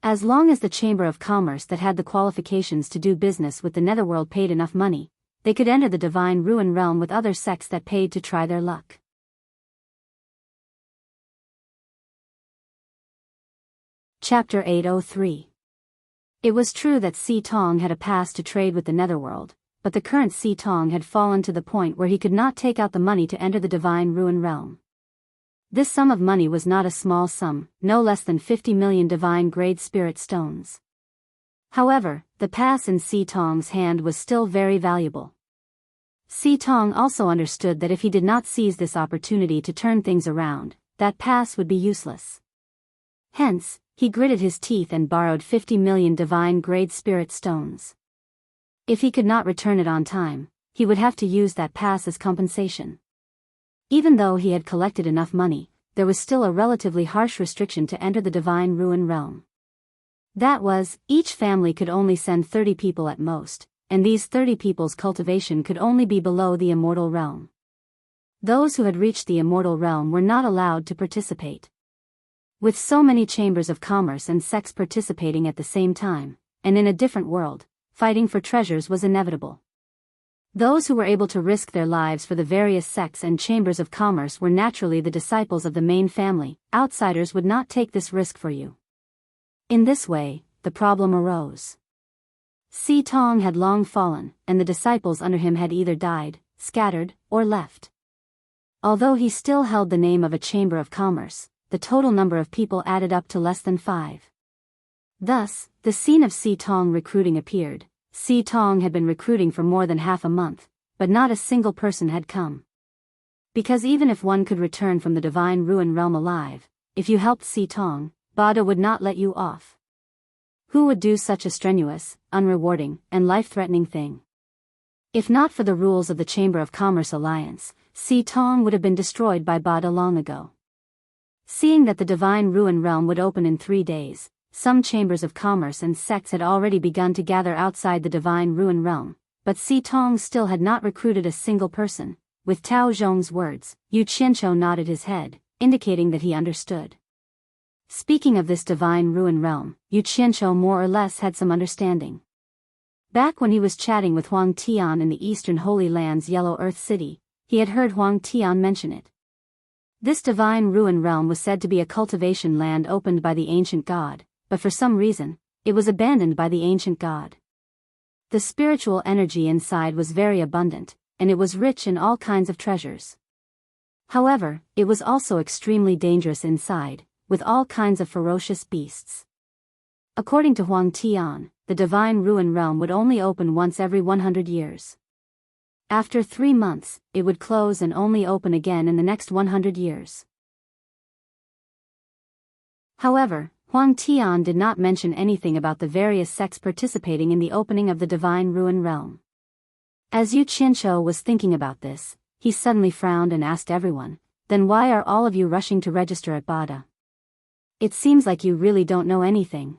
As long as the Chamber of Commerce that had the qualifications to do business with the Netherworld paid enough money, they could enter the Divine Ruin Realm with other sects that paid to try their luck. Chapter 803. It was true that Xitong had a pass to trade with the Netherworld, but the current Xitong had fallen to the point where he could not take out the money to enter the Divine Ruin Realm. This sum of money was not a small sum, no less than 50 million divine-grade spirit stones. However, the pass in Xitong's hand was still very valuable. Xitong also understood that if he did not seize this opportunity to turn things around, that pass would be useless. Hence, he gritted his teeth and borrowed 50 million divine-grade spirit stones. If he could not return it on time, he would have to use that pass as compensation. Even though he had collected enough money, there was still a relatively harsh restriction to enter the Divine Ruin Realm. That was, each family could only send 30 people at most, and these 30 people's cultivation could only be below the Immortal Realm. Those who had reached the Immortal Realm were not allowed to participate. With so many chambers of commerce and sects participating at the same time, and in a different world, fighting for treasures was inevitable. Those who were able to risk their lives for the various sects and chambers of commerce were naturally the disciples of the main family. Outsiders would not take this risk for you. In this way, the problem arose. Xitong had long fallen, and the disciples under him had either died, scattered, or left. Although he still held the name of a chamber of commerce, the total number of people added up to less than 5. Thus, the scene of Xitong recruiting appeared. Xitong had been recruiting for more than half a month, but not a single person had come. Because even if one could return from the divine ruin realm alive, if you helped Si Tong, Bada would not let you off. Who would do such a strenuous, unrewarding, and life-threatening thing? If not for the rules of the Chamber of Commerce Alliance, Si Tong would have been destroyed by Bada long ago. Seeing that the divine ruin realm would open in 3 days, some chambers of commerce and sects had already begun to gather outside the divine ruin realm, but Si Tong still had not recruited a single person. With Tao Zhong's words, Yu Qianqiu nodded his head, indicating that he understood. Speaking of this divine ruin realm, Yu Qianqiu more or less had some understanding. Back when he was chatting with Huang Tian in the Eastern Holy Land's Yellow Earth City, he had heard Huang Tian mention it. This divine ruin realm was said to be a cultivation land opened by the ancient god, but for some reason, it was abandoned by the ancient god. The spiritual energy inside was very abundant, and it was rich in all kinds of treasures. However, it was also extremely dangerous inside, with all kinds of ferocious beasts. According to Huang Tian, the divine ruin realm would only open once every 100 years. After 3 months, it would close and only open again in the next 100 years. However, Huang Tian did not mention anything about the various sects participating in the opening of the divine ruin realm. As Yu Qianqiu was thinking about this, he suddenly frowned and asked everyone, "Then why are all of you rushing to register at Bada? It seems like you really don't know anything."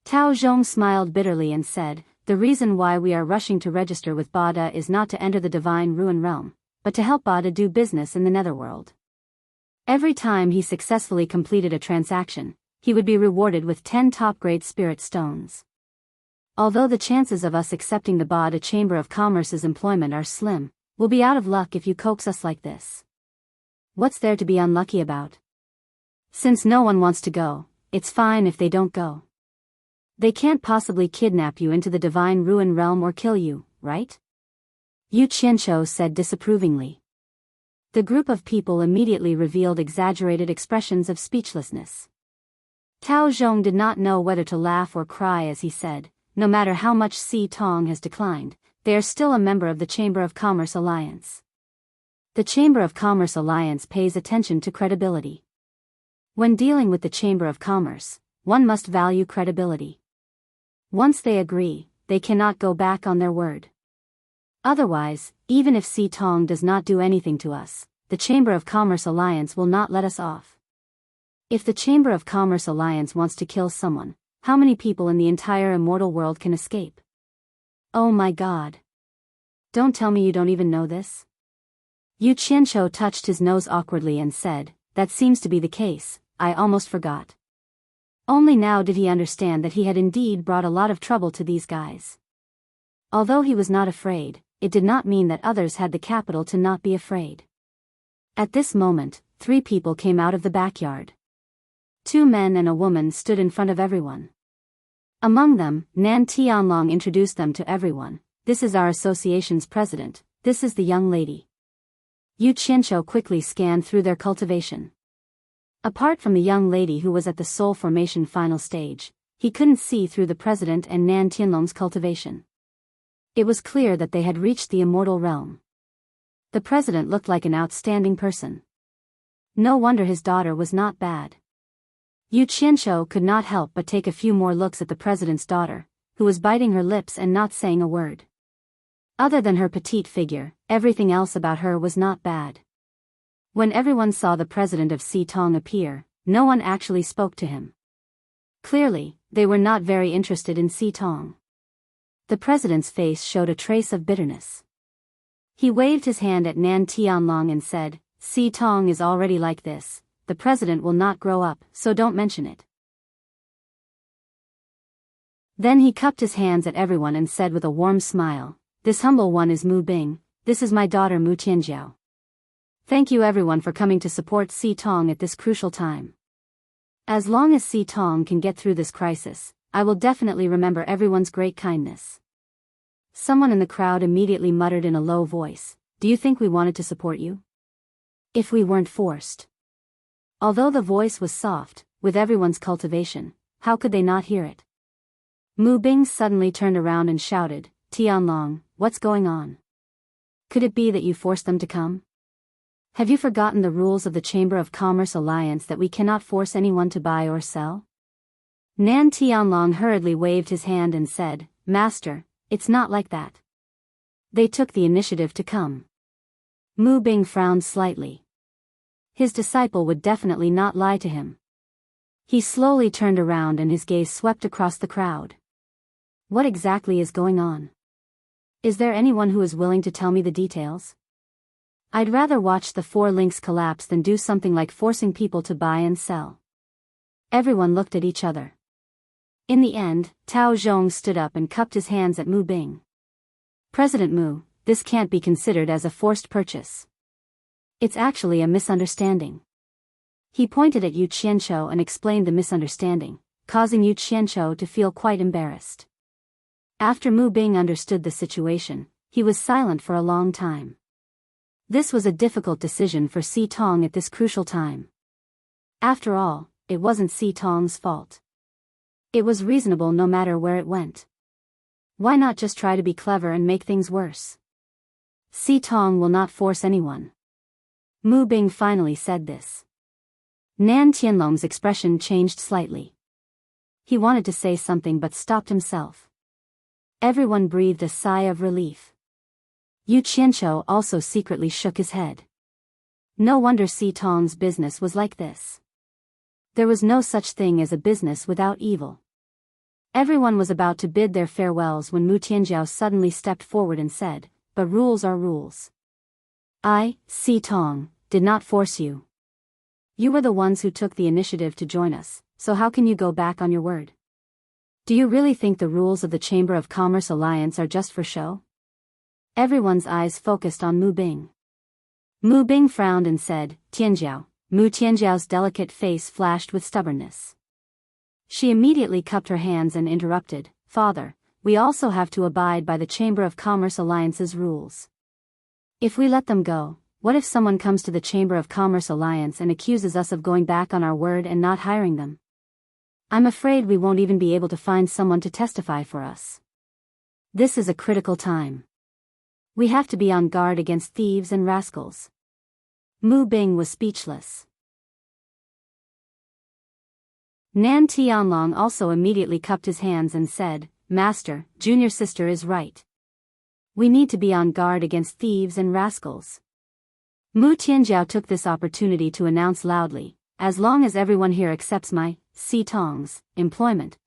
Tao Zhong smiled bitterly and said, "The reason why we are rushing to register with Bada is not to enter the divine ruin realm, but to help Bada do business in the netherworld. Every time he successfully completed a transaction, he would be rewarded with 10 top-grade spirit stones. Although the chances of us accepting the Bada Chamber of Commerce's employment are slim, we'll be out of luck if you coax us like this. What's there to be unlucky about? Since no one wants to go, it's fine if they don't go. They can't possibly kidnap you into the divine ruin realm or kill you, right?" Yu Qianqiu said disapprovingly. The group of people immediately revealed exaggerated expressions of speechlessness. Tao Zhong did not know whether to laugh or cry as he said, "No matter how much Si Tong has declined, they are still a member of the Chamber of Commerce Alliance. The Chamber of Commerce Alliance pays attention to credibility. When dealing with the Chamber of Commerce, one must value credibility. Once they agree, they cannot go back on their word. Otherwise, even if Si Tong does not do anything to us, the Chamber of Commerce Alliance will not let us off. If the Chamber of Commerce Alliance wants to kill someone, how many people in the entire immortal world can escape? Oh my god. Don't tell me you don't even know this?" Yu Qianqiu touched his nose awkwardly and said, "That seems to be the case, I almost forgot." Only now did he understand that he had indeed brought a lot of trouble to these guys. Although he was not afraid, it did not mean that others had the capital to not be afraid. At this moment, 3 people came out of the backyard. 2 men and a woman stood in front of everyone. Among them, Nan Tianlong introduced them to everyone. "This is our association's president, this is the young lady." Yu Qianqiu quickly scanned through their cultivation. Apart from the young lady who was at the soul formation final stage, he couldn't see through the president and Nan Tianlong's cultivation. It was clear that they had reached the immortal realm. The president looked like an outstanding person. No wonder his daughter was not bad. Yu Qianqiu could not help but take a few more looks at the president's daughter, who was biting her lips and not saying a word. Other than her petite figure, everything else about her was not bad. When everyone saw the president of Si Tong appear, no one actually spoke to him. Clearly, they were not very interested in Si Tong. The president's face showed a trace of bitterness. He waved his hand at Nan Tianlong and said, "Si Tong is already like this. The president will not grow up, so don't mention it." Then he cupped his hands at everyone and said with a warm smile, "This humble one is Mu Bing, this is my daughter Mu Tianjiao. Thank you everyone for coming to support Si Tong at this crucial time. As long as Si Tong can get through this crisis, I will definitely remember everyone's great kindness." Someone in the crowd immediately muttered in a low voice, "Do you think we wanted to support you? If we weren't forced?" Although the voice was soft, with everyone's cultivation, how could they not hear it? Mu Bing suddenly turned around and shouted, "Tianlong, what's going on? Could it be that you forced them to come?" Have you forgotten the rules of the Chamber of Commerce Alliance that we cannot force anyone to buy or sell? Nan Tianlong hurriedly waved his hand and said, Master, it's not like that. They took the initiative to come. Mu Bing frowned slightly. His disciple would definitely not lie to him. He slowly turned around and his gaze swept across the crowd. What exactly is going on? Is there anyone who is willing to tell me the details? I'd rather watch the four links collapse than do something like forcing people to buy and sell. Everyone looked at each other. In the end, Tao Zhong stood up and cupped his hands at Mu Bing. President Mu, this can't be considered as a forced purchase. It's actually a misunderstanding. He pointed at Yu Qianqiu and explained the misunderstanding, causing Yu Qianqiu to feel quite embarrassed. After Mu Bing understood the situation, he was silent for a long time. This was a difficult decision for Si Tong at this crucial time. After all, it wasn't Si Tong's fault. It was reasonable no matter where it went. Why not just try to be clever and make things worse? Si Tong will not force anyone. Mu Bing finally said this. Nan Tianlong's expression changed slightly. He wanted to say something but stopped himself. Everyone breathed a sigh of relief. Yu Qianqiu also secretly shook his head. No wonder Si Tong's business was like this. There was no such thing as a business without evil. Everyone was about to bid their farewells when Mu Tianjiao suddenly stepped forward and said, But rules are rules. I, Si Tong, did not force you. You were the ones who took the initiative to join us, so how can you go back on your word? Do you really think the rules of the Chamber of Commerce Alliance are just for show? Everyone's eyes focused on Mu Bing. Mu Bing frowned and said, Tianjiao. Mu Tianjiao's delicate face flashed with stubbornness. She immediately cupped her hands and interrupted, Father, we also have to abide by the Chamber of Commerce Alliance's rules. If we let them go, what if someone comes to the Chamber of Commerce Alliance and accuses us of going back on our word and not hiring them? I'm afraid we won't even be able to find someone to testify for us. This is a critical time. We have to be on guard against thieves and rascals. Mu Bing was speechless. Nan Tianlong also immediately cupped his hands and said, Master, junior sister is right. We need to be on guard against thieves and rascals. Mu Tianjiao took this opportunity to announce loudly, as long as everyone here accepts my, Si Tong's, employment,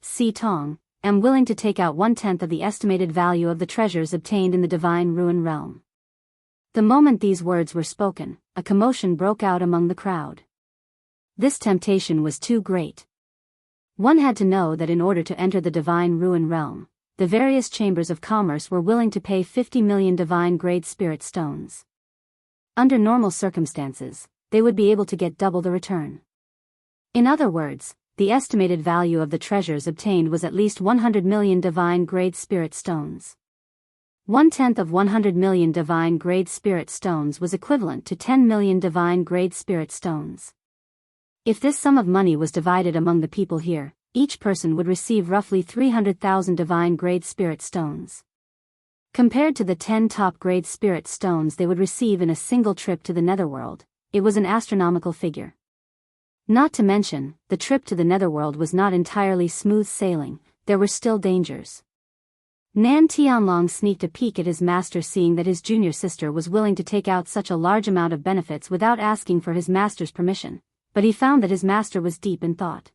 Si Tong, am willing to take out 1/10 of the estimated value of the treasures obtained in the Divine Ruin Realm. The moment these words were spoken, a commotion broke out among the crowd. This temptation was too great. One had to know that in order to enter the Divine Ruin Realm, the various chambers of commerce were willing to pay 50 million divine-grade spirit stones. Under normal circumstances, they would be able to get double the return. In other words, the estimated value of the treasures obtained was at least 100 million divine-grade spirit stones. 1/10 of 100 million divine-grade spirit stones was equivalent to 10 million divine-grade spirit stones. If this sum of money was divided among the people here, each person would receive roughly 300,000 divine-grade spirit stones. Compared to the 10 top-grade spirit stones they would receive in a single trip to the Netherworld, it was an astronomical figure. Not to mention, the trip to the Netherworld was not entirely smooth sailing, there were still dangers. Nan Tianlong sneaked a peek at his master, seeing that his junior sister was willing to take out such a large amount of benefits without asking for his master's permission, but he found that his master was deep in thought.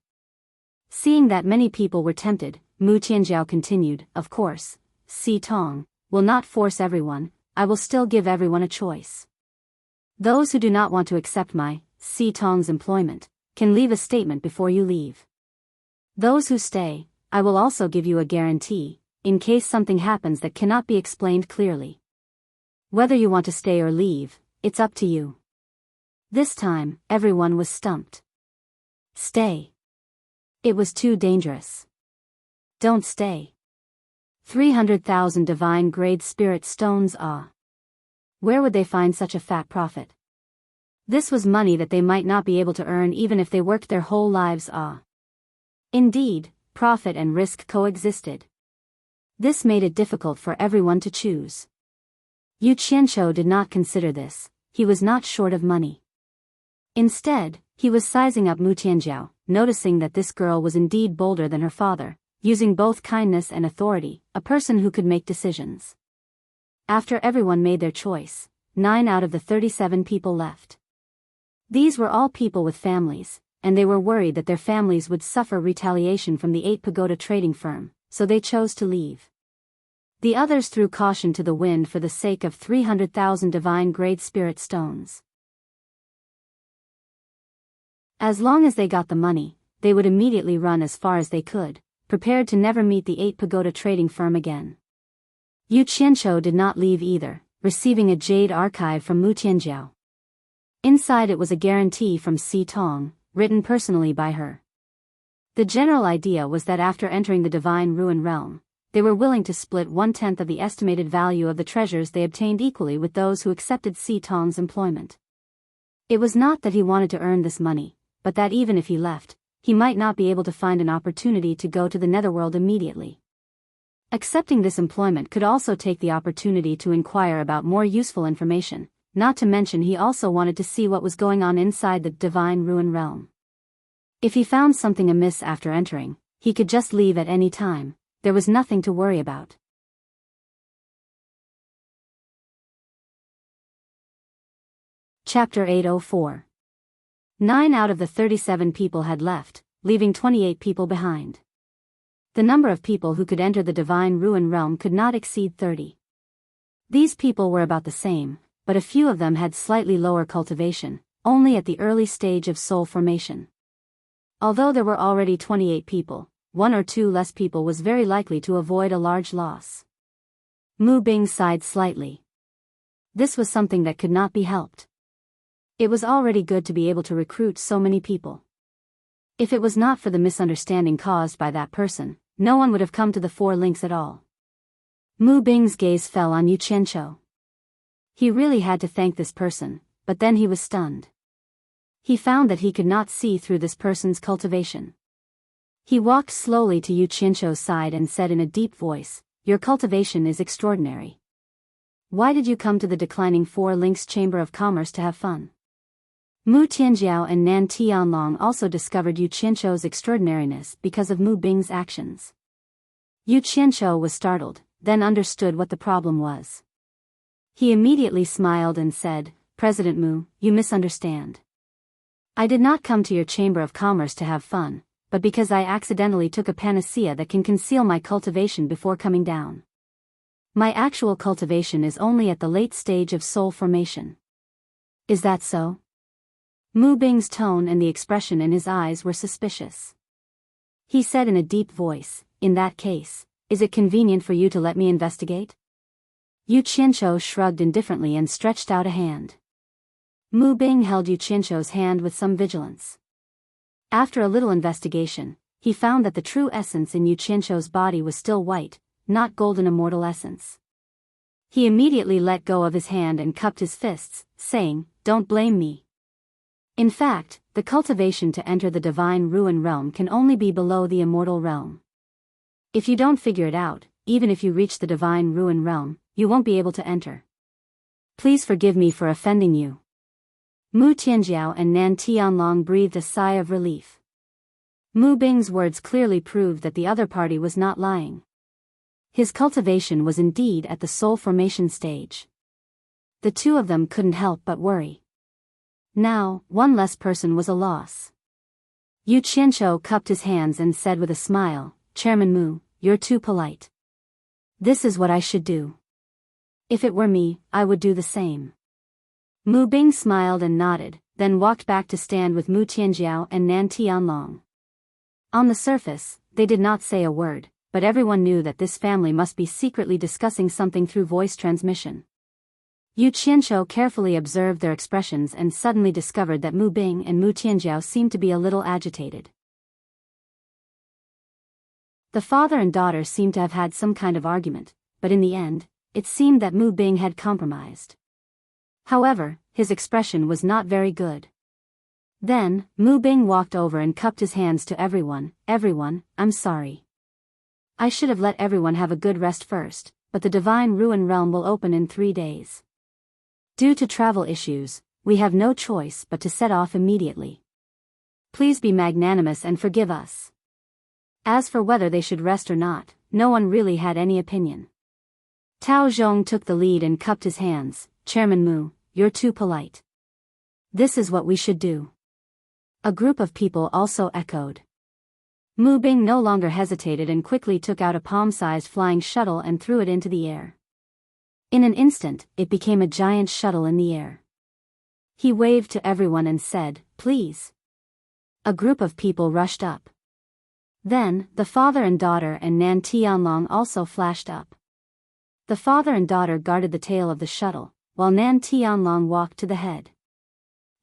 Seeing that many people were tempted, Mu Tianjiao continued, Of course, Si Tong will not force everyone, I will still give everyone a choice. Those who do not want to accept my, Si Tong's employment, can leave a statement before you leave. Those who stay, I will also give you a guarantee, in case something happens that cannot be explained clearly. Whether you want to stay or leave, it's up to you. This time, everyone was stumped. Stay. It was too dangerous. Don't stay. 300,000 divine-grade spirit stones, Where would they find such a fat profit? This was money that they might not be able to earn even if they worked their whole lives, Indeed, profit and risk coexisted. This made it difficult for everyone to choose. Yu Qianqiu did not consider this, he was not short of money. Instead, he was sizing up Mu Tianjiao, noticing that this girl was indeed bolder than her father, using both kindness and authority, a person who could make decisions. After everyone made their choice, 9 out of the 37 people left. These were all people with families, and they were worried that their families would suffer retaliation from the 8 pagoda trading firm, so they chose to leave. The others threw caution to the wind for the sake of 300,000 divine grade spirit stones. As long as they got the money, they would immediately run as far as they could, prepared to never meet the 8 pagoda trading firm again. Yu Qianqiu did not leave either, receiving a jade archive from Mu Tianjiao. Inside it was a guarantee from Si Tong, written personally by her. The general idea was that after entering the Divine Ruin Realm, they were willing to split 1/10 of the estimated value of the treasures they obtained equally with those who accepted Si Tong's employment. It was not that he wanted to earn this money, but that even if he left, he might not be able to find an opportunity to go to the netherworld immediately. Accepting this employment could also take the opportunity to inquire about more useful information, not to mention he also wanted to see what was going on inside the Divine Ruin Realm. If he found something amiss after entering, he could just leave at any time, there was nothing to worry about. Chapter 804. 9 out of the 37 people had left, leaving 28 people behind. The number of people who could enter the Divine Ruin Realm could not exceed 30. These people were about the same, but a few of them had slightly lower cultivation, only at the early stage of soul formation. Although there were already 28 people, 1 or 2 less people was very likely to avoid a large loss. Mu Bing sighed slightly. This was something that could not be helped. It was already good to be able to recruit so many people. If it was not for the misunderstanding caused by that person, no one would have come to the 4 links at all. Mu Bing's gaze fell on Yu Qianqiu. He really had to thank this person, but then he was stunned. He found that he could not see through this person's cultivation. He walked slowly to Yu Qianqiu's side and said in a deep voice, "Your cultivation is extraordinary. Why did you come to the declining 4 links Chamber of Commerce to have fun?" Mu Tianjiao and Nan Tianlong also discovered Yu Qianqiu's extraordinariness because of Mu Bing's actions. Yu Qianqiu was startled, then understood what the problem was. He immediately smiled and said, "President Mu, you misunderstand. I did not come to your Chamber of Commerce to have fun, but because I accidentally took a panacea that can conceal my cultivation before coming down. My actual cultivation is only at the late stage of soul formation." "Is that so?" Mu Bing's tone and the expression in his eyes were suspicious. He said in a deep voice, "In that case, is it convenient for you to let me investigate?" Yu Qianqiu shrugged indifferently and stretched out a hand. Mu Bing held Yu Qianqiu's hand with some vigilance. After a little investigation, he found that the true essence in Yu Qianqiu's body was still white, not golden immortal essence. He immediately let go of his hand and cupped his fists, saying, "Don't blame me. In fact, the cultivation to enter the Divine Ruin Realm can only be below the Immortal Realm. If you don't figure it out, even if you reach the Divine Ruin Realm, you won't be able to enter. Please forgive me for offending you." Mu Tianjiao and Nan Tianlong breathed a sigh of relief. Mu Bing's words clearly proved that the other party was not lying. His cultivation was indeed at the soul formation stage. The two of them couldn't help but worry. Now, 1 less person was a loss. Yu Qianqiu cupped his hands and said with a smile, "Chairman Mu, you're too polite. This is what I should do. If it were me, I would do the same." Mu Bing smiled and nodded, then walked back to stand with Mu Tianjiao and Nan Tianlong. On the surface, they did not say a word, but everyone knew that this family must be secretly discussing something through voice transmission. Yu Qianqiu carefully observed their expressions and suddenly discovered that Mu Bing and Mu Tianjiao seemed to be a little agitated. The father and daughter seemed to have had some kind of argument, but in the end, it seemed that Mu Bing had compromised. However, his expression was not very good. Then, Mu Bing walked over and cupped his hands to everyone. "Everyone, I'm sorry. I should have let everyone have a good rest first, but the Divine Ruin Realm will open in 3 days. Due to travel issues, we have no choice but to set off immediately. Please be magnanimous and forgive us. As for whether they should rest or not, no one really had any opinion. Tao Zhong took the lead and cupped his hands. Chairman Mu, you're too polite. This is what we should do. A group of people also echoed. Mu Bing no longer hesitated and quickly took out a palm-sized flying shuttle and threw it into the air. In an instant, it became a giant shuttle in the air. He waved to everyone and said, "Please." A group of people rushed up. Then, the father and daughter and Nan Tianlong also flashed up. The father and daughter guarded the tail of the shuttle, while Nan Tianlong walked to the head.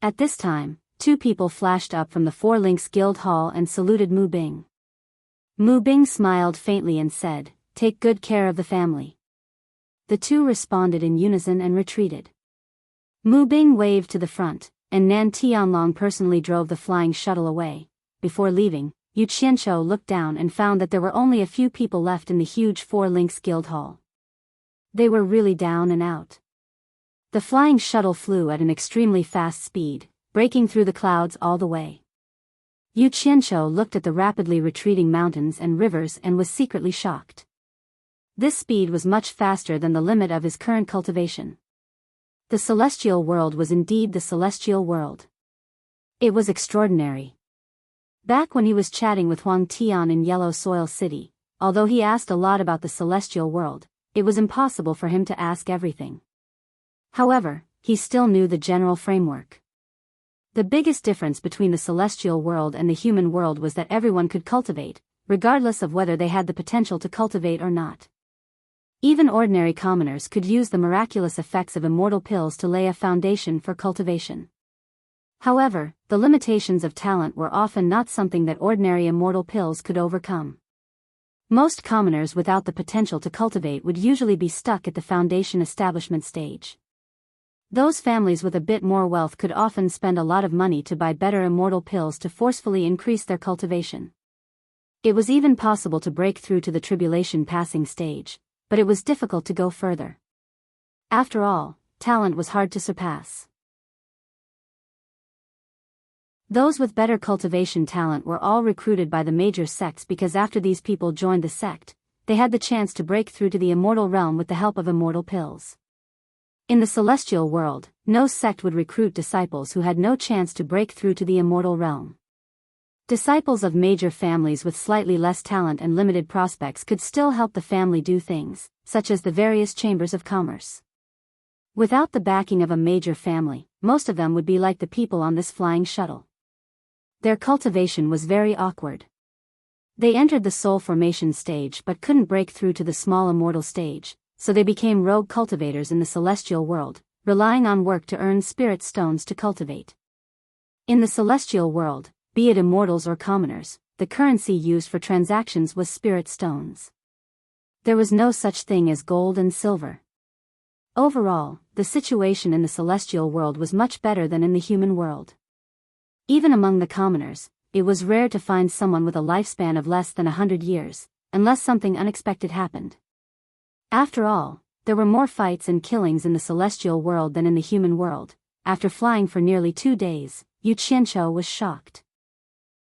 At this time, 2 people flashed up from the Four Links Guild Hall and saluted Mu Bing. Mu Bing smiled faintly and said, "Take good care of the family." The 2 responded in unison and retreated. Mu Bing waved to the front, and Nan Tianlong personally drove the flying shuttle away. Before leaving, Yu Qianqiu looked down and found that there were only a few people left in the huge Four Links Guild Hall. They were really down and out. The flying shuttle flew at an extremely fast speed, breaking through the clouds all the way. Yu Qianqiu looked at the rapidly retreating mountains and rivers and was secretly shocked. This speed was much faster than the limit of his current cultivation. The celestial world was indeed the celestial world. It was extraordinary. Back when he was chatting with Huang Tian in Yellow Soil City, although he asked a lot about the celestial world, it was impossible for him to ask everything. However, he still knew the general framework. The biggest difference between the celestial world and the human world was that everyone could cultivate, regardless of whether they had the potential to cultivate or not. Even ordinary commoners could use the miraculous effects of immortal pills to lay a foundation for cultivation. However, the limitations of talent were often not something that ordinary immortal pills could overcome. Most commoners without the potential to cultivate would usually be stuck at the foundation establishment stage. Those families with a bit more wealth could often spend a lot of money to buy better immortal pills to forcefully increase their cultivation. It was even possible to break through to the tribulation passing stage, but it was difficult to go further. After all, talent was hard to surpass. Those with better cultivation talent were all recruited by the major sects because after these people joined the sect, they had the chance to break through to the immortal realm with the help of immortal pills. In the celestial world, no sect would recruit disciples who had no chance to break through to the immortal realm. Disciples of major families with slightly less talent and limited prospects could still help the family do things, such as the various chambers of commerce. Without the backing of a major family, most of them would be like the people on this flying shuttle. Their cultivation was very awkward. They entered the soul formation stage but couldn't break through to the small immortal stage, so they became rogue cultivators in the celestial world, relying on work to earn spirit stones to cultivate. In the celestial world, be it immortals or commoners, the currency used for transactions was spirit stones. There was no such thing as gold and silver. Overall, the situation in the celestial world was much better than in the human world. Even among the commoners, it was rare to find someone with a lifespan of less than 100 years, unless something unexpected happened. After all, there were more fights and killings in the celestial world than in the human world. After flying for nearly 2 days, Yu Qianqiu was shocked.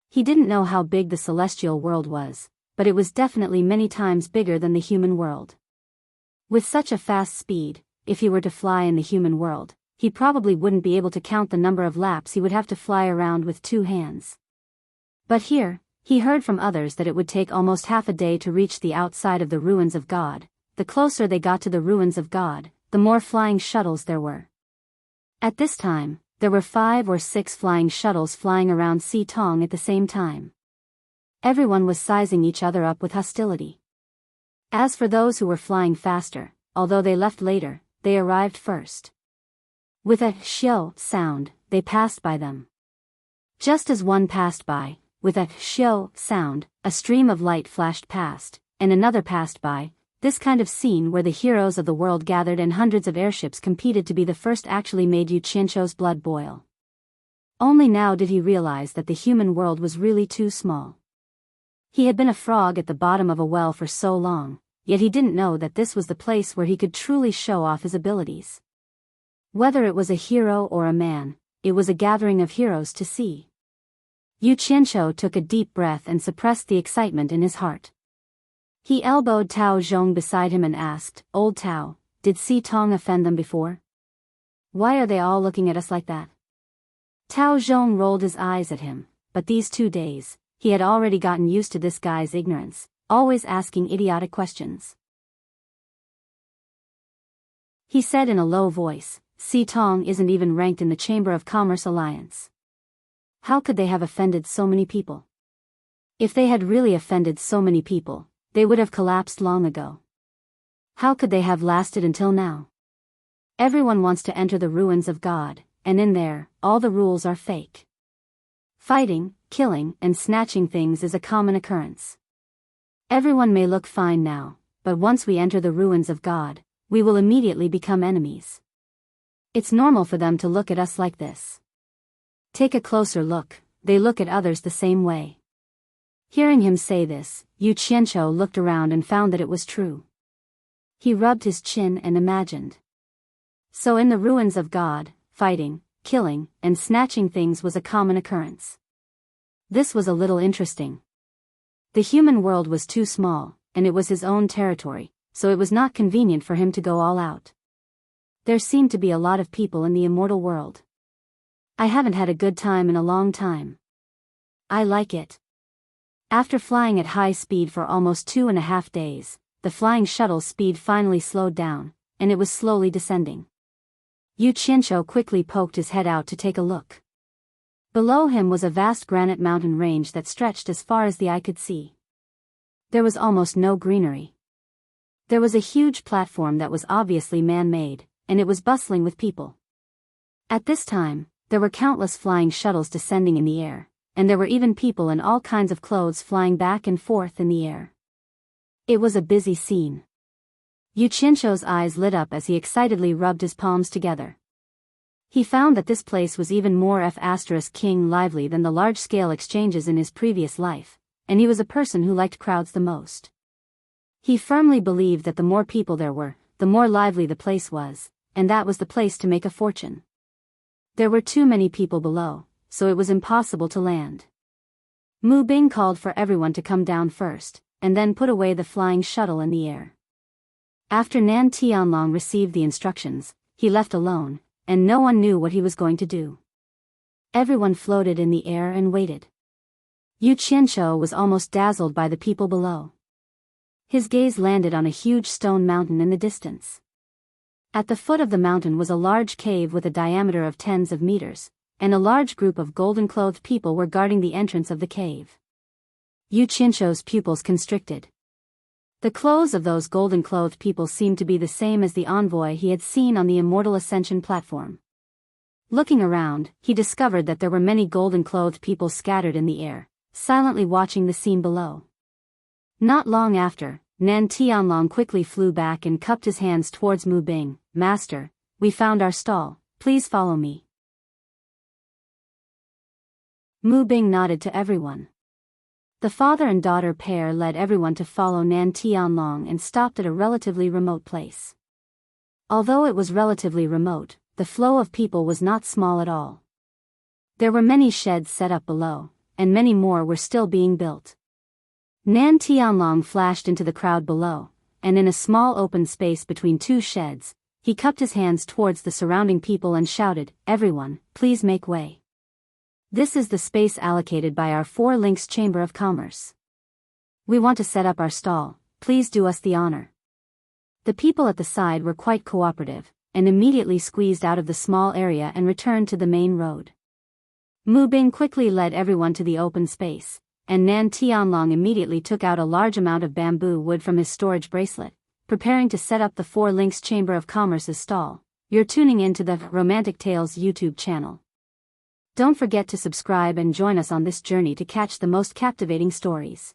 He didn't know how big the celestial world was, but it was definitely many times bigger than the human world. With such a fast speed, if he were to fly in the human world, he probably wouldn't be able to count the number of laps he would have to fly around with 2 hands. But here, he heard from others that it would take almost half a day to reach the outside of the ruins of God. The closer they got to the ruins of God, the more flying shuttles there were. At this time, there were 5 or 6 flying shuttles flying around Si Tong at the same time. Everyone was sizing each other up with hostility. As for those who were flying faster, although they left later, they arrived first. With a xiao sound, they passed by them. Just as one passed by, with a xiao sound, a stream of light flashed past, and another passed by. This kind of scene where the heroes of the world gathered and hundreds of airships competed to be the first actually made Yu Qianqiu's blood boil. Only now did he realize that the human world was really too small. He had been a frog at the bottom of a well for so long, yet he didn't know that this was the place where he could truly show off his abilities. Whether it was a hero or a man, it was a gathering of heroes to see. Yu Qianqiu took a deep breath and suppressed the excitement in his heart. He elbowed Tao Zhong beside him and asked, "Old Tao, did Si Tong offend them before? Why are they all looking at us like that?" Tao Zhong rolled his eyes at him, but these 2 days, he had already gotten used to this guy's ignorance, always asking idiotic questions. He said in a low voice, "Si Tong isn't even ranked in the Chamber of Commerce Alliance. How could they have offended so many people? If they had really offended so many people, they would have collapsed long ago. How could they have lasted until now? Everyone wants to enter the ruins of God, and in there, all the rules are fake. Fighting, killing, and snatching things is a common occurrence. Everyone may look fine now, but once we enter the ruins of God, we will immediately become enemies. It's normal for them to look at us like this. Take a closer look, they look at others the same way." Hearing him say this, Yu Qianqiu looked around and found that it was true. He rubbed his chin and imagined. So in the ruins of God, fighting, killing, and snatching things was a common occurrence. This was a little interesting. The human world was too small, and it was his own territory, so it was not convenient for him to go all out. There seemed to be a lot of people in the immortal world. I haven't had a good time in a long time. I like it. After flying at high speed for almost 2.5 days, the flying shuttle's speed finally slowed down, and it was slowly descending. Yu Qianqiu quickly poked his head out to take a look. Below him was a vast granite mountain range that stretched as far as the eye could see. There was almost no greenery. There was a huge platform that was obviously man-made, and it was bustling with people. At this time, there were countless flying shuttles descending in the air, and there were even people in all kinds of clothes flying back and forth in the air. It was a busy scene. Yu Qianqiu's eyes lit up as he excitedly rubbed his palms together. He found that this place was even more king lively than the large-scale exchanges in his previous life, and he was a person who liked crowds the most. He firmly believed that the more people there were, the more lively the place was, and that was the place to make a fortune. There were too many people below, so it was impossible to land. Mu Bing called for everyone to come down first, and then put away the flying shuttle in the air. After Nan Tianlong received the instructions, he left alone, and no one knew what he was going to do. Everyone floated in the air and waited. Yu Qianqiu was almost dazzled by the people below. His gaze landed on a huge stone mountain in the distance. At the foot of the mountain was a large cave with a diameter of tens of meters, and a large group of golden-clothed people were guarding the entrance of the cave. Yu Qianqiu's pupils constricted. The clothes of those golden-clothed people seemed to be the same as the envoy he had seen on the Immortal Ascension platform. Looking around, he discovered that there were many golden-clothed people scattered in the air, silently watching the scene below. Not long after, Nan Tianlong quickly flew back and cupped his hands towards Mu Bing. "Master, we found our stall, please follow me." Mu Bing nodded to everyone. The father and daughter pair led everyone to follow Nan Tianlong and stopped at a relatively remote place. Although it was relatively remote, the flow of people was not small at all. There were many sheds set up below, and many more were still being built. Nan Tianlong flashed into the crowd below, and in a small open space between 2 sheds, he cupped his hands towards the surrounding people and shouted, "Everyone, please make way. This is the space allocated by our 4 Links Chamber of Commerce. We want to set up our stall, please do us the honor." The people at the side were quite cooperative, and immediately squeezed out of the small area and returned to the main road. Mu Bing quickly led everyone to the open space, and Nan Tianlong immediately took out a large amount of bamboo wood from his storage bracelet, preparing to set up the 4 Links Chamber of Commerce's stall. You're tuning in to the Romantic Tales YouTube channel. Don't forget to subscribe and join us on this journey to catch the most captivating stories.